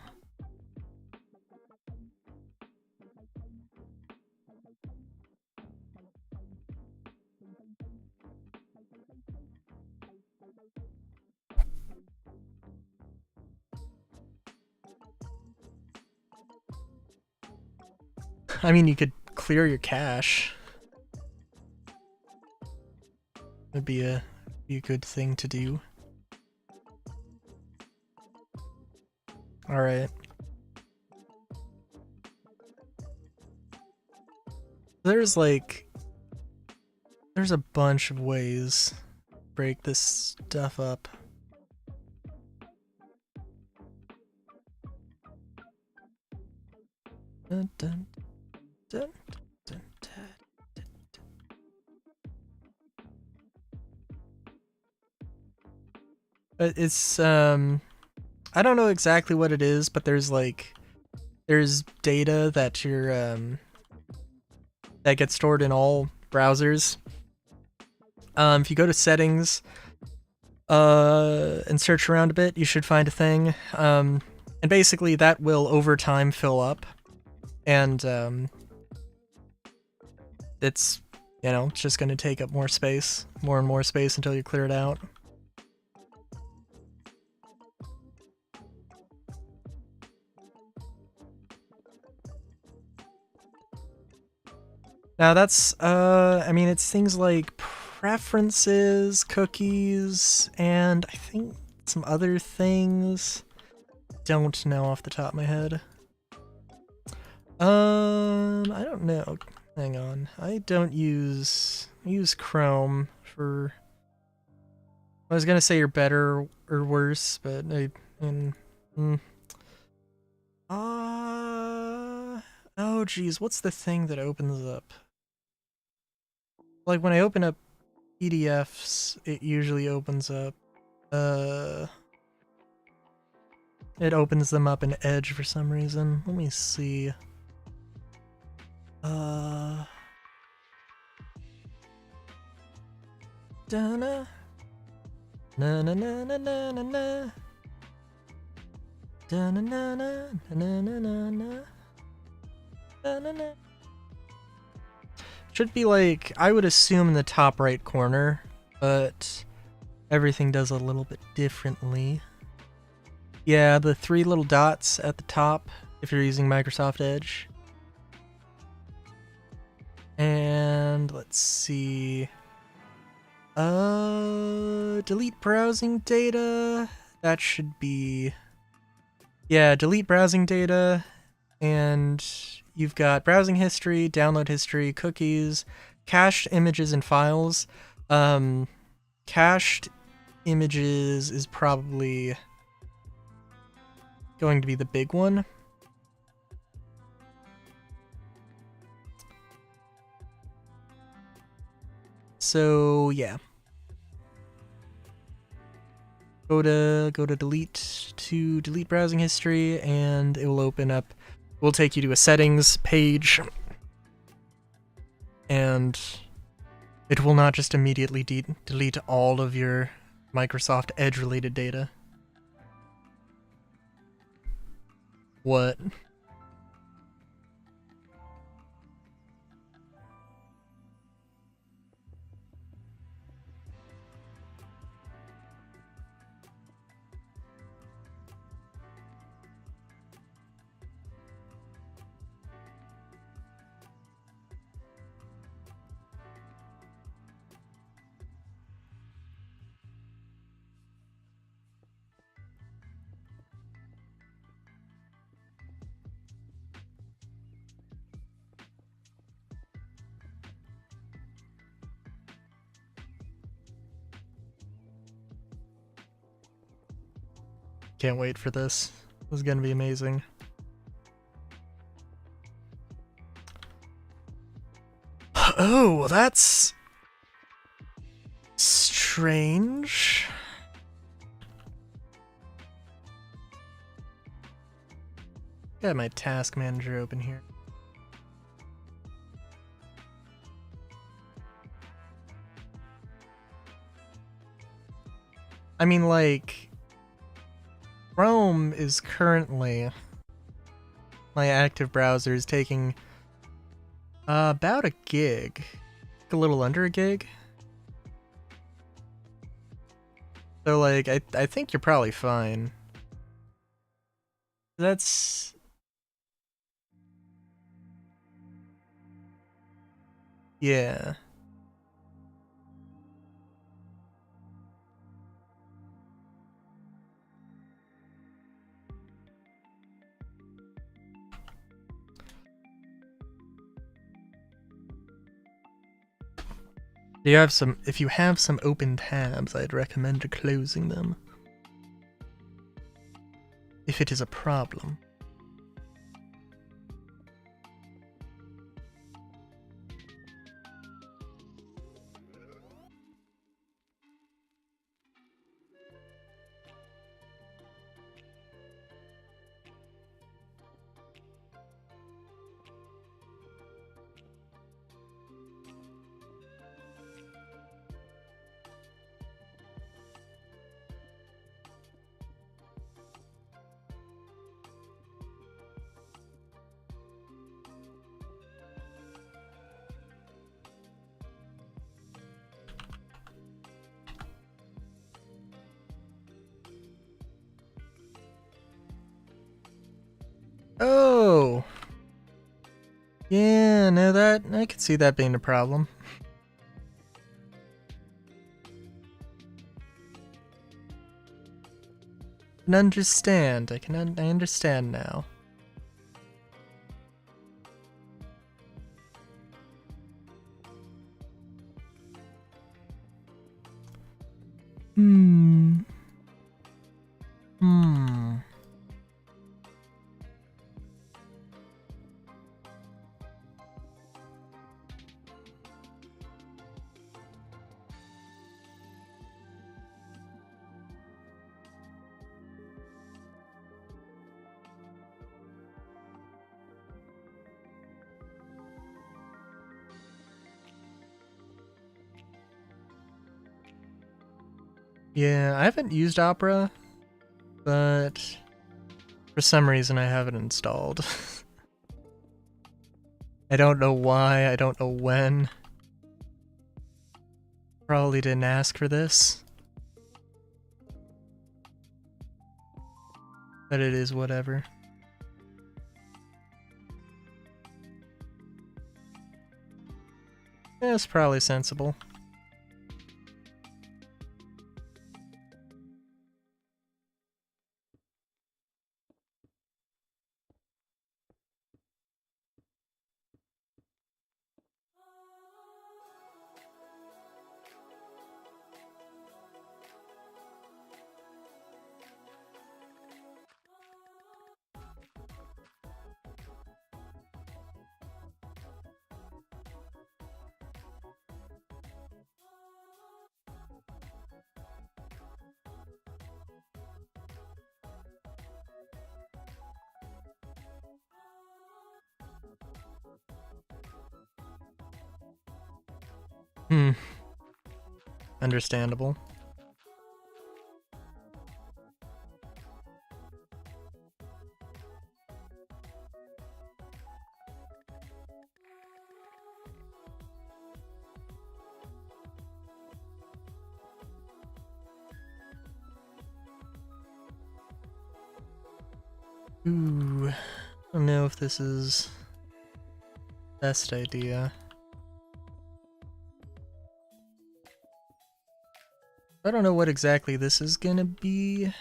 I mean, you could clear your cache. Would be a good thing to do. All right. There's a bunch of ways to break this stuff up. Dun, dun, dun, dun, dun, dun, dun. It's I don't know exactly what it is, but there's data that that gets stored in all browsers. If you go to settings and search around a bit, you should find a thing. And basically that will over time fill up. And it's, you know, it's just going to take up more space, more and more space until you clear it out. Now that's, I mean, it's things like preferences, cookies, and I think some other things. Don't know off the top of my head. I don't know. Hang on. I use Chrome for, I was gonna say you're better or worse, but oh geez, what's the thing that opens up? Like when I open up PDFs, it usually opens up, it opens them up in Edge for some reason. Let me see. Da-na. Na na na na na na na. Da na na na na na na na. Da na na. Should be like, I would assume in the top right corner, but everything does a little bit differently. Yeah, the 3 little dots at the top if you're using Microsoft Edge. And let's see. Delete browsing data. That should be, yeah, delete browsing data. and you've got browsing history, download history, cookies, cached images and files. Cached images is probably going to be the big one. So yeah. Go to delete browsing history, and it will open up. Will take you to a settings page, and it will not just immediately delete all of your Microsoft Edge related data. What? Can't wait for this. This is gonna be amazing. Oh, that's strange. Got my task manager open here. I mean, like, Chrome is currently my active browser is taking about a gig, a little under a gig. So like, I think you're probably fine. That's yeah. You have some. If you have some open tabs, I'd recommend closing them. If it is a problem. Oh! Yeah, no, that I could see that being a problem. I can understand. I understand now. Hmm. Hmm. Yeah, I haven't used Opera, but for some reason I have it installed. I don't know why, I don't know when. Probably didn't ask for this. But it is whatever. Yeah, it's probably sensible. Hmm. Understandable. Ooh. I don't know if this is best idea. I don't know what exactly this is gonna be.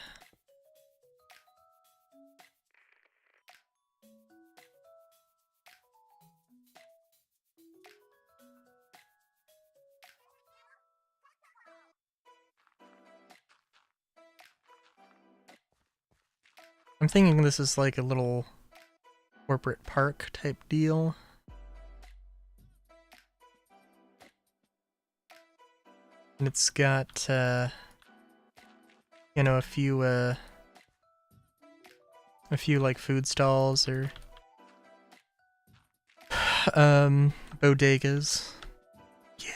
I'm thinking this is like a little corporate park type deal. And it's got, you know, a few like food stalls or bodegas.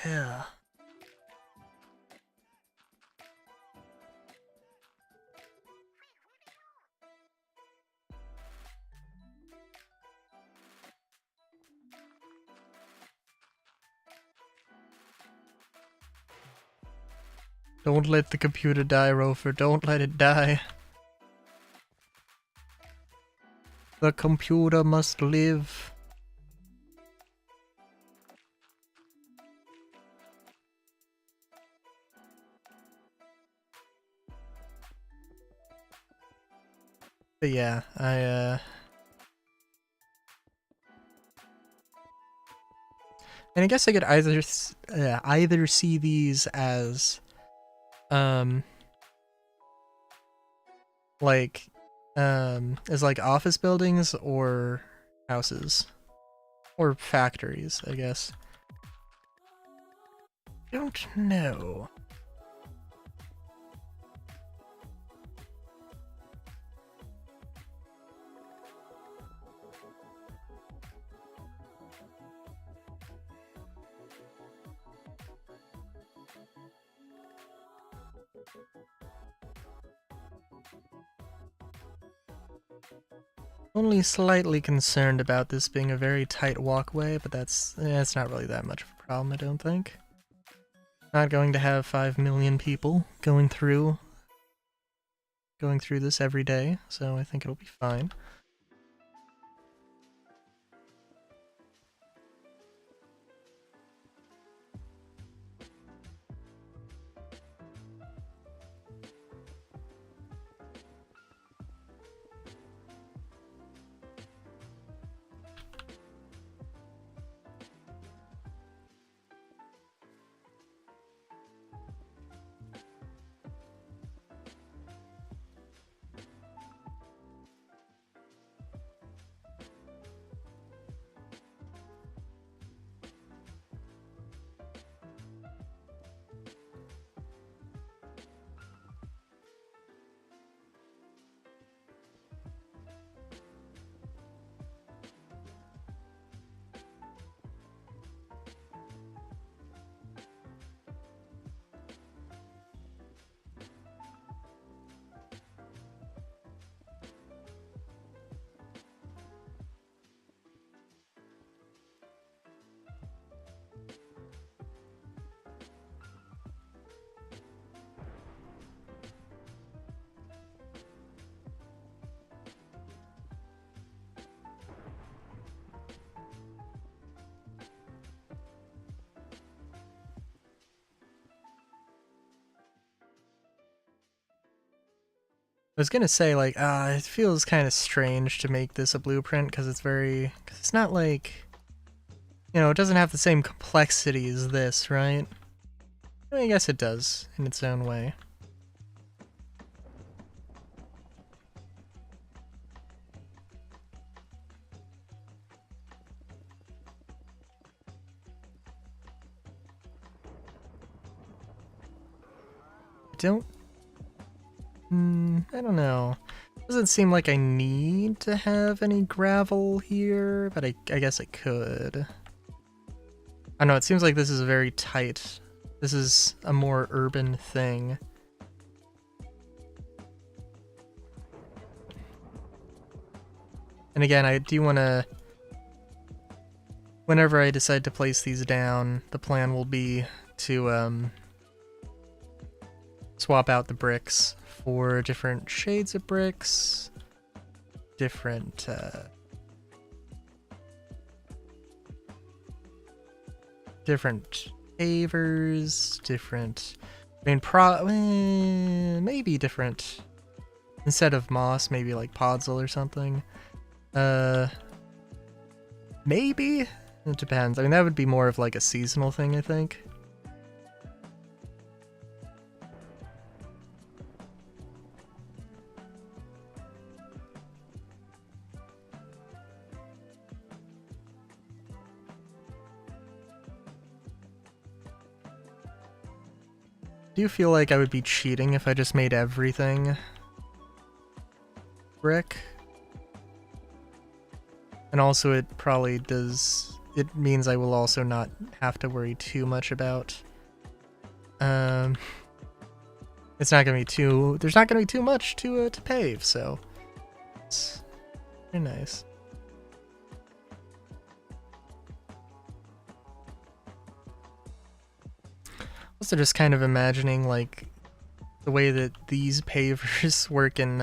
Yeah. Don't let the computer die, Rover. Don't let it die. The computer must live. But yeah, and I guess I could either see these as like as like office buildings or houses or factories, I guess. Don't know. Only slightly concerned about this being a very tight walkway, but that's it's not really that much of a problem, I don't think. Not going to have 5 million people going through this every day, so I think it'll be fine. I was gonna say, like, it feels kind of strange to make this a blueprint because cause it's not like, you know, it doesn't have the same complexity as this, right? I guess it does in its own way. I don't know. Doesn't seem like I need to have any gravel here, but I guess I could. I don't know, it seems like this is a very tight, this is a more urban thing. And again, I do want to, whenever I decide to place these down, the plan will be to swap out the bricks for different shades of bricks, different different pavers, different, I mean, maybe different, instead of moss, maybe like podzol or something. Maybe? It depends. I mean, that would be more of like a seasonal thing, I think. Do you feel like I would be cheating if I just made everything brick? And also it probably does, it means I will also not have to worry too much about, it's not gonna be too, there's not gonna be too much to pave, so it's very nice. Also just kind of imagining like the way that these pavers work in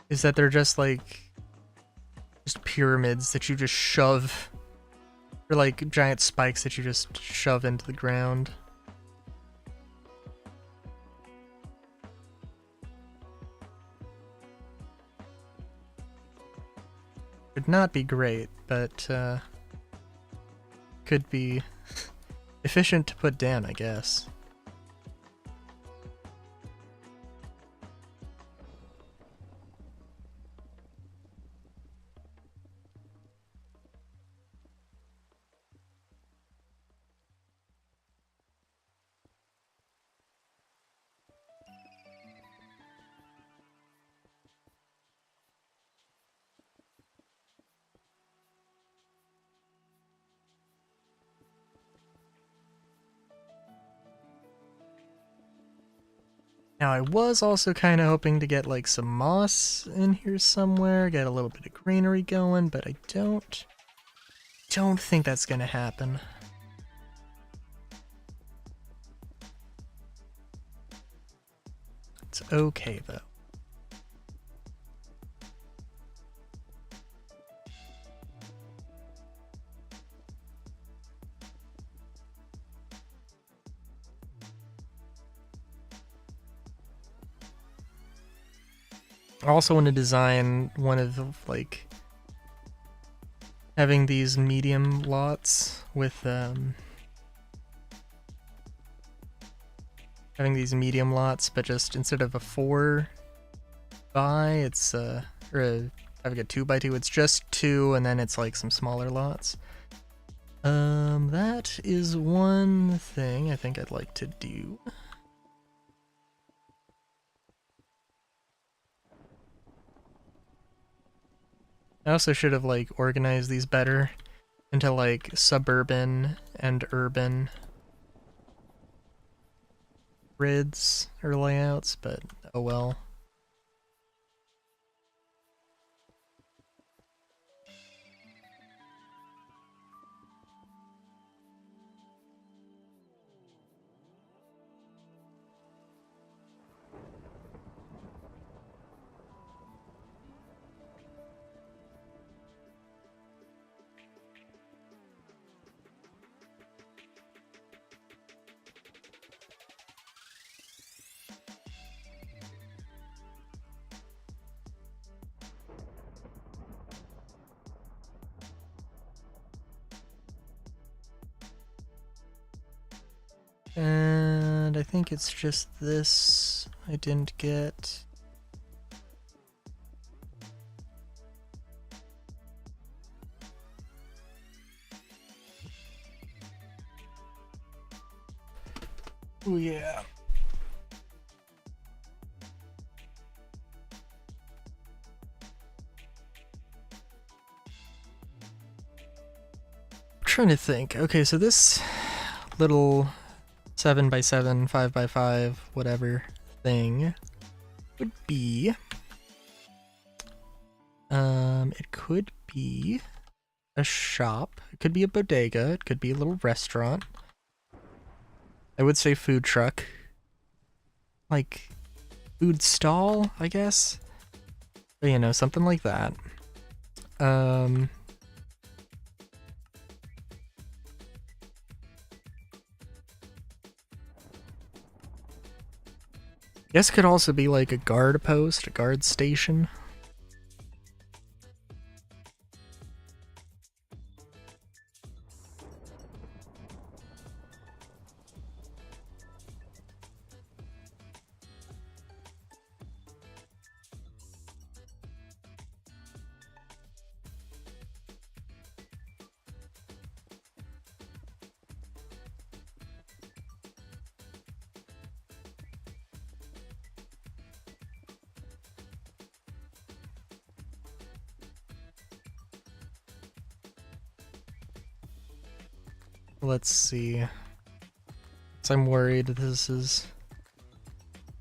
is that they're just like pyramids that you just shove, or like giant spikes that you just shove into the ground. Would not be great, but could be efficient to put down, I guess. Now I was also kind of hoping to get like some moss in here somewhere, get a little bit of greenery going, but I don't think that's gonna happen. It's okay though. I also want to design one of the, like, having these medium lots with having these medium lots, but just instead of a 4 by, it's or having a 2 by 2, it's just 2, and then it's like some smaller lots. That is one thing I think I'd like to do. I also should have like organized these better into like suburban and urban grids or layouts, but oh well. And I think it's just this I didn't get. Oh yeah. trying to think. Okay, so this little 7x7, 5x5, whatever thing would be, it could be a shop, it could be a bodega, it could be a little restaurant. I would say food truck. Like, food stall, I guess? But, you know, something like that. Guess it could also be like a guard post, a guard station. Let's see. So I'm worried this is...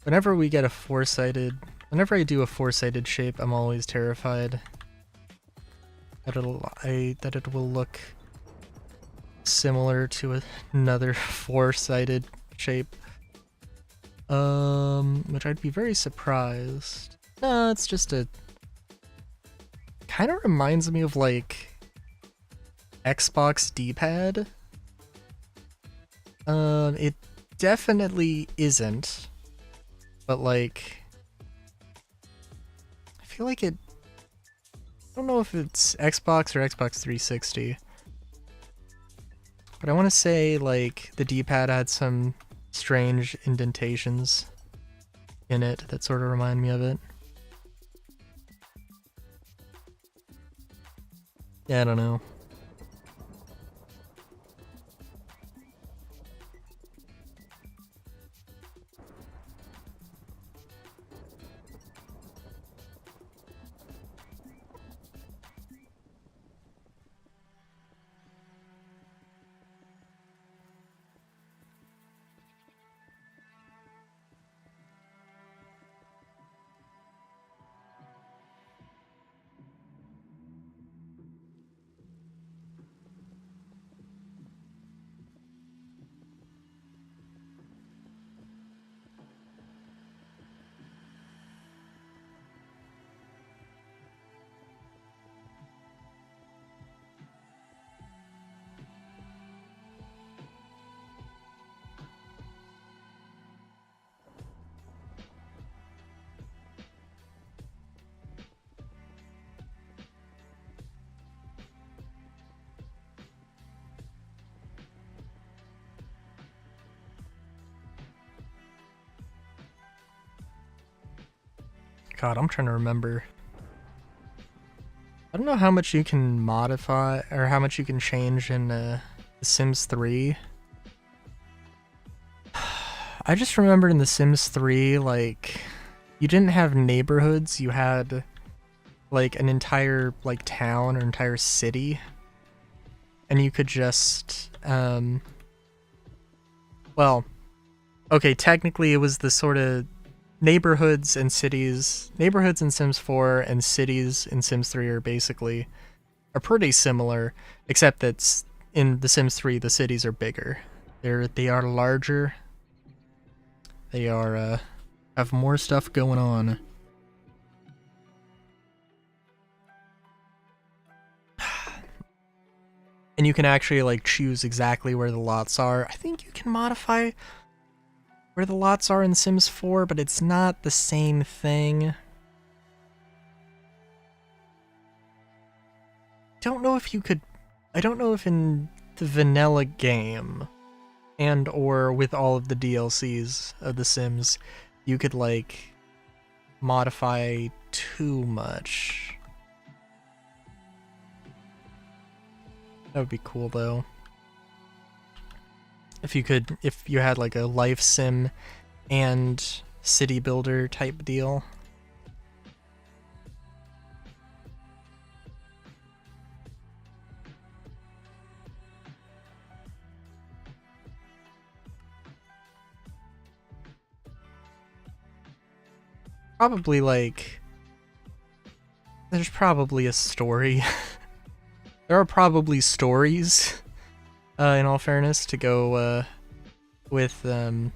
Whenever we get a four-sided... Whenever I do a four-sided shape, I'm always terrified that that it will look similar to another four-sided shape. Which I'd be very surprised. No, it's just a... Kind of reminds me of, like, Xbox D-pad. It definitely isn't, but like, I feel like it, I don't know if it's Xbox or Xbox 360, but I want to say like the D-pad had some strange indentations in it that sort of remind me of it. Yeah, I don't know. God, I'm trying to remember. I don't know how much you can modify, or how much you can change in The Sims 3. I just remember in The Sims 3, like, you didn't have neighborhoods, you had, like, an entire, like, town or entire city. And you could just, well, okay, technically it was the sort of neighborhoods and cities, neighborhoods in Sims 4 and cities in Sims 3 are pretty similar, except that in The Sims 3 the cities are bigger. They are larger. They are have more stuff going on. And you can actually like choose exactly where the lots are. I think you can modify where the lots are in Sims 4, but it's not the same thing. I don't know if in the vanilla game and or with all of the DLCs of The Sims, you could like modify too much. That would be cool though. If you had like a life sim and city builder type deal. probably like... There's probably a story. There are probably stories, in all fairness, to go with The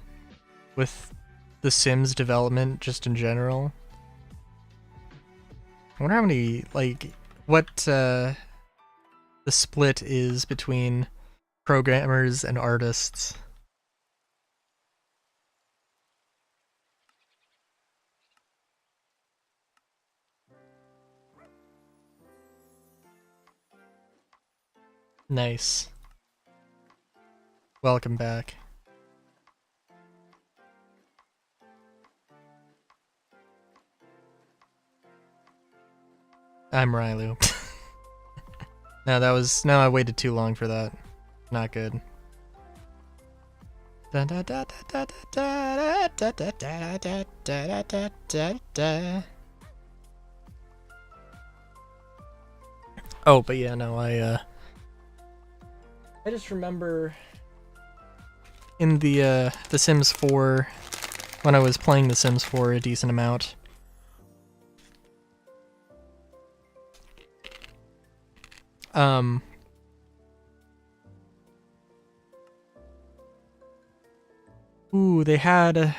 Sims development just in general. I wonder how many, like, what the split is between programmers and artists. Nice. Welcome back. I'm Rylu. No, I waited too long for that. Not good. Oh, but yeah, no, I just remember in the Sims 4, when I was playing The Sims 4 a decent amount. Ooh, they had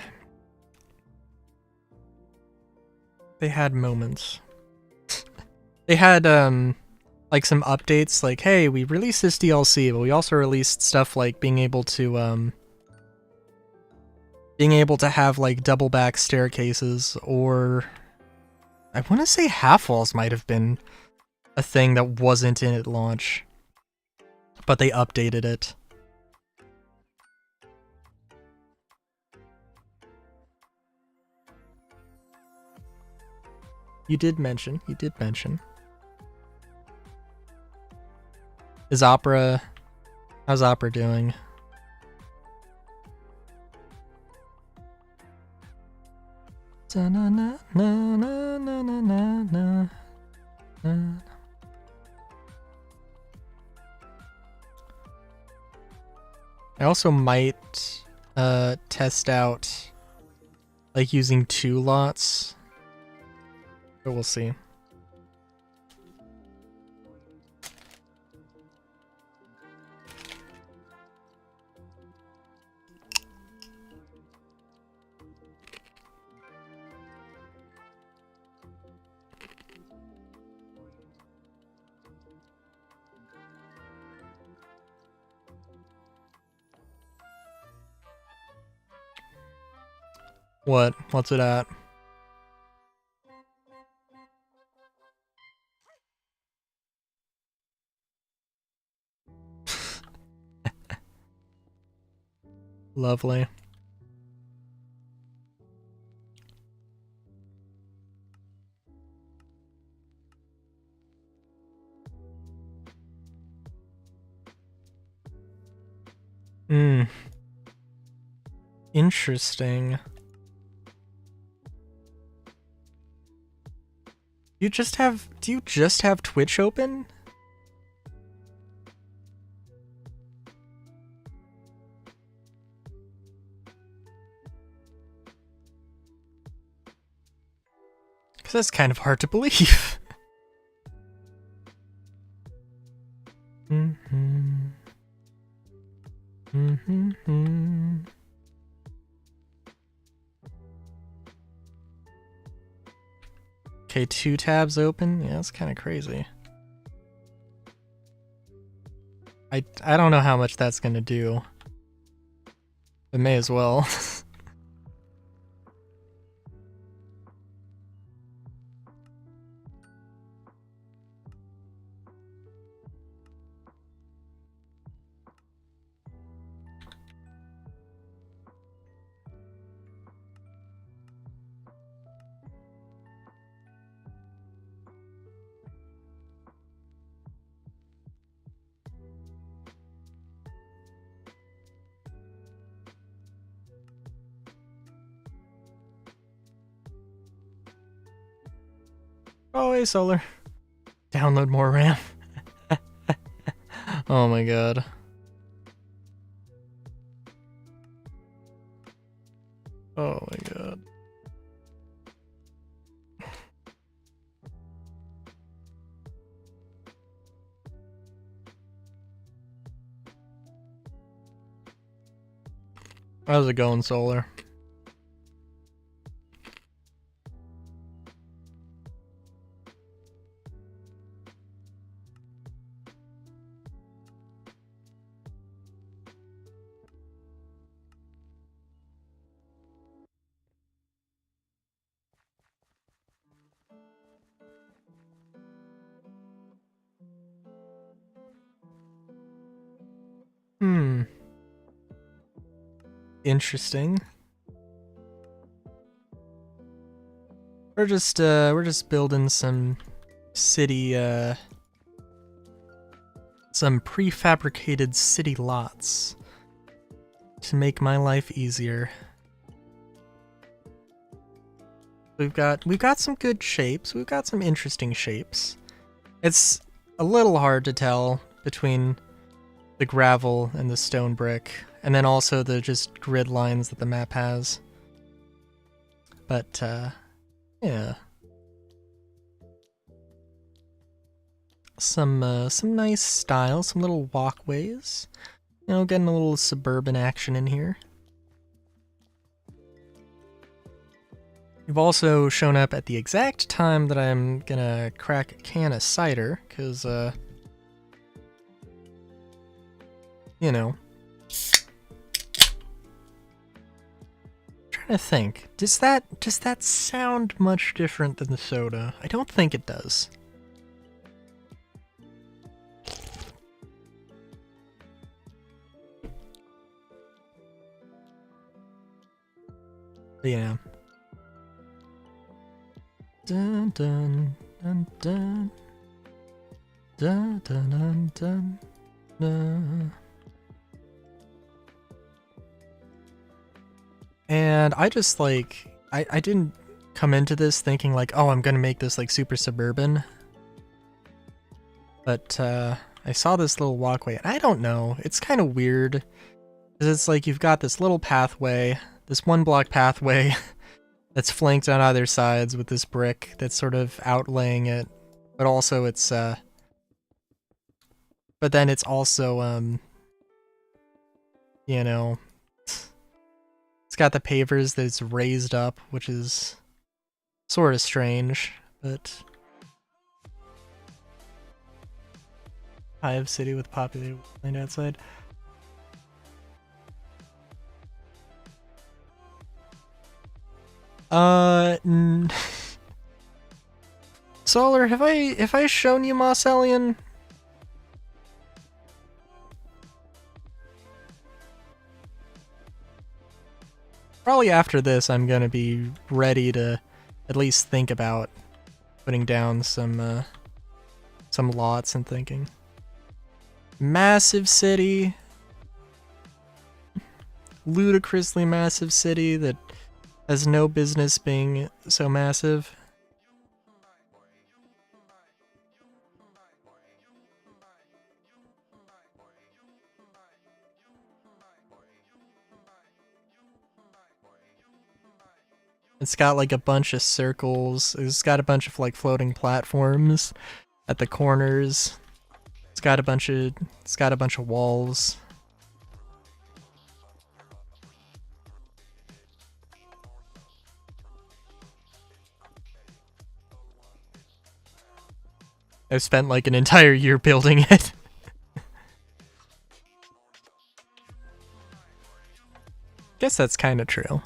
moments. They had, like some updates, like, hey, we released this DLC, but we also released stuff like being able to have, like, double back staircases, or I want to say half walls might have been a thing that wasn't in at launch, but they updated it. You did mention. How's Opera doing? I also might test out like using 2 lots, but we'll see. What? What's it at? Lovely. Interesting. Do you just have Twitch open? Because that's kind of hard to believe. Okay, 2 tabs open? Yeah, that's kind of crazy. I don't know how much that's gonna do. But may as well. Oh, hey, Solar. Download more RAM. Oh my god. Oh my god. How's it going, Solar? Interesting. We're just building some city, some prefabricated city lots to make my life easier. We've got some good shapes. We've got some interesting shapes. It's a little hard to tell between the gravel and the stone brick, and then also the just grid lines that the map has. But, yeah. Some nice style, some little walkways. You know, getting a little suburban action in here. You've also shown up at the exact time that I'm gonna crack a can of cider, because, you know. I'm trying to think. Does that sound much different than the soda? I don't think it does. But yeah. Dun dun dun dun dun dun dun dun dun. And I just like I didn't come into this thinking like, oh, I'm gonna make this like super suburban. But I saw this little walkway and I don't know, it's kind of weird. Because it's like you've got this little pathway, this one block pathway that's flanked on either sides with this brick that's sort of outlaying it, but also it's but then it's also you know, it's got the pavers that's raised up, which is sort of strange, but Hive City with populated land outside. Solar, have I shown you Moss Alien? Probably after this I'm gonna be ready to at least think about putting down some lots and thinking. Massive city. Ludicrously massive city that has no business being so massive. It's got like a bunch of circles. It's got a bunch of like floating platforms at the corners. It's got a bunch of walls. I've spent like an entire year building it. Guess that's kind of true.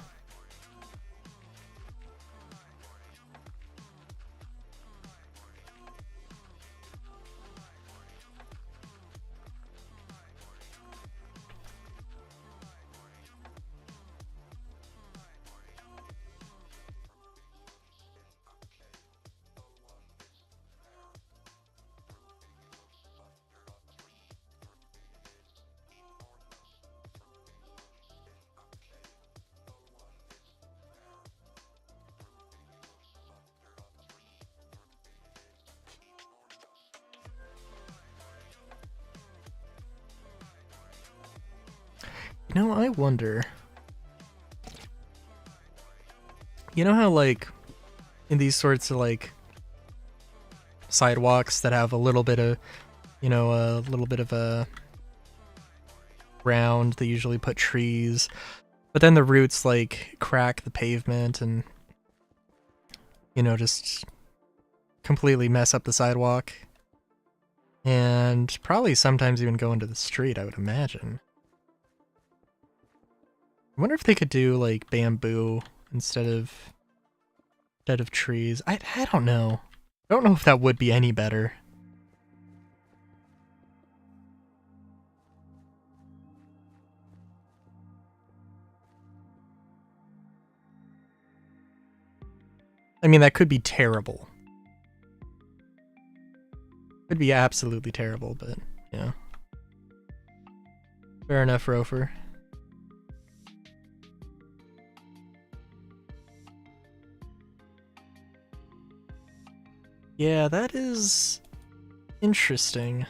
You know, I wonder. You know how, like, in these sorts of, like, sidewalks that have a little bit of, you know, a little bit of a ground, they usually put trees. But then the roots like crack the pavement and, you know, just completely mess up the sidewalk. And probably sometimes even go into the street, I would imagine. I wonder if they could do like bamboo instead of trees. I don't know. I don't know if that would be any better. I mean, that could be terrible. Could be absolutely terrible, but yeah. Fair enough, Rofer. Yeah, that is interesting.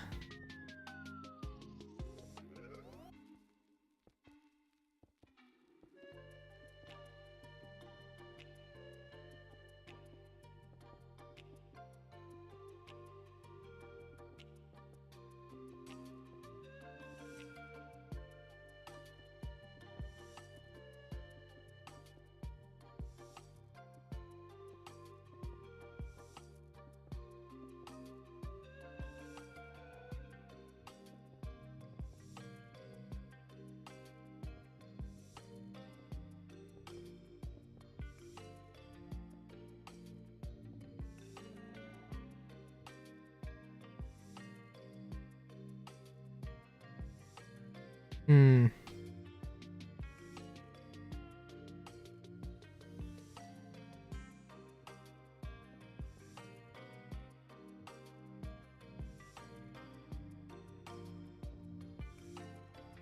Hmm.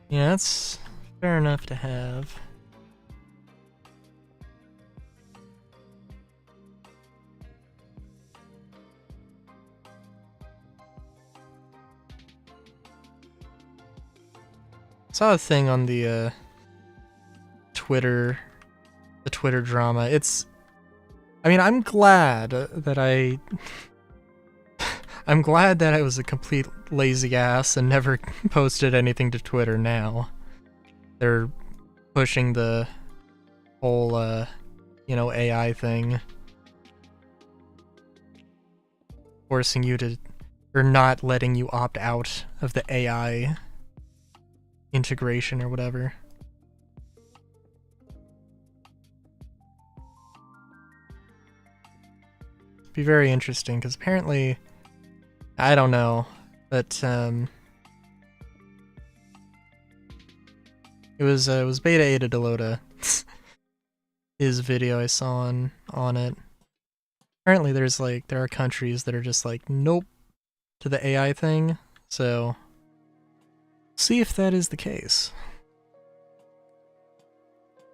Yeah, that's fair enough to have. Saw a thing on the Twitter, the Twitter drama. I mean, I'm glad that I'm glad that I was a complete lazy ass and never posted anything to Twitter now. They're pushing the whole, you know, AI thing. Forcing you to, or not letting you opt out of the AI integration or whatever. Be very interesting, because apparently, I don't know, but it was Beta Ada Delota, his video I saw on it. Apparently there are countries that are just like, nope, to the AI thing, so see if that is the case.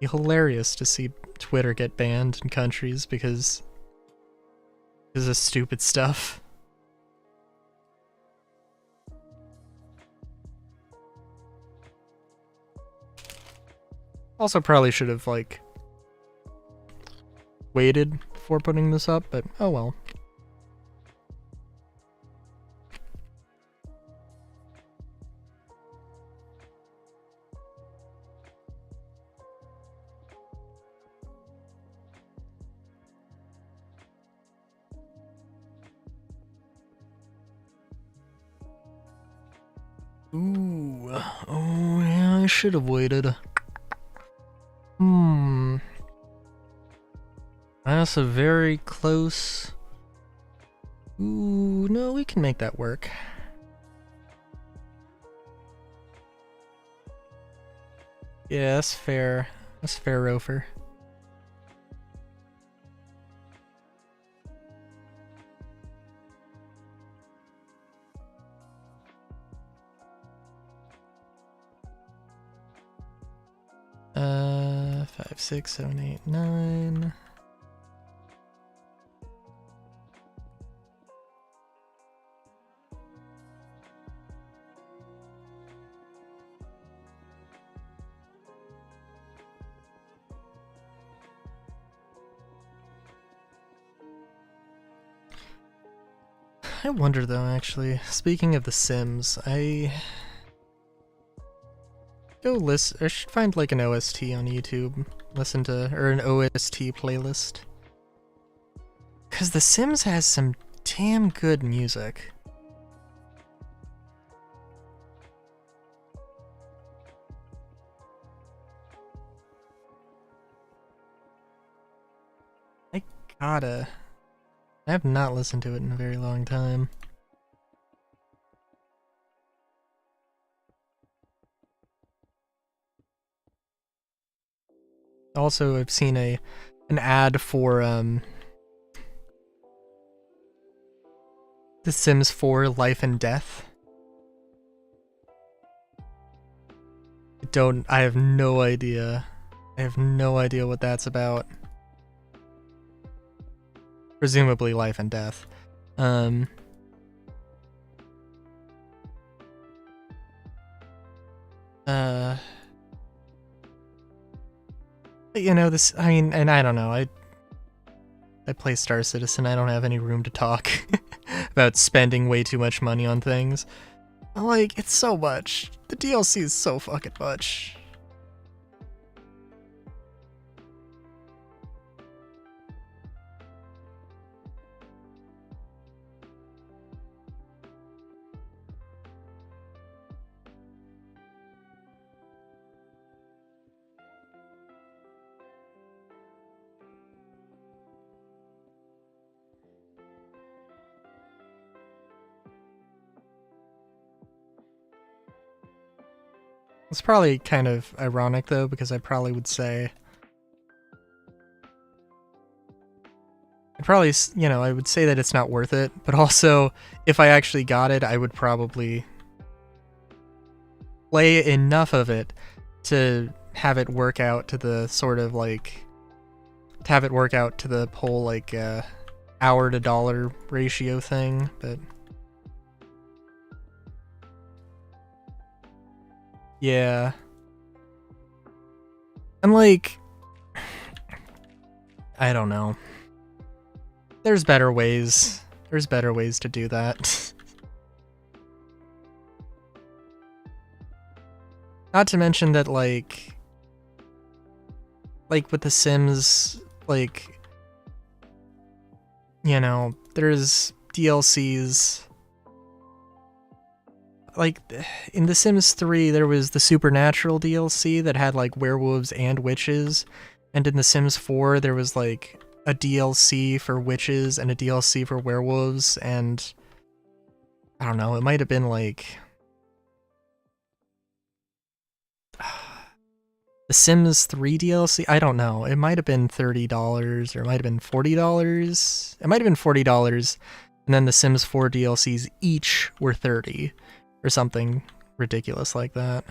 It'd be hilarious to see Twitter get banned in countries because of stupid stuff. Also probably should have, like, waited before putting this up, but oh well. Ooh, oh yeah, I should have waited. That's a very close... Ooh, no, we can make that work. Yeah, that's fair. That's fair, Rofer. Five, 6, 7, 8, 9. I wonder though, actually, speaking of The Sims, go listen. I should find like an OST on YouTube. Listen to, or an OST playlist. Cause The Sims has some damn good music. I have not listened to it in a very long time. Also, I've seen an ad for The Sims 4 Life and Death. I have no idea. I have no idea what that's about. Presumably life and death. But you know, this, I mean, and I don't know, I play Star Citizen, I don't have any room to talk about spending way too much money on things. Like, it's so much. The DLC is so fucking much. It's probably kind of ironic though, because I probably would say, I would say that it's not worth it, but also, if I actually got it, I would probably play enough of it to have it work out to the sort of like, to have it work out to the whole like hour to dollar ratio thing, but yeah. And like, I don't know. There's better ways. There's better ways to do that. Not to mention that like with The Sims, like, you know, there's DLCs. Like, in The Sims 3, there was the Supernatural DLC that had, like, werewolves and witches. And in The Sims 4, there was, like, a DLC for witches and a DLC for werewolves. And, I don't know, it might have been, like... The Sims 3 DLC? I don't know. It might have been $30, or it might have been $40. It might have been $40, and then The Sims 4 DLCs each were $30. Or something ridiculous like that.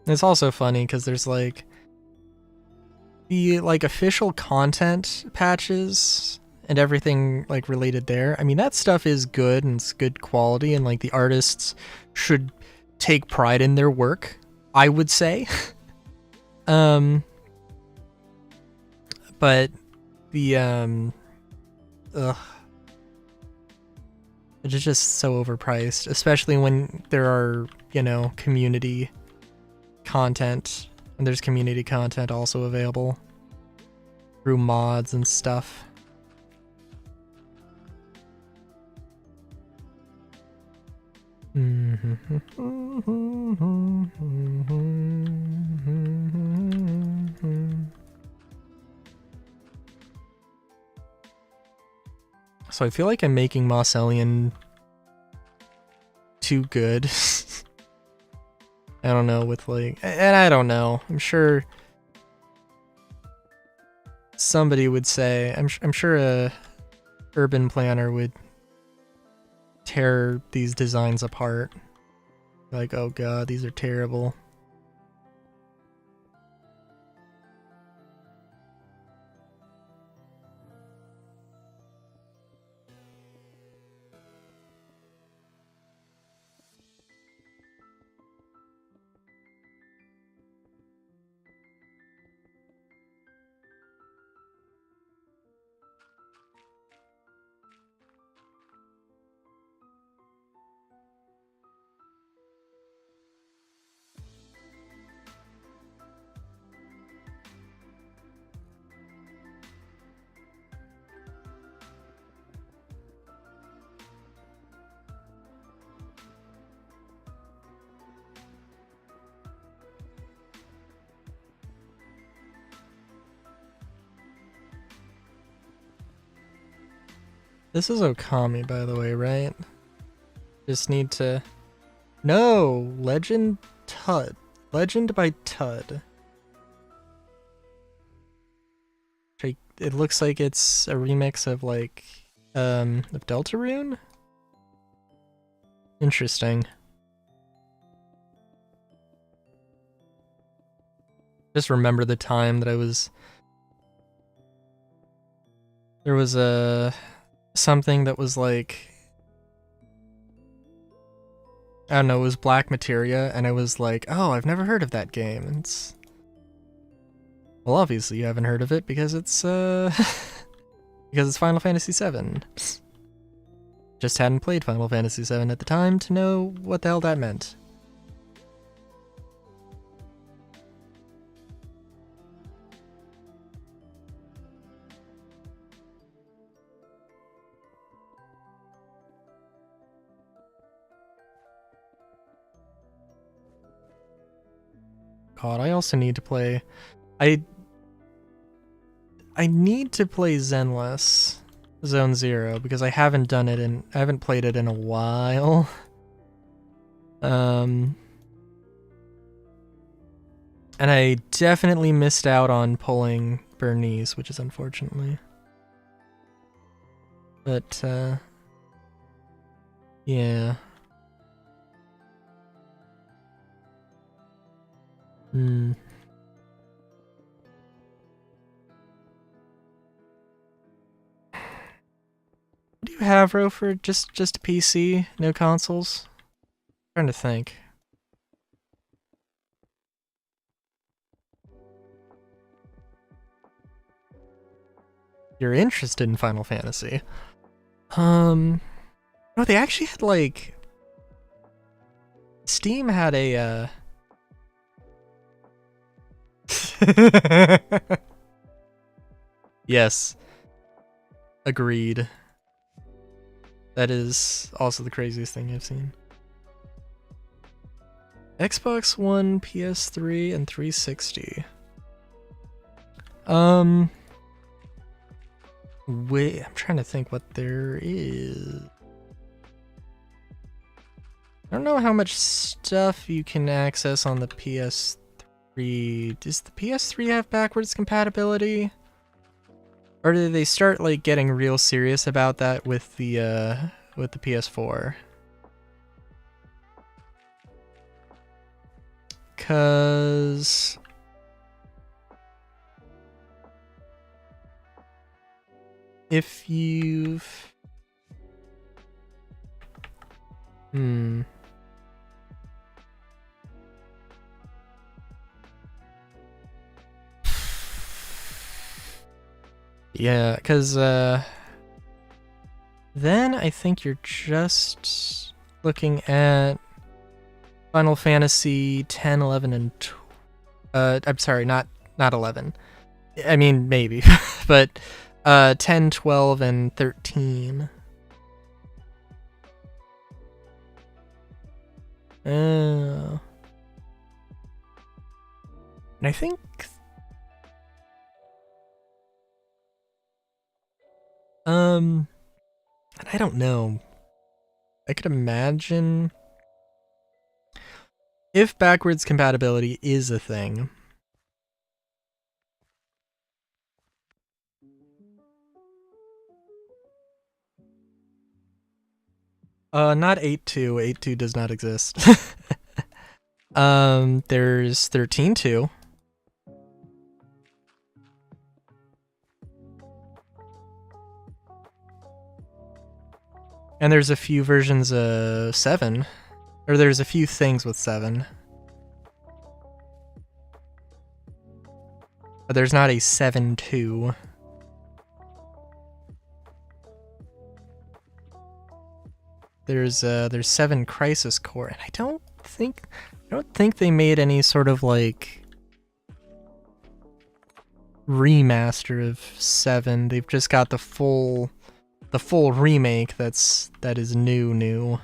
It's also funny because there's like the like official content patches and everything like related there. I mean, that stuff is good and it's good quality, and like the artists should take pride in their work, I would say. But the it's just so overpriced, especially when there are, you know, community content, and there's community content also available through mods and stuff. So I feel like I'm making Mosselian too good. I don't know, with like, and I don't know. I'm sure somebody would say, I'm sure a urban planner would tear these designs apart. Like, oh god, these are terrible. This is Okami, by the way, right? Just need to... No! Legend Tud. Legend by Tud. It looks like it's a remix of, like, of Deltarune? Interesting. Just remember the time that I was... There was something that was like... I don't know, it was Black Materia, and I was like, oh, I've never heard of that game. It's... Well, obviously you haven't heard of it because it's, because it's Final Fantasy VII. Just hadn't played Final Fantasy VII at the time to know what the hell that meant. God, I also need to play... I need to play Zenless Zone Zero because I haven't done it in... I haven't played it in a while. And I definitely missed out on pulling Bernice, which is unfortunately. But, yeah. What do you have, Ro, for just a PC? No consoles? I'm trying to think. You're interested in Final Fantasy. No, they actually had, like... Steam had a, Yes. Agreed. That is also the craziest thing I've seen. Xbox One, PS3, and 360. Wait, I'm trying to think what there is. I don't know how much stuff you can access on the PS3. Does the PS3 have backwards compatibility? Or did they start like getting real serious about that with the PS4? 'Cause if you've Yeah, because then I think you're just looking at Final Fantasy 10, 11, and I'm sorry, not 11. I mean, maybe, but 10, 12, and 13. Oh. And I think... I don't know. I could imagine if backwards compatibility is a thing. Not 8.2. 8.2 does not exist. There's 13.2. And there's a few versions of 7. Or there's a few things with 7. But there's not a 7.2. There's 7 Crisis Core, and I don't think they made any sort of like remaster of 7. They've just got the full remake that is new.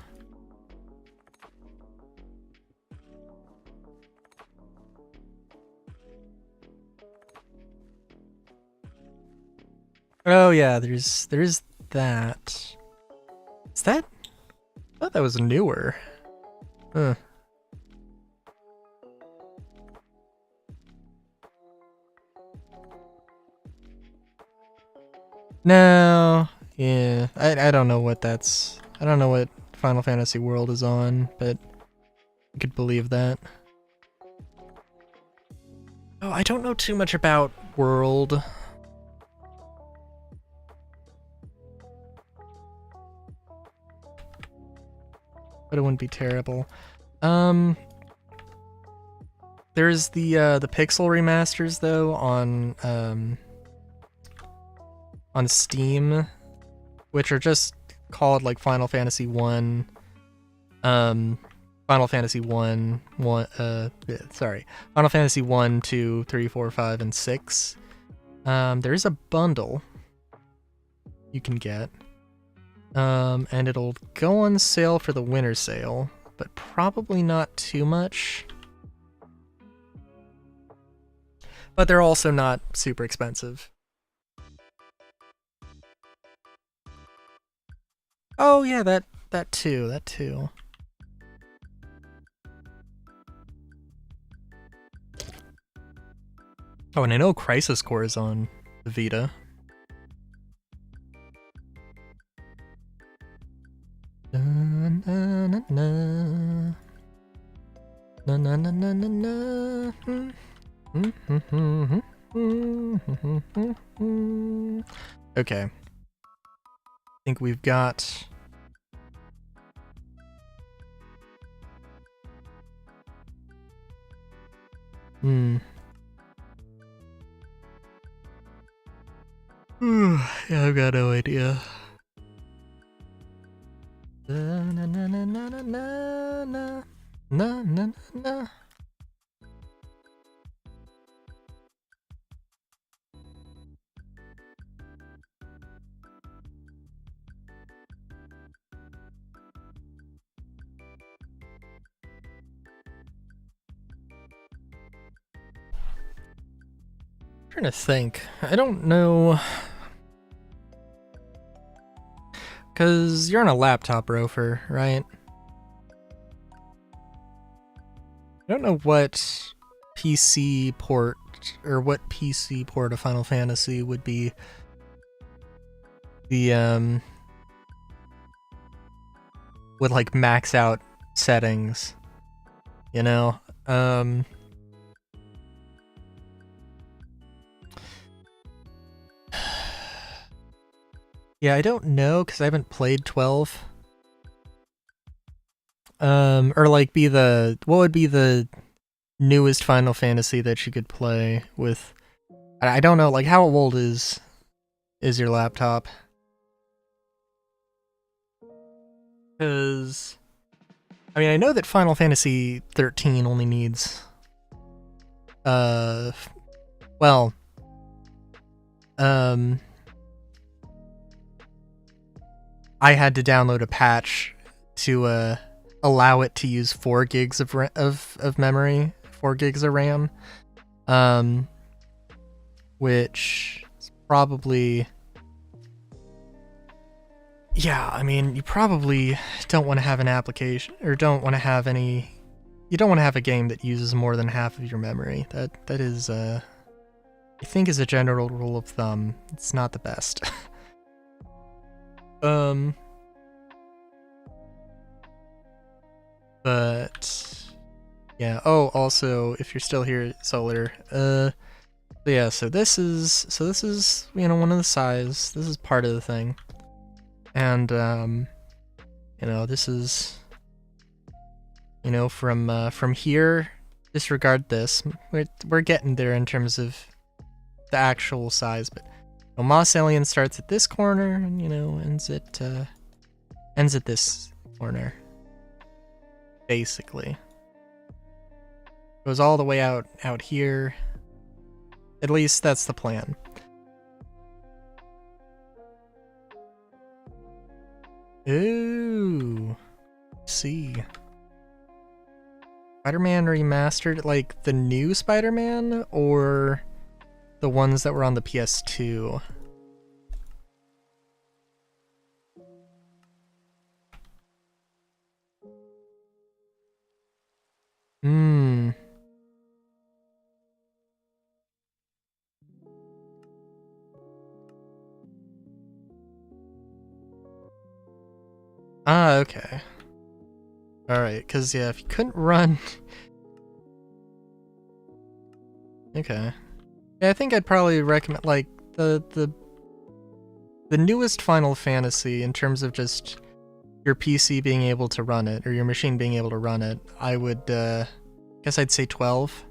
Oh yeah, there's that. Is that? I thought that was newer. Huh. No. Yeah. I don't know what that's. I don't know what Final Fantasy World is on, but I could believe that. Oh, I don't know too much about World. But it wouldn't be terrible. There's the Pixel remasters though on Steam, which are just called like Final Fantasy 1. Final Fantasy 1, Final Fantasy 1, 2, 3, 4, 5, and 6. There is a bundle you can get. And it'll go on sale for the winter sale, but probably not too much. But they're also not super expensive. Oh yeah, that too. Oh, and I know Crisis Core is on the Vita. Na na na na na na na na na. Okay. I think we've got. Yeah, I've got no idea. Na na na na na na na na na na. I'm trying to think. I don't know. Because you're on a laptop, Rofer, right? I don't know what PC port of Final Fantasy would be the would like max out settings, you know? Yeah, I don't know because I haven't played 12. Or like what would be the newest Final Fantasy that you could play with? I don't know, like how old is your laptop? Because I mean, I know that Final Fantasy 13 only needs I had to download a patch to allow it to use 4 gigs of memory, 4 gigs of RAM, which is probably, yeah, I mean, you probably don't want to have an application, or don't want to have any, you don't want to have a game that uses more than half of your memory. That is, I think is a general rule of thumb. It's not the best. But yeah. Oh, also, if you're still here, Solar. Yeah. So this is one of the size. This is part of the thing, and this is from here. Disregard this. We're getting there in terms of the actual size, but Moss Alien starts at this corner and ends at this corner. Basically. Goes all the way out here. At least that's the plan. Ooh. See. Spider-Man Remastered, like the new Spider-Man or the ones that were on the PS2? Hmm. Ah, okay. Alright, because yeah, if you couldn't run... Okay. Yeah, I think I'd probably recommend, like, the newest Final Fantasy, in terms of just your PC being able to run it, or your machine being able to run it, I would, guess I'd say 12.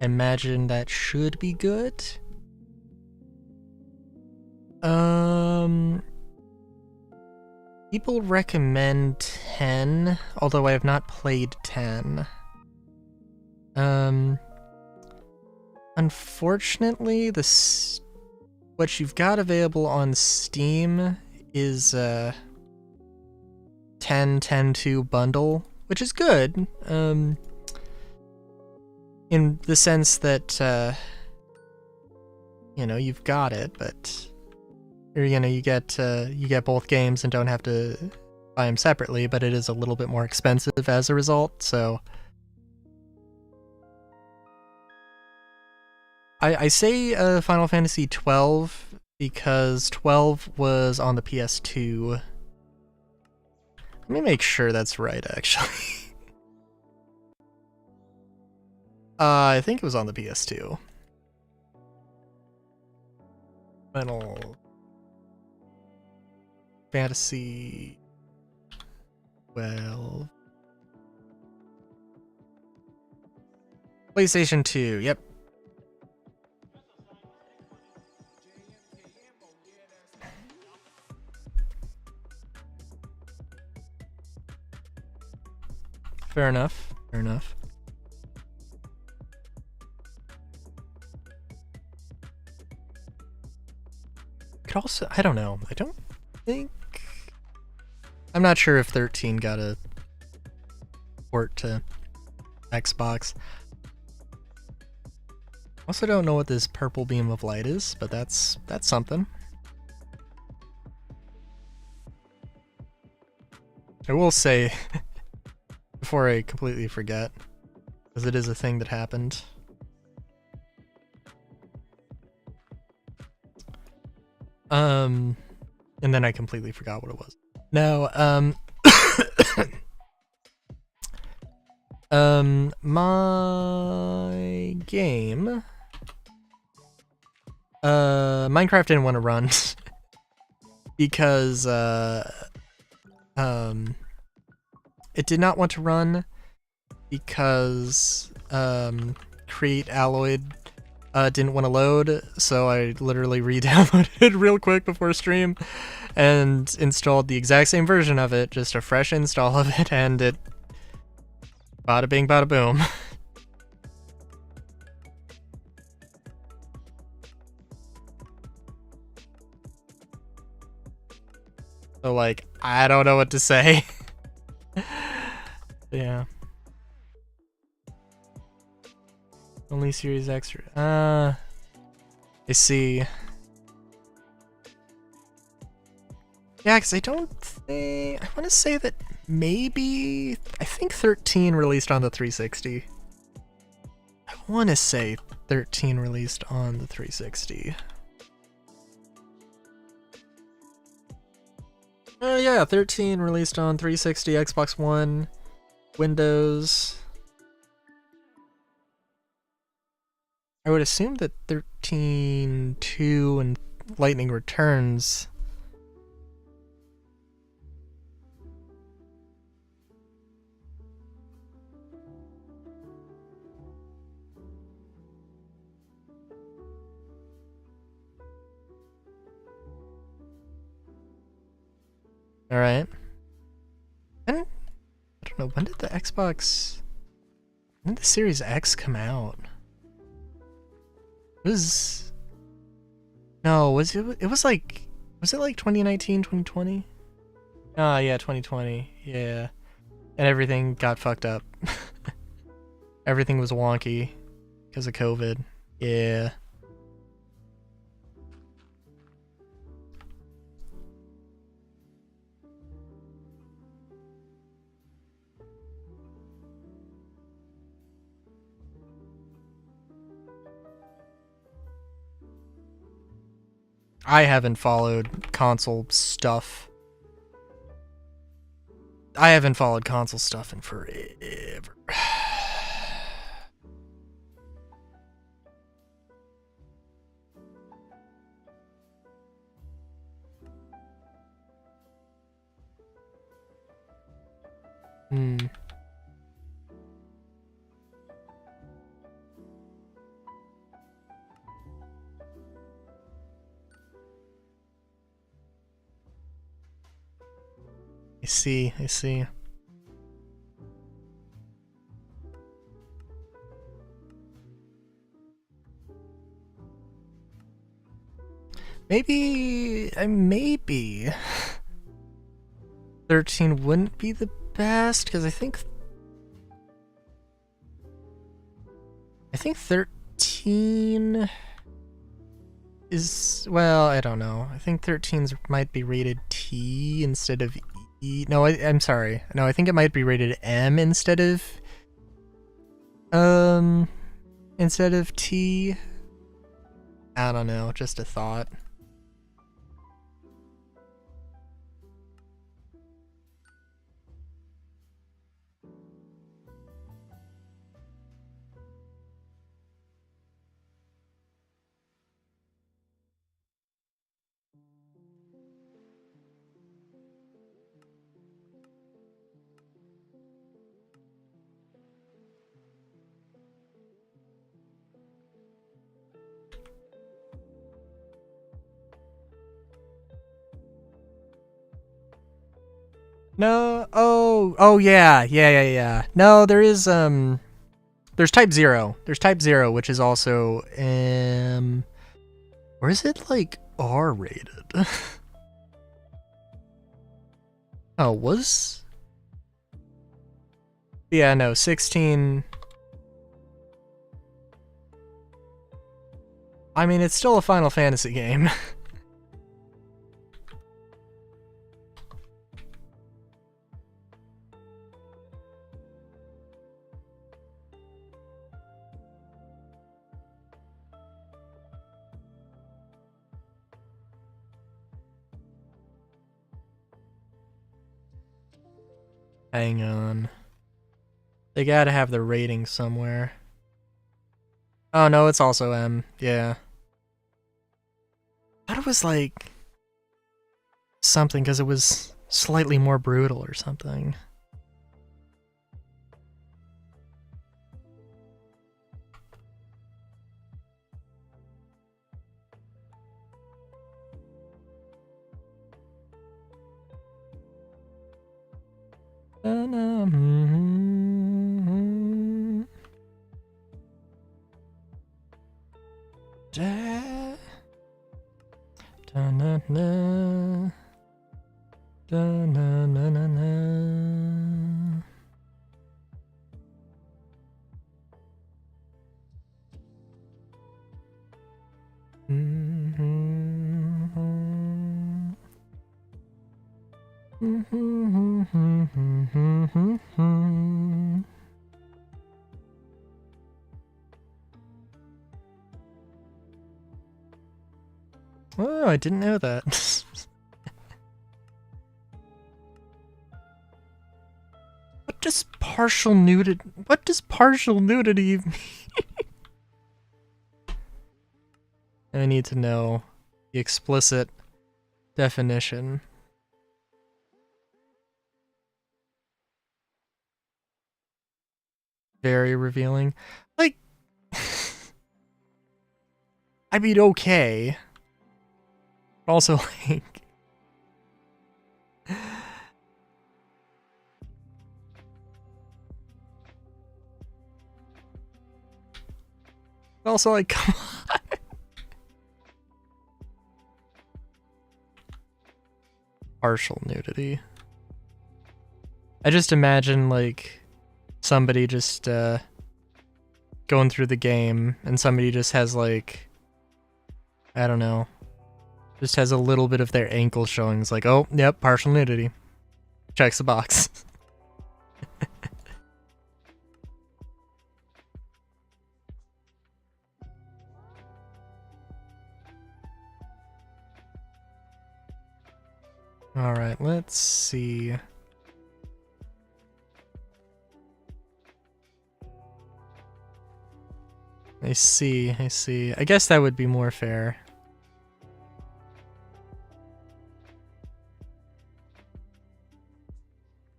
Imagine that should be good. People recommend 10, although I have not played 10. Unfortunately, what you've got available on Steam is 10-10-2 bundle, which is good. In the sense that you know, you've got it, but or, you know, you get both games and don't have to buy them separately, but it is a little bit more expensive as a result, so I say Final Fantasy 12 because 12 was on the PS2. Let me make sure that's right, actually. I think it was on the PS2. Final Fantasy 12. PlayStation 2, yep. Fair enough, fair enough. Could also, I don't know, I don't think... I'm not sure if 13 got a port to Xbox. Also don't know what this purple beam of light is, but that's something. I will say, before I completely forget, because it is a thing that happened. And then I completely forgot what it was. No, my game, Minecraft didn't want to run because, it did not want to run because, Create Alloyed didn't want to load, so I literally re-downloaded it real quick before stream and installed the exact same version of it, just a fresh install of it, and it bada bing bada boom. So like, I don't know what to say. Yeah. Only Series X. I see. Yeah, because I don't think... I want to say that maybe... I think 13 released on the 360. I want to say 13 released on the 360. Oh yeah, 13 released on 360, Xbox One, Windows... I would assume that 13.2 and Lightning Returns... Alright. And I don't know, when did the Xbox... When did the Series X come out? It was... No, it was like... Was it like 2019, 2020? Ah, yeah, 2020. Yeah. And everything got fucked up. Everything was wonky because of COVID. Yeah. I haven't followed console stuff. I haven't followed console stuff in forever. Hmm. I see, I see. Maybe 13 wouldn't be the best, because I think 13 is, well, I don't know. I think 13's might be rated T instead of E. No, I'm sorry. No, I think it might be rated M instead of T. I don't know, just a thought. No, oh yeah. No, there is there's type 0. There's type 0, which is also or is it like R rated? Oh, was? Yeah, no, 16. I mean, it's still a Final Fantasy game. Hang on. They gotta have the rating somewhere. Oh no, it's also M. Yeah. I thought it was like something because it was slightly more brutal or something. Oh, I didn't know that. What does partial nudity mean? I need to know the explicit definition. Very revealing. Like, I mean, okay. But also, like... Also, like, come on. Partial nudity. I just imagine, like, somebody just, going through the game, and somebody just has, like, I don't know, just has a little bit of their ankle showing. It's like, oh, yep, partial nudity. Checks the box. Alright, let's see. I see, I see. I guess that would be more fair.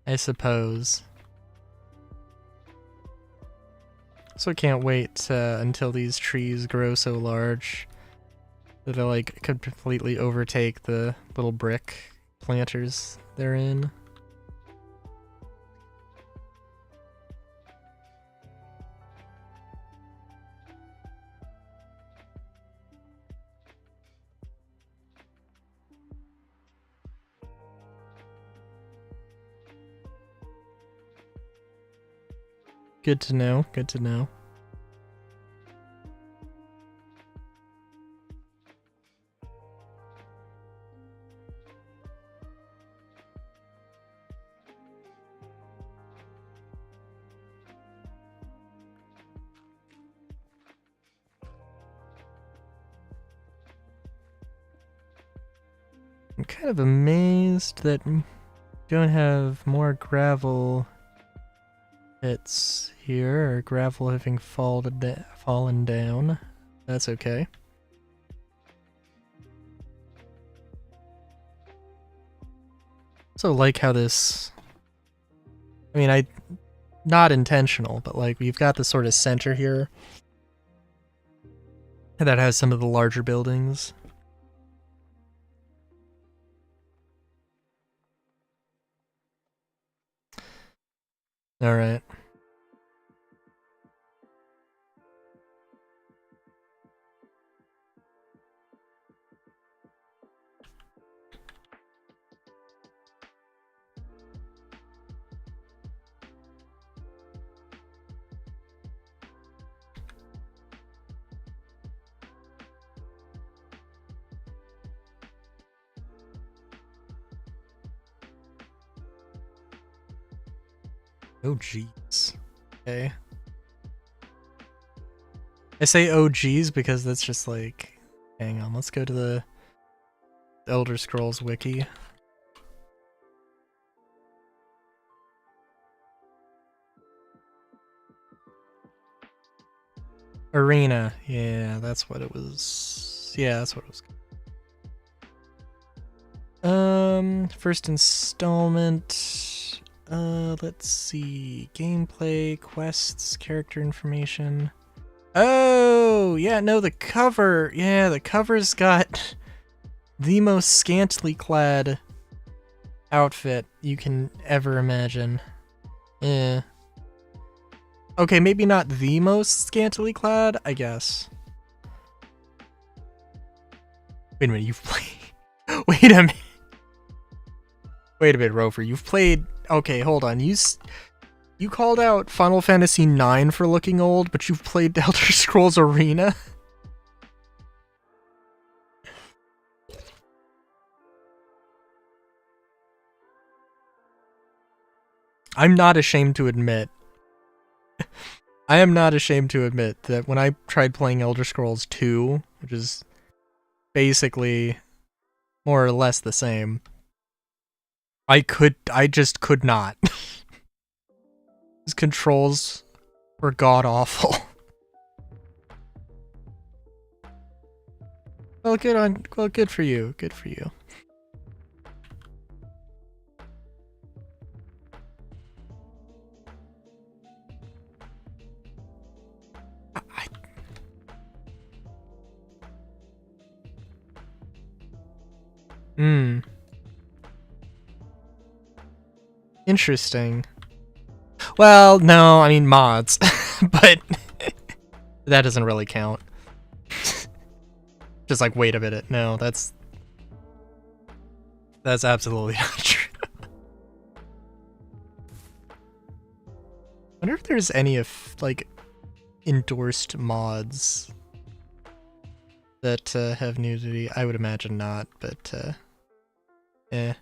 I suppose. So I can't wait until these trees grow so large that they like completely overtake the little brick planters they're in. Good to know, good to know. I'm kind of amazed that we don't have more gravel pits here, or gravel having fallen down. That's okay. So like how this, I mean, not intentional, but like we've got the sort of center here that has some of the larger buildings. All right. Oh jeez. Okay. I say oh geez because that's just like, hang on, let's go to the Elder Scrolls wiki. Arena, yeah, that's what it was. Yeah, that's what it was. First installment. Let's see. Gameplay, quests, character information. Oh, yeah, no, the cover. Yeah, the cover's got the most scantily clad outfit you can ever imagine. Yeah. Okay, maybe not the most scantily clad, I guess. Wait a minute, you've played... Wait a minute. Wait a minute, Rover, you've played... Okay, hold on, you called out Final Fantasy IX for looking old, but you've played Elder Scrolls Arena? I'm not ashamed to admit... I am not ashamed to admit that when I tried playing Elder Scrolls 2, which is basically more or less the same, I just could not. His controls were god-awful. Well, good for you. Good for you. Interesting. Well, no, I mean mods, but that doesn't really count. Just like, wait a minute, no, that's absolutely not true. I wonder if there's any like endorsed mods that have nudity. I would imagine not, but eh.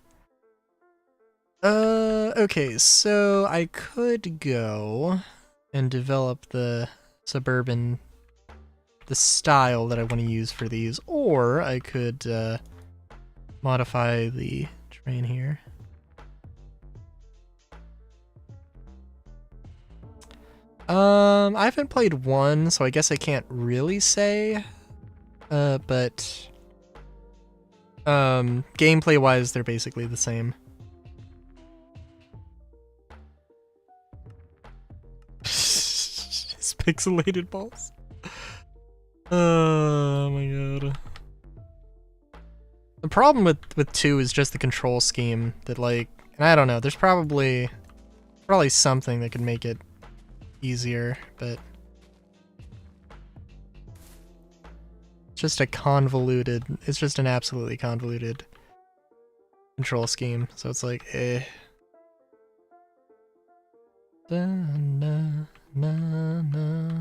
Okay, so I could go and develop the style that I want to use for these, or I could modify the Train here. I haven't played one, so I guess I can't really say. But gameplay-wise, they're basically the same. It's pixelated balls. Oh my god. The problem with 2 is just the control scheme that, like, and I don't know, there's probably something that could make it easier, but it's just it's just an absolutely convoluted control scheme, so it's like, eh. Da, na, na, na,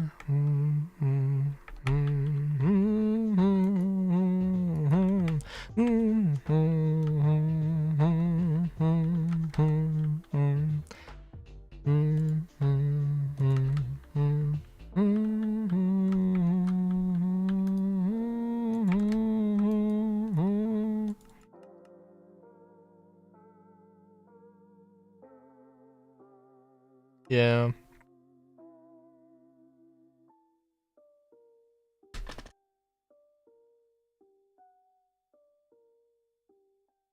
yeah.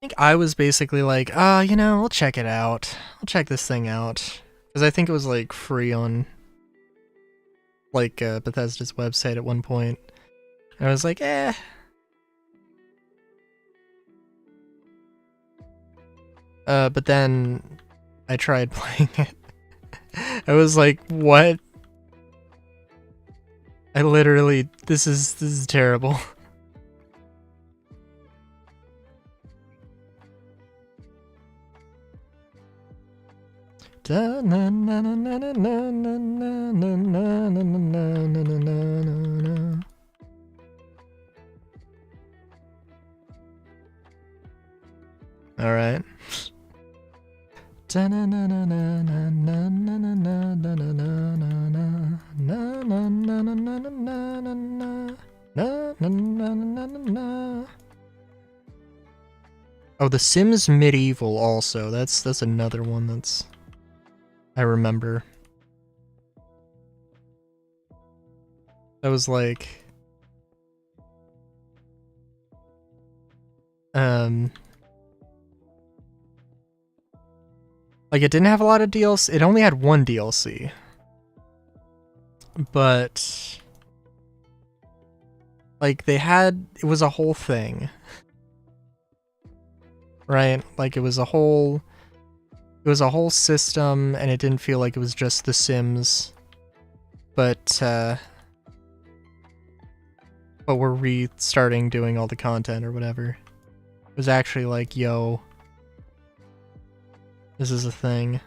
I think I was basically like, you know, I'll check it out. I'll check this thing out. Because I think it was, like, free on, like, Bethesda's website at one point. And I was like, eh. But then I tried playing it. I was like, what? I literally, this is terrible. All right. Oh, The Sims Medieval also. That's another one that's I remember. That was like like it didn't have a lot of DLC. It only had one DLC. But like it was a whole thing. Right? Like it was a whole system, and it didn't feel like it was just The Sims. But we're restarting doing all the content or whatever. It was actually like, yo, this is a thing.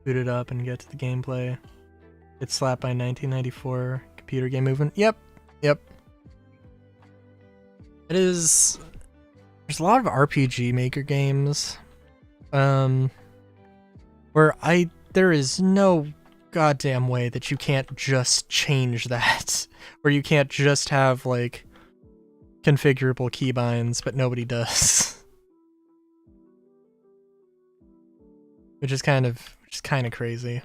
Boot it up and get to the gameplay. Get slapped by 1994 computer game movement. Yep. It is. There's a lot of RPG Maker games, where there is no goddamn way that you can't just change that, where you can't just have like configurable keybinds, but nobody does, which is kind of crazy.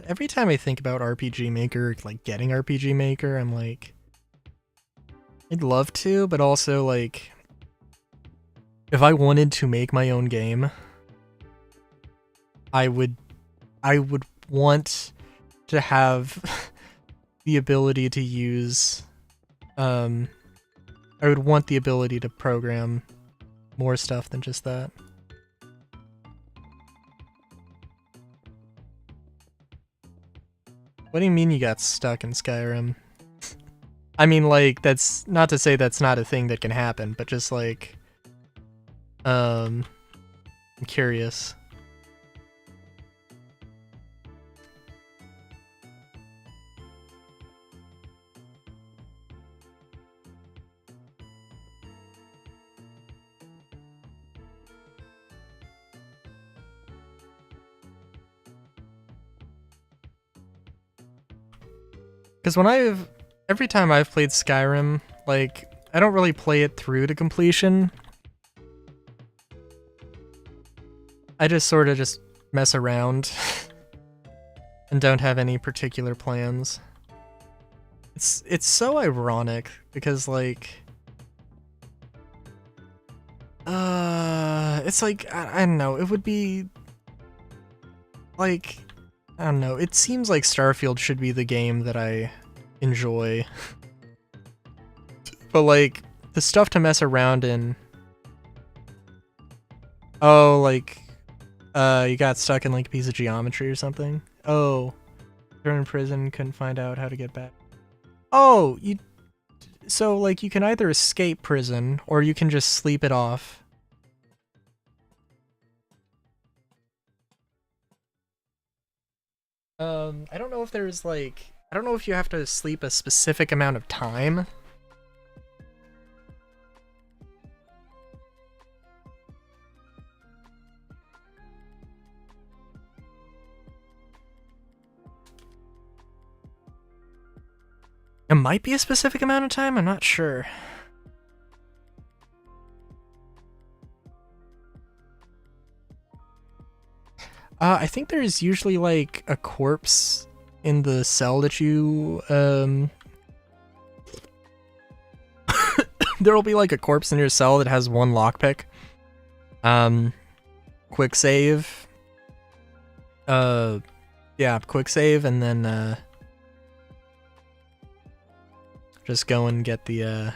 Every time I think about RPG Maker, like getting RPG Maker, I'm like, I'd love to, but also like, if I wanted to make my own game, I would want to have the ability to use, I would want the ability to program more stuff than just that. What do you mean you got stuck in Skyrim? I mean, like, that's not to say that's not a thing that can happen, but just like, I'm curious. Because every time I've played Skyrim, like, I don't really play it through to completion. I just sort of just mess around and don't have any particular plans. It's so ironic because like it's like I don't know, it would be like I don't know, it seems like Starfield should be the game that I enjoy. But like the stuff to mess around in. Oh, like you got stuck in like a piece of geometry or something? Oh, you're in prison, couldn't find out how to get back. Oh, so like you can either escape prison or you can just sleep it off. I don't know if there's like, I don't know if you have to sleep a specific amount of time. It might be a specific amount of time, I'm not sure. I think there's usually like a corpse in the cell that you, there'll be like a corpse in your cell that has one lockpick. Quick save. Yeah, quick save and then, just go and get the,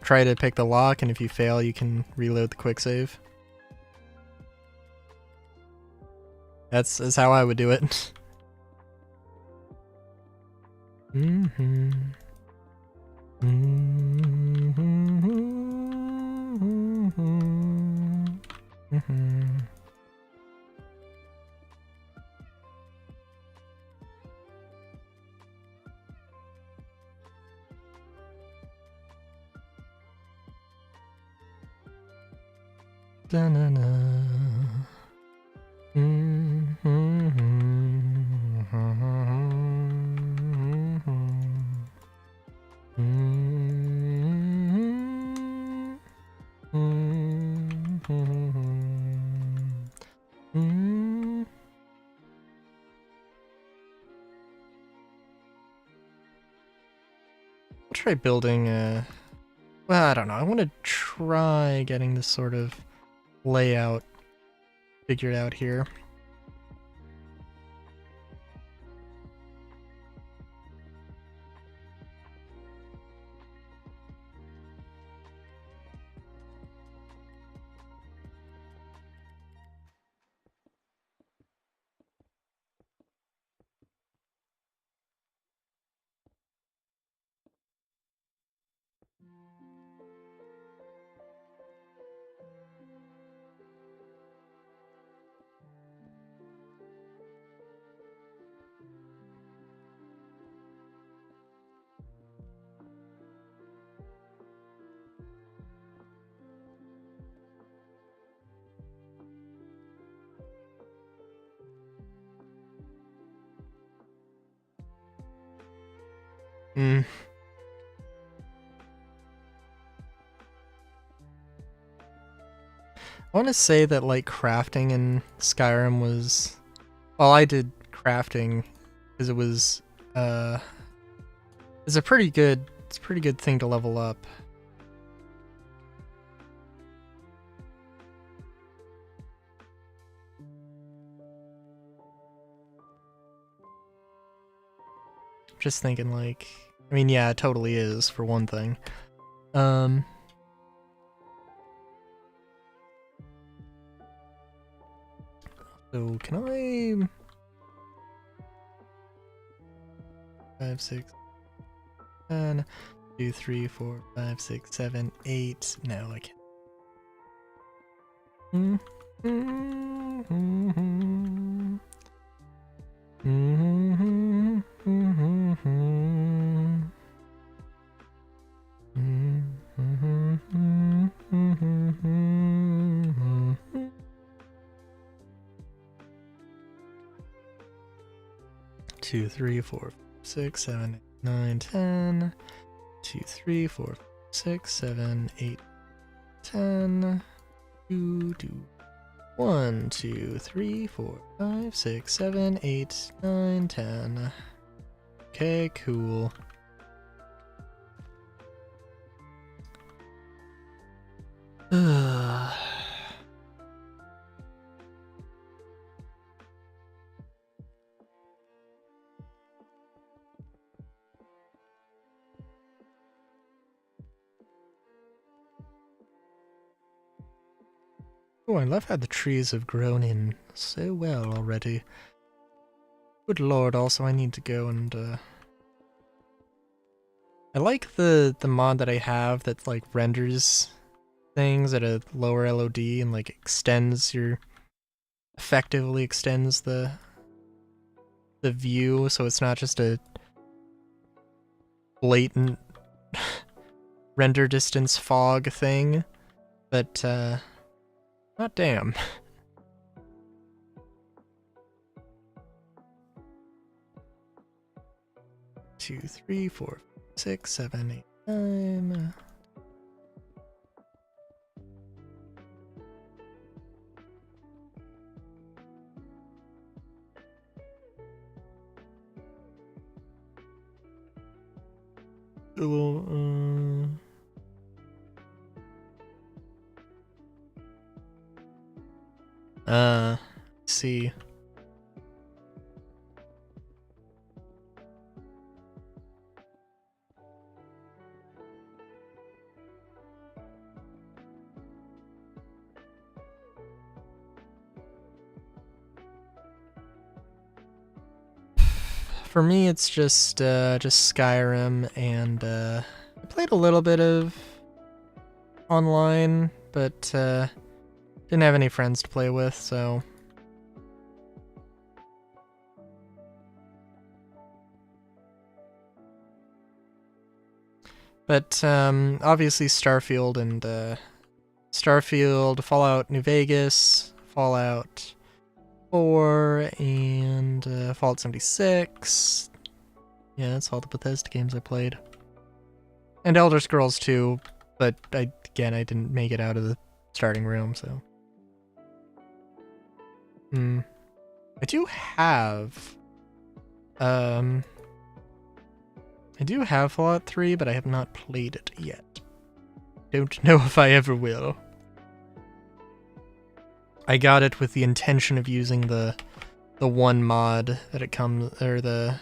try to pick the lock, and if you fail, you can reload the quick save. That's how I would do it. Mm-hmm. Mm-hmm. Mm-hmm. Da-na-na. I'll try building well, I don't know. I want to try getting this sort of layout figured out here. I want to say that like crafting in Skyrim was, well, I did crafting because it was it's a pretty good thing to level up. Just thinking like, I mean, yeah, it totally is for one thing. So can I 5, 6, 10, 2, 3, 4, 5, 6, 7, 8. No, I can't. 2, 3, 4, 6, 7, 8, 9, 10. 2, 3, 4, 6, 7, 8, 10. 2, 1, 2, 3, 4, 5, 6, 7, 8, 9, 10. Okay, cool. Oh, I love how the trees have grown in so well already. Good lord, also I need to go and I like the mod that I have that like renders things at a lower LOD and like effectively extends the view, so it's not just a blatant render distance fog thing, but not damn. 2, 3, 4, 6, 7, 8, 9. A little, let's see. For me, it's just Skyrim, and I played a little bit of online, but didn't have any friends to play with, so. But obviously Starfield and Fallout New Vegas, Fallout 4, and Fallout 76. Yeah, that's all the Bethesda games I played. And Elder Scrolls 2, but again, I didn't make it out of the starting room, so. I do have Fallout 3, but I have not played it yet. Don't know if I ever will. I got it with the intention of using the one mod that it comes, or the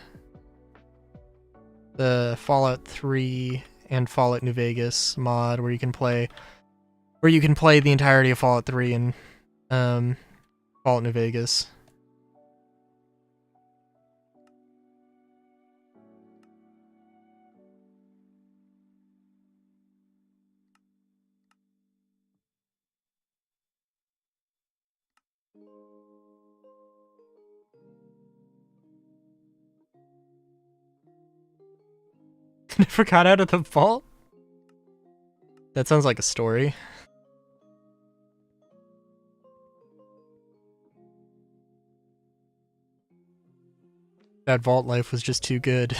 Fallout 3 and Fallout New Vegas mod where you can play the entirety of Fallout 3 and Fallout New Vegas. Never got out of the vault? That sounds like a story. That vault life was just too good.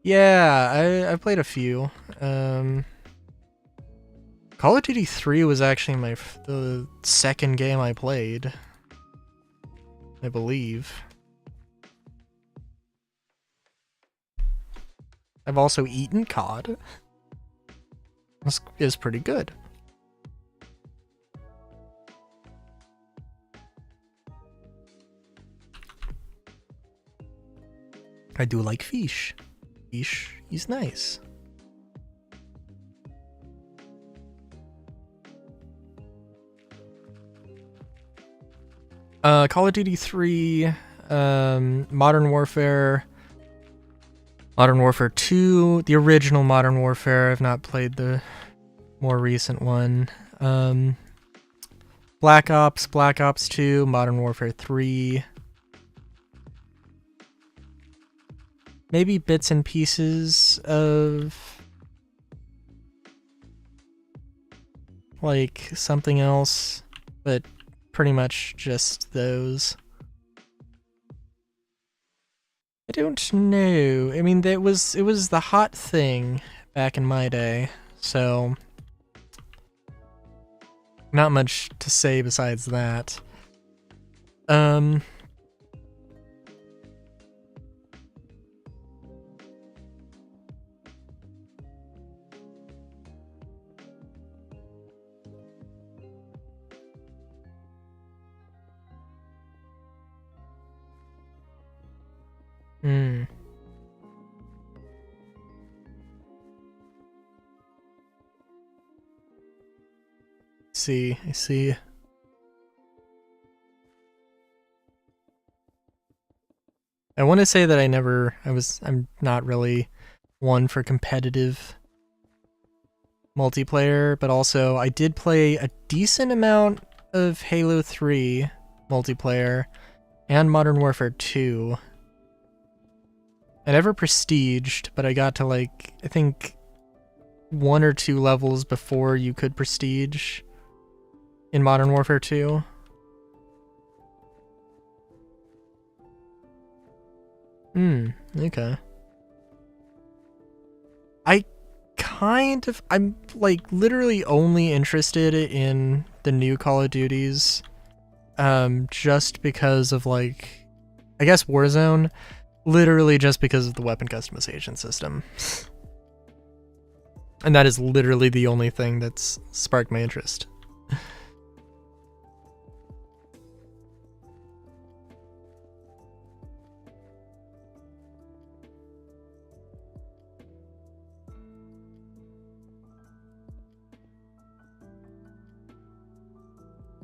Yeah, I played a few. Call of Duty 3 was actually the second game I played, I believe. I've also eaten cod. This is pretty good. I do like fish. Fish is nice. Call of Duty 3, Modern Warfare 2, the original Modern Warfare. I've not played the more recent one. Black Ops 2, Modern Warfare 3. Maybe bits and pieces of like something else, but pretty much just those. I don't know. I mean, it was the hot thing back in my day, so not much to say besides that. Hmm. I see. I want to say that I'm not really one for competitive multiplayer, but also I did play a decent amount of Halo 3 multiplayer and Modern Warfare 2. I never prestiged, but I got to like, I think 1 or 2 levels before you could prestige in Modern Warfare 2. Okay. I'm like literally only interested in the new Call of Duties, just because of like, I guess Warzone, literally just because of the weapon customization system. And that is literally the only thing that's sparked my interest.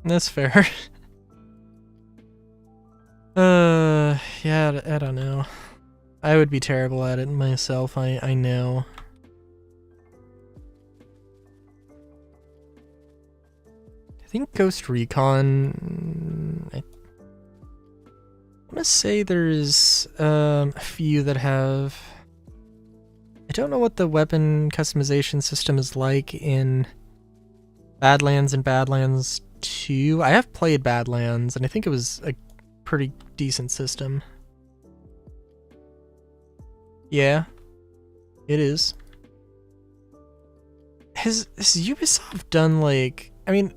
That's fair. Yeah, I don't know. I would be terrible at it myself, I know. I think Ghost Recon, I want to say there's a few that have... I don't know what the weapon customization system is like in Badlands and Badlands 2. I have played Badlands, and I think it was a pretty decent system. Yeah, it is. Has Ubisoft done like... I mean,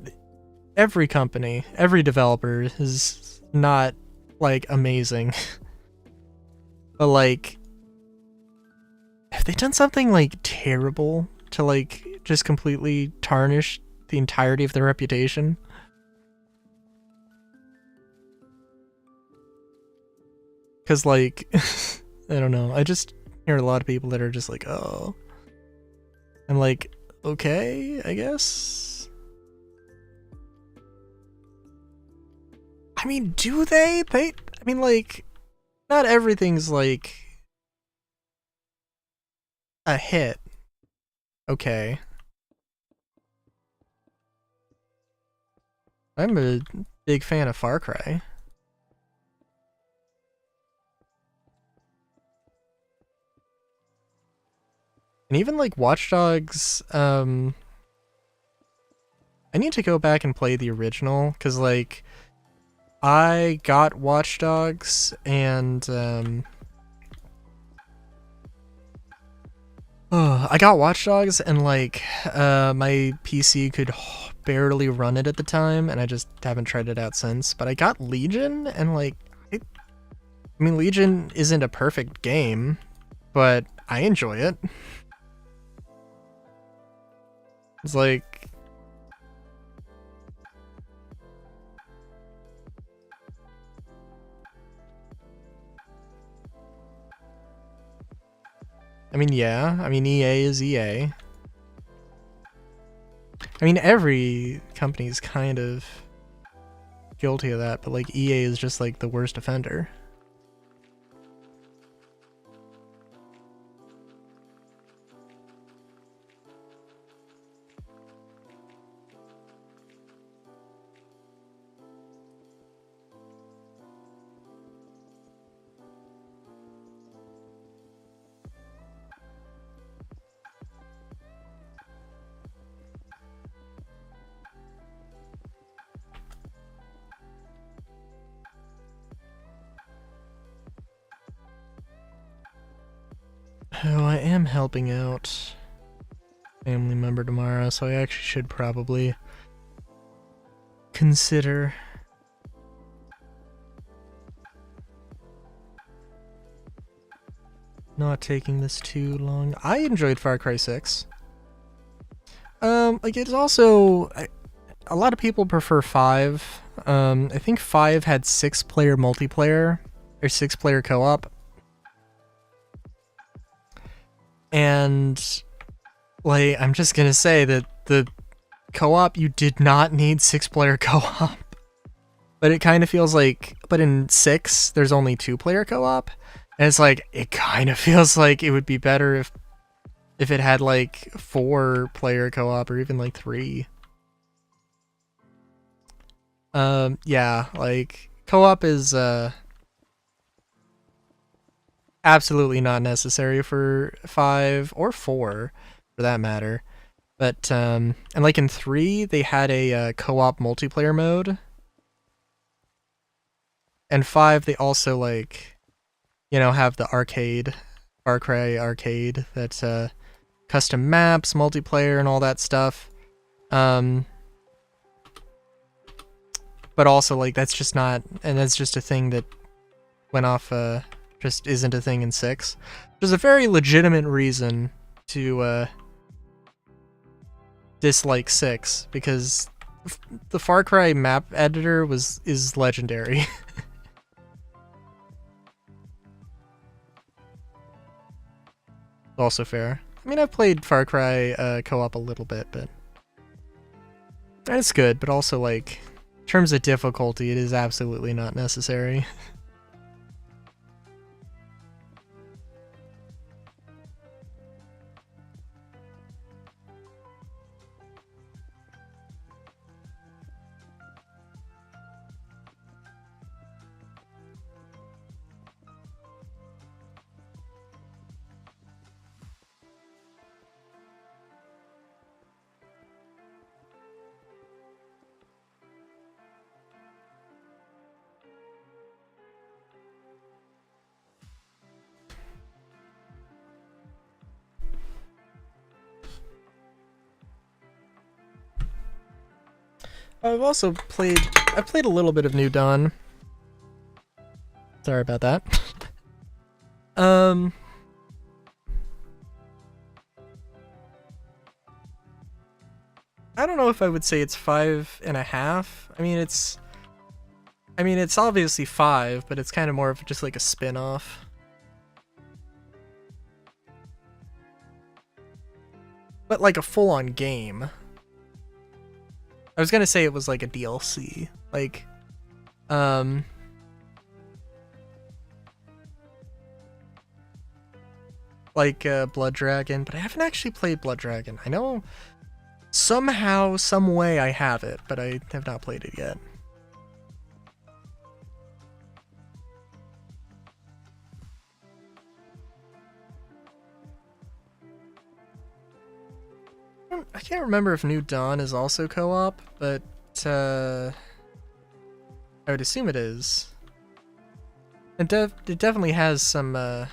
every company, every developer is not like amazing. But like, have they done something like terrible to like just completely tarnish the entirety of their reputation? Because like, I don't know, I just hear a lot of people that are just like, oh. I'm like, okay, I guess. I mean, do they? I mean, like, not everything's like a hit. Okay. I'm a big fan of Far Cry. And even like Watch Dogs, I need to go back and play the original, because like, I got Watch Dogs and I got Watch Dogs and like my PC could barely run it at the time, and I just haven't tried it out since. But I got Legion, and like, I mean, Legion isn't a perfect game, but I enjoy it. It's like, I mean, yeah, I mean, EA is EA. I mean, every company's kind of guilty of that, but like EA is just like the worst offender. Oh, I am helping out family member tomorrow, so I actually should probably consider not taking this too long. I enjoyed Far Cry 6. Like it's also a lot of people prefer 5. I think 5 had 6-player multiplayer or 6-player co-op. And like I'm just going to say that the co-op, you did not need 6-player co-op. But it kind of feels like, but in 6 there's only 2-player co-op. And it's like, it kind of feels like it would be better if it had like 4-player co-op or even like 3. Yeah, like co-op is absolutely not necessary for 5 or 4 for that matter. But and like in 3 they had a co-op multiplayer mode. And 5 they also like, you know, have the arcade, Far Cry arcade, that's custom maps, multiplayer, and all that stuff. But also, like, that's just not, and that's just a thing that went off, just isn't a thing in 6. There's a very legitimate reason to dislike 6, because the Far Cry map editor is legendary. Also fair. I mean, I've played Far Cry co-op a little bit, but it's good, but also, like, in terms of difficulty, it is absolutely not necessary. I've played a little bit of New Dawn. Sorry about that. I don't know if I would say it's 5.5. I mean, it's obviously 5, but it's kind of more of just like a spin-off. But like a full-on game. I was gonna say it was like a DLC, like, Blood Dragon, but I haven't actually played Blood Dragon. I know somehow, some way I have it, but I have not played it yet. I can't remember if New Dawn is also co-op, but I would assume it is. It definitely has some, I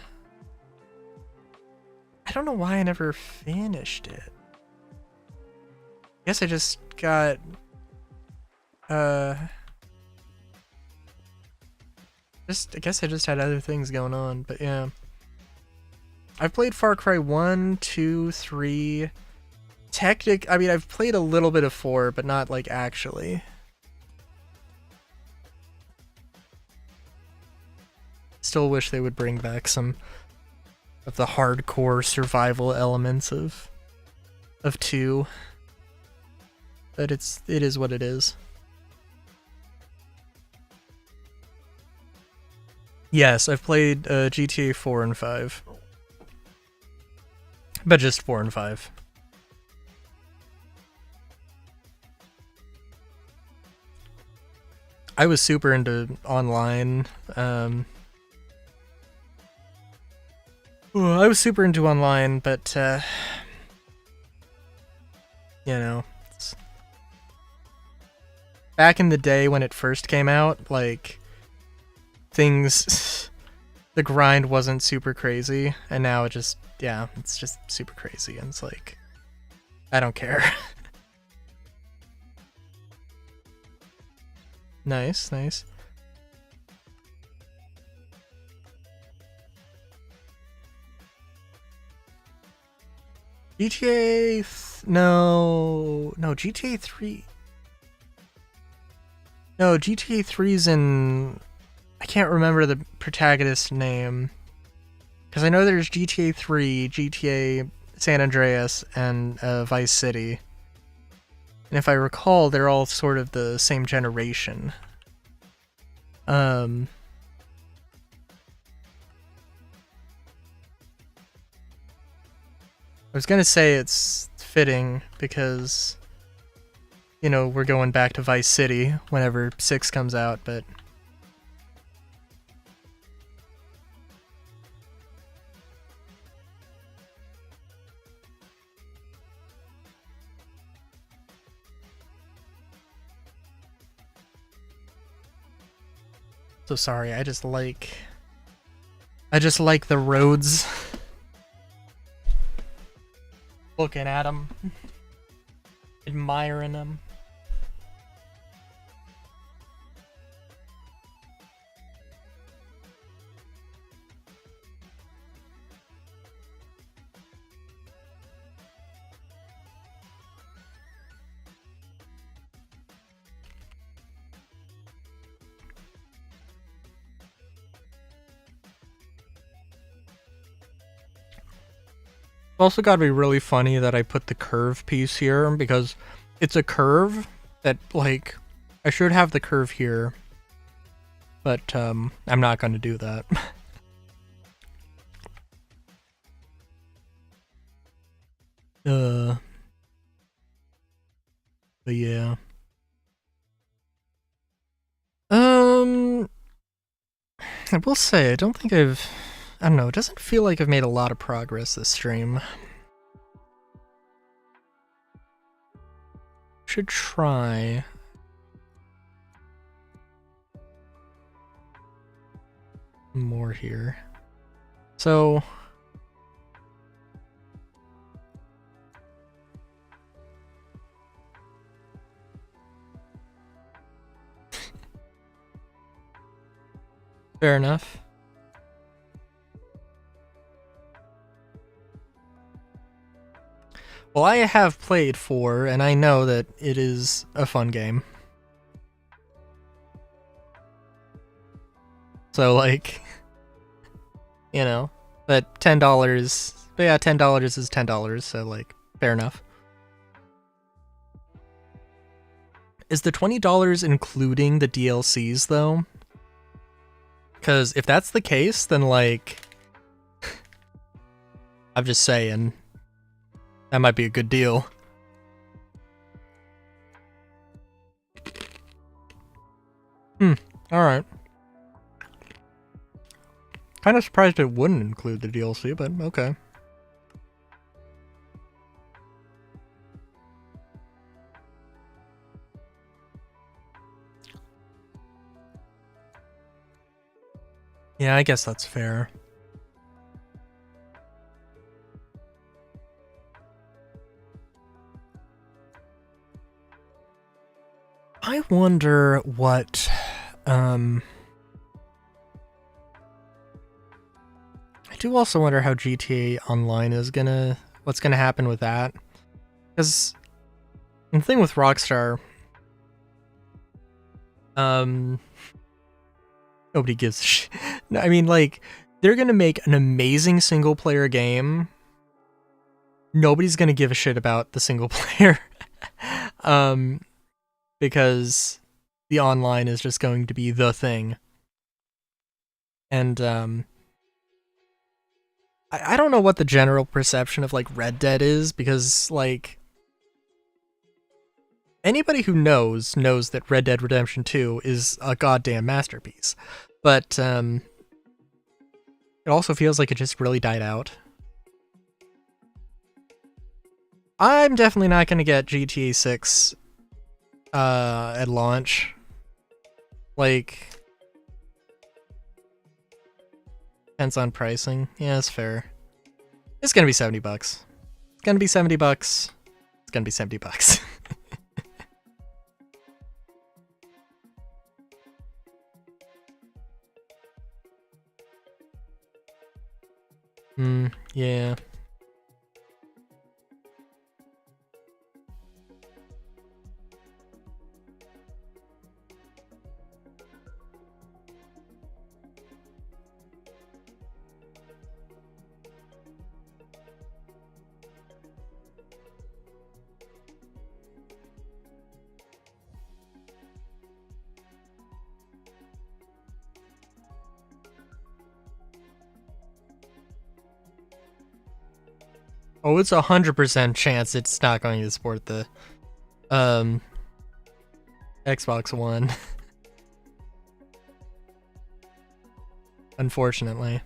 don't know why I never finished it. I guess I just got, I guess I just had other things going on, but yeah. I've played Far Cry 1, 2, 3... I mean, I've played a little bit of 4, but not, like, actually. Still wish they would bring back some of the hardcore survival elements of 2. But it is what it is. Yes, I've played GTA 4 and 5. But just 4 and 5. I was super into online. I was super into online, but you know, back in the day when it first came out, like, things the grind wasn't super crazy, and now it just, yeah, it's just super crazy, and it's like, I don't care. Nice, nice. GTA, no, GTA 3. No, GTA 3's in, I can't remember the protagonist's name. Because I know there's GTA 3, GTA San Andreas, and Vice City. And if I recall, they're all sort of the same generation. I was gonna say it's fitting because, you know, we're going back to Vice City whenever 6 comes out, but... So sorry, I just like the roads. Looking at them. Admiring them. It's also got to be really funny that I put the curve piece here because it's a curve that, like, I should have the curve here, but I'm not going to do that. But yeah. I will say, I don't know, it doesn't feel like I've made a lot of progress this stream. Should try. More here. So... Fair enough. Well, I have played 4, and I know that it is a fun game. So, like, you know, but $10, but yeah, $10 is $10, so, like, fair enough. Is the $20 including the DLCs, though? Because if that's the case, then, like, I'm just saying, that might be a good deal. Alright. Kind of surprised it wouldn't include the DLC, but okay. Yeah, I guess that's fair. I wonder what, I do also wonder how GTA Online is what's gonna happen with that. Because the thing with Rockstar, nobody gives a shit. No, I mean, like, they're gonna make an amazing single player game. Nobody's gonna give a shit about the single player. Because the online is just going to be the thing. And, I don't know what the general perception of, like, Red Dead is, because, like, anybody who knows that Red Dead Redemption 2 is a goddamn masterpiece. But, it also feels like it just really died out. I'm definitely not gonna get GTA 6 at launch. Like, Depends on pricing. Yeah, that's fair. It's gonna be $70. It's gonna be $70. It's gonna be $70. Yeah. Oh, it's 100% chance it's not going to support the Xbox One. Unfortunately.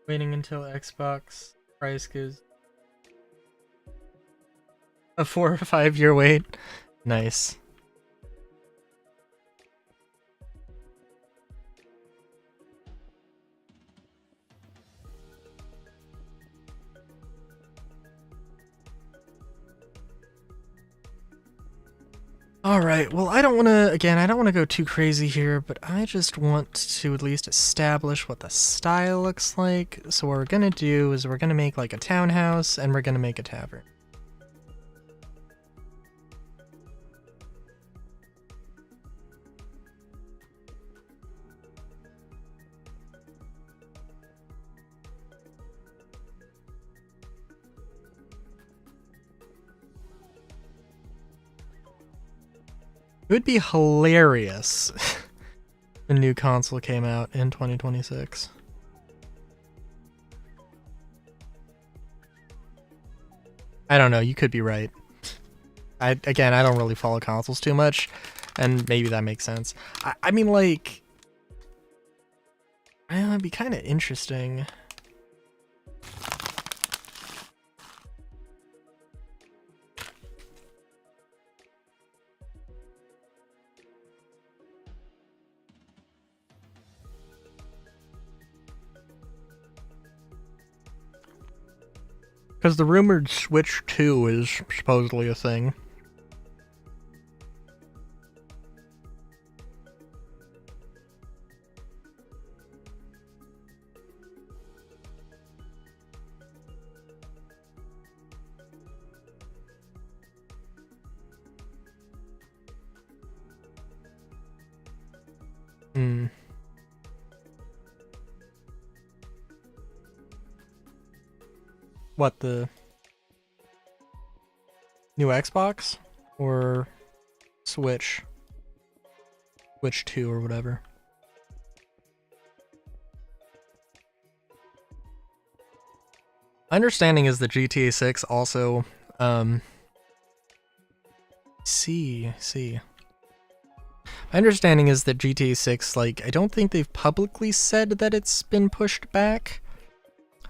Waiting until Xbox price goes a 4 or 5 year wait. Nice. Alright, well I don't want to go too crazy here, but I just want to at least establish what the style looks like. So what we're gonna do is we're gonna make like a townhouse and we're gonna make a tavern. It would be hilarious if the new console came out in 2026. I don't know, you could be right. I don't really follow consoles too much, and maybe that makes sense. I mean, like, it'd be kind of interesting. Because the rumored Switch 2 is supposedly a thing. What, the new Xbox? Or Switch? Switch 2 or whatever. My understanding is that GTA 6 also, see. My understanding is that GTA 6, like, I don't think they've publicly said that it's been pushed back,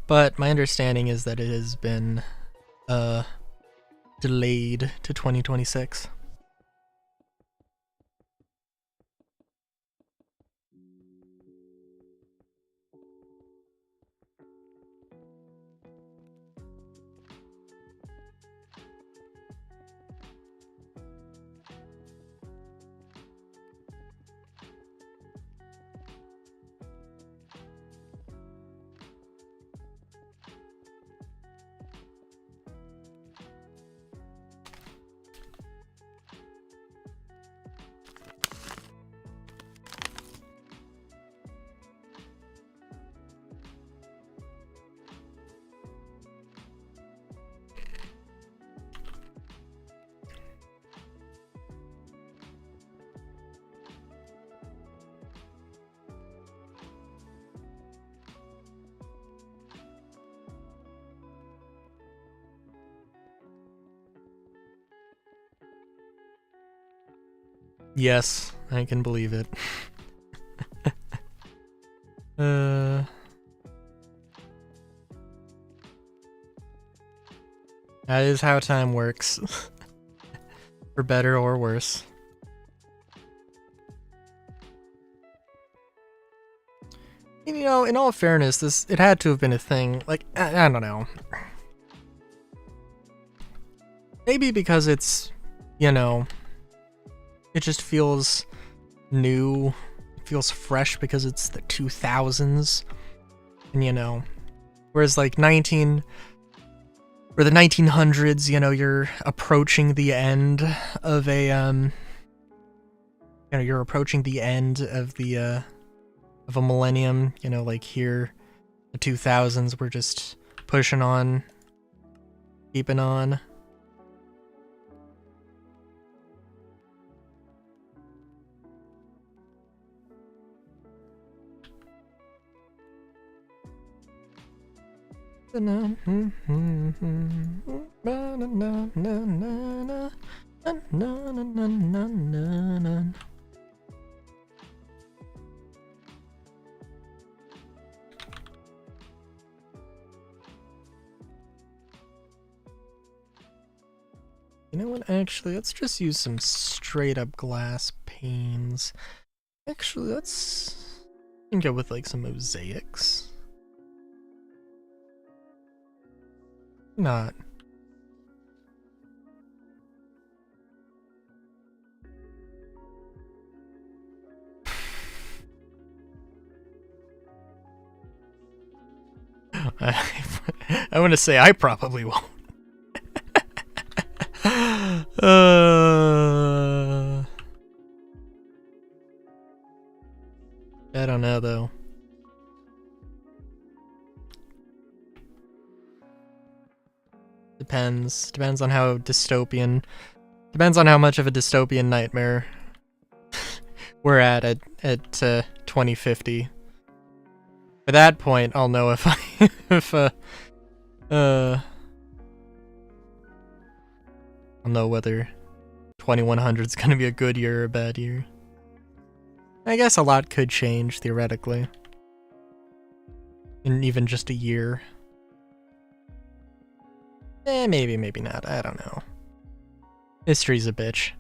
but my understanding is that it has been, delayed to 2026. Yes, I can believe it. That is how time works. For better or worse. And, you know, in all fairness, it had to have been a thing. Like, I don't know. Maybe because it's, you know, it just feels new. It feels fresh because it's the 2000s. And, you know, whereas like the 1900s, you know, you're approaching the end of a, you know, you're approaching the end of the, of a millennium, you know, like here, the 2000s, we're just pushing on, keeping on. You know what, actually, let's just use some straight up glass panes. Actually, let's go with like some mosaics. Not. I want to say I probably won't. I don't know though. Depends on how dystopian. Depends on how much of a dystopian nightmare we're at 2050. At that point, I'll know if I'll know whether 2100 is gonna be a good year or a bad year. I guess a lot could change theoretically in even just a year. Maybe, maybe not. I don't know. History's a bitch.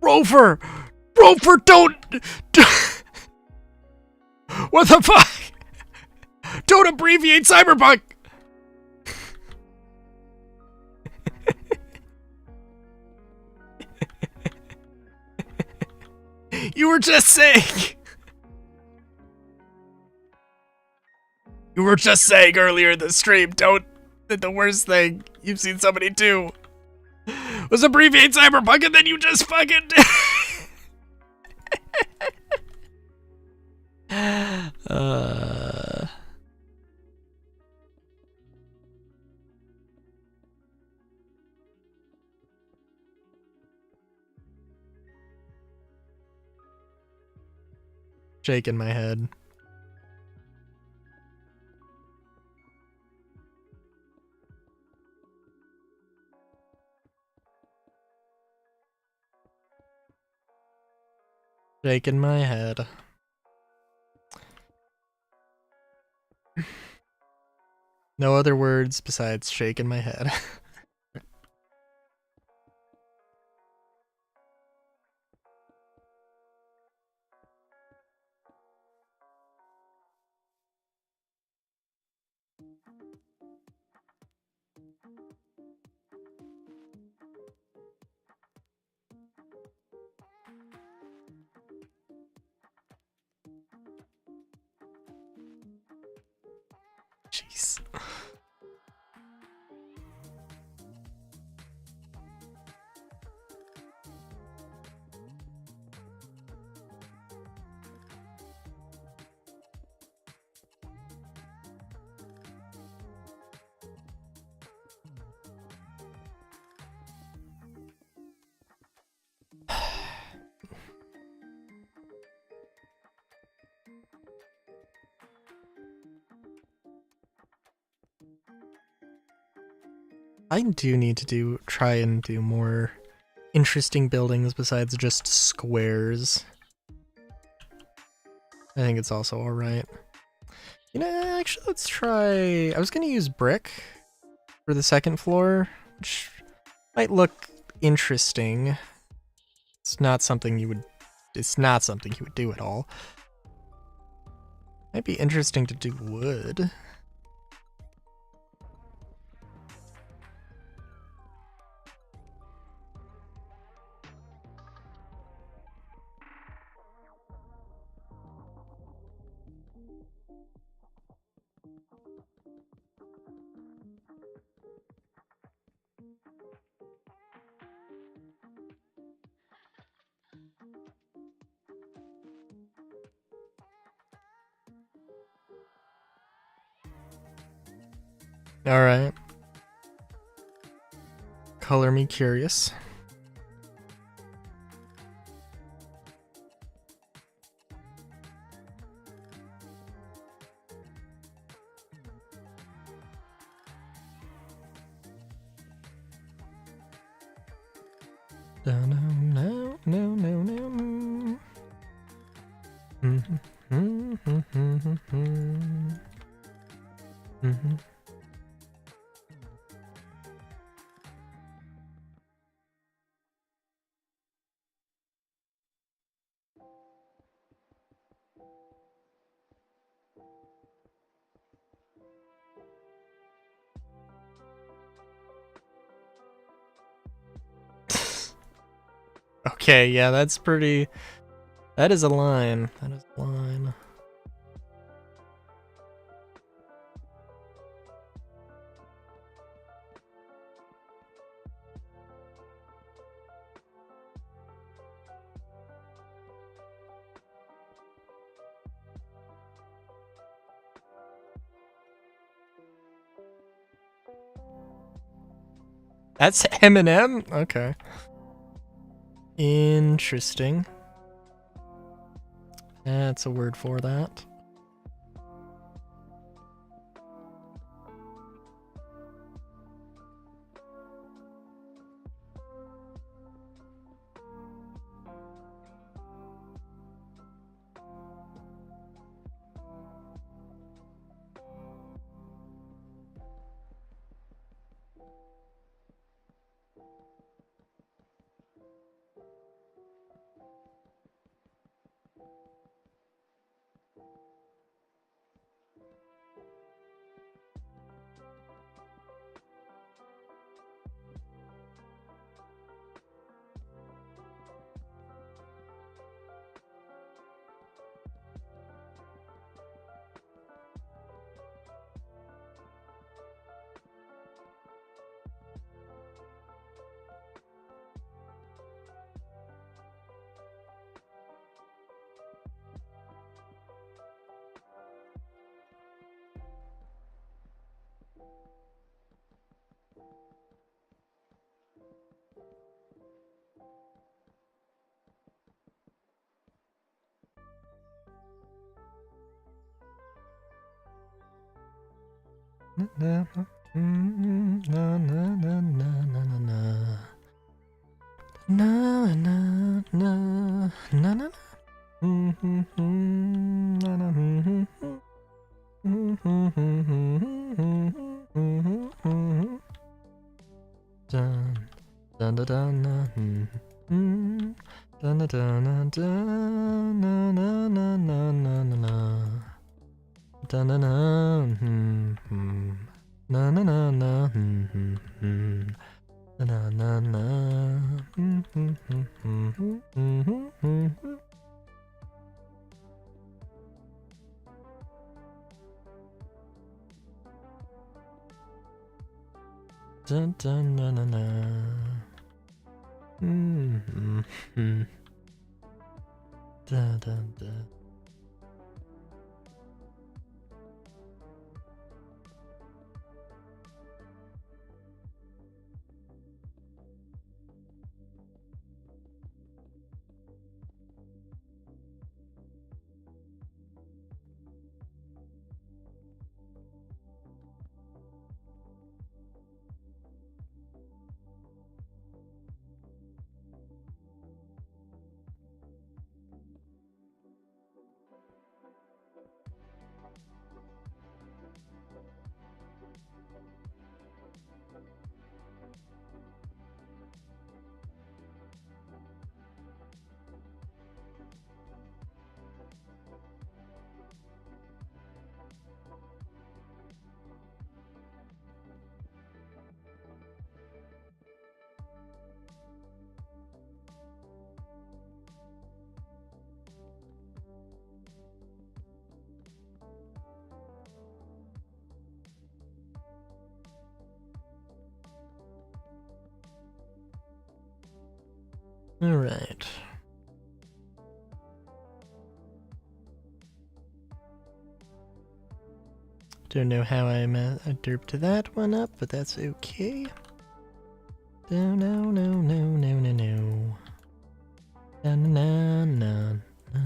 Rover! Rover, don't! What the fuck? Don't abbreviate cyberpunk! You were just saying... You were just saying earlier in the stream, that the worst thing you've seen somebody do was abbreviate cyberpunk, and then you just fucking... Shaking my head. Shaking my head. No other words besides shaking my head. Jeez. I do need to try and do more interesting buildings besides just squares. I think it's also alright. You know, actually, let's try... I was gonna use brick for the second floor, which might look interesting. It's not something you would... It's not something you would do at all. Might be interesting to do wood. Alright. Color me curious. No, no, no, no, no, no. Okay, yeah, that's pretty... That is a line. That is a line. That's Eminem? Okay. Interesting. That's a word for that. Na na na na na na na. Na na na na na. Dun dun dun dun dun dun dun dun na na na na na na. Dun dun dun na na na na na na na. Dun dun na na na. Dun dun dun. Alright. Don't know how I derped that one up, but that's okay. No, no, no, no, no, no, no. Na na na na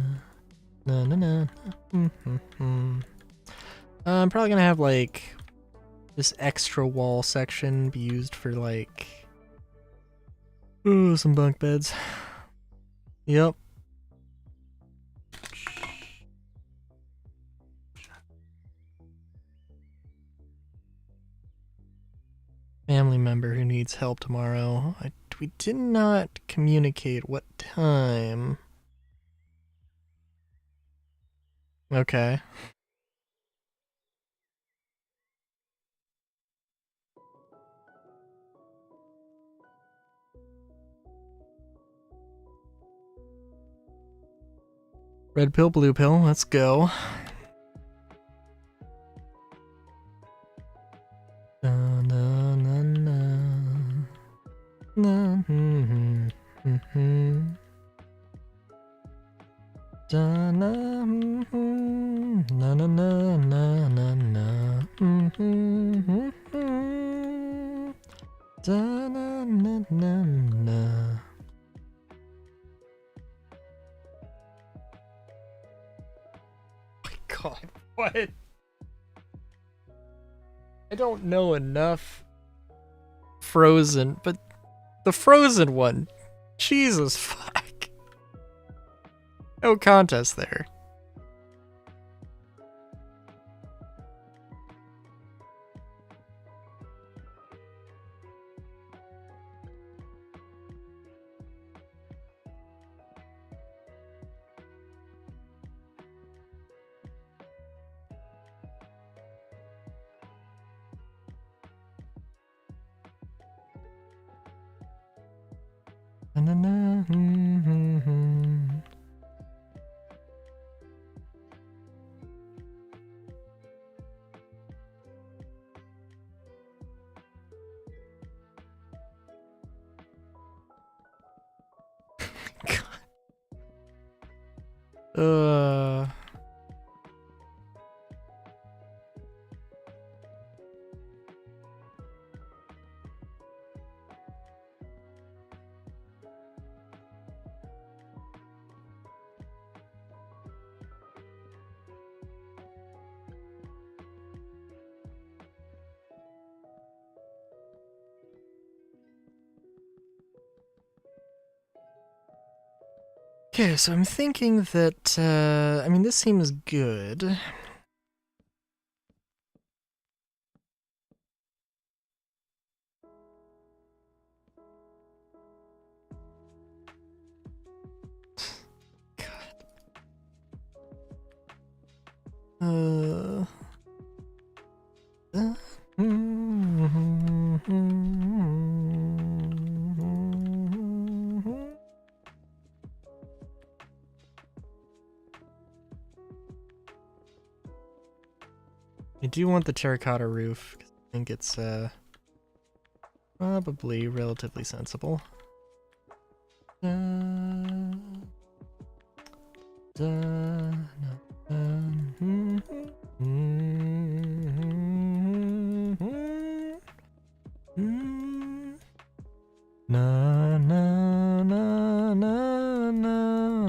na na na. I'm probably gonna have like this extra wall section be used for like some bunk beds. Yep. Family member who needs help tomorrow. We did not communicate what time. Okay. Red pill, blue pill, let's go. Na na na na. Na da na na na na na na na da na na na na. My God, what? I don't know enough Frozen, but the Frozen one, Jesus fuck. No contest there. Na, na, Okay, so I'm thinking that, I mean, this seems good. God. I do want the terracotta roof, because I think it's, probably relatively sensible. Na na na na na na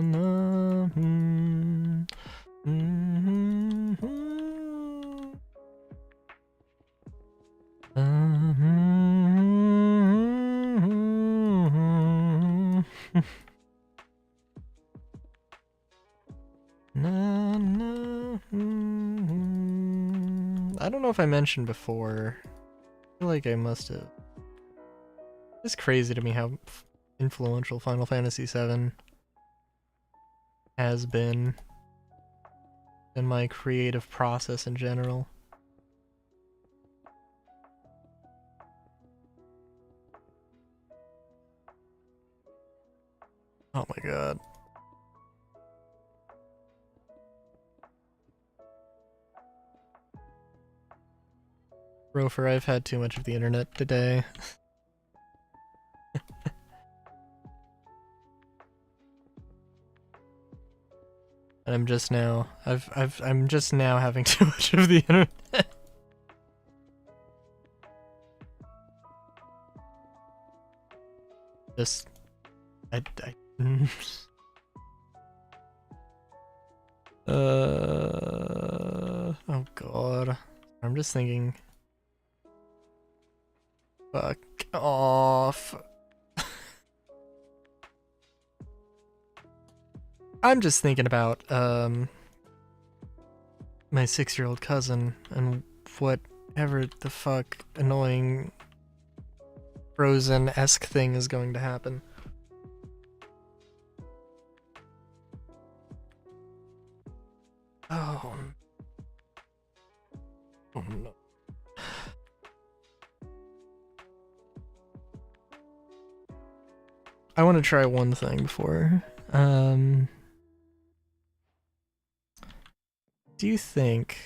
na. I don't know if I mentioned before. I feel like I must have. It's crazy to me how influential Final Fantasy VII has been in my creative process in general. Oh my god. Rofer, I've had too much of the internet today. And I'm just now I'm just now having too much of the internet. Just I oh god. I'm just thinking, fuck off. I'm just thinking about my 6-year-old cousin and whatever the fuck annoying Frozen-esque thing is going to happen. Oh. Oh no. I want to try one thing before. Do you think...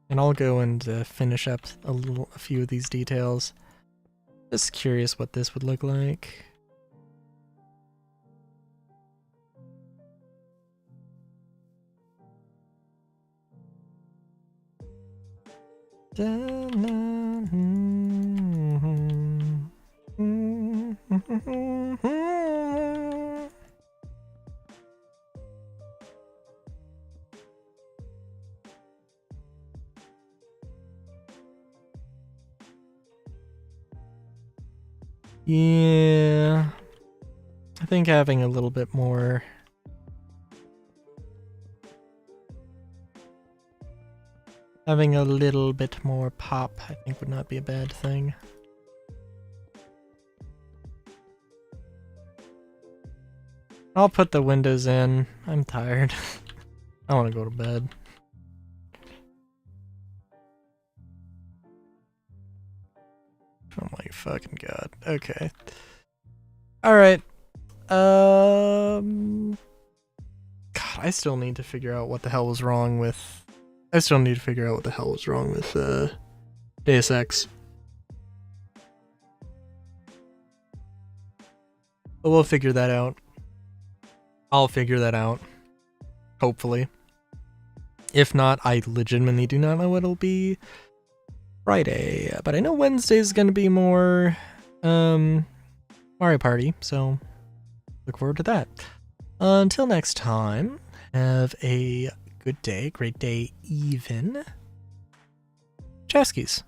And I'll go and finish up a few of these details. Just curious what this would look like. Yeah, I think having a little bit more pop, I think, would not be a bad thing. I'll put the windows in. I'm tired. I want to go to bed. Oh my fucking god. Okay. Alright. God, I still need to figure out what the hell was wrong with... Deus Ex. But we'll figure that out. I'll figure that out. Hopefully. If not, I legitimately do not know what it'll be Friday. But I know Wednesday is going to be more Mario Party, so look forward to that. Until next time, have a good day, great day even. Chaskies.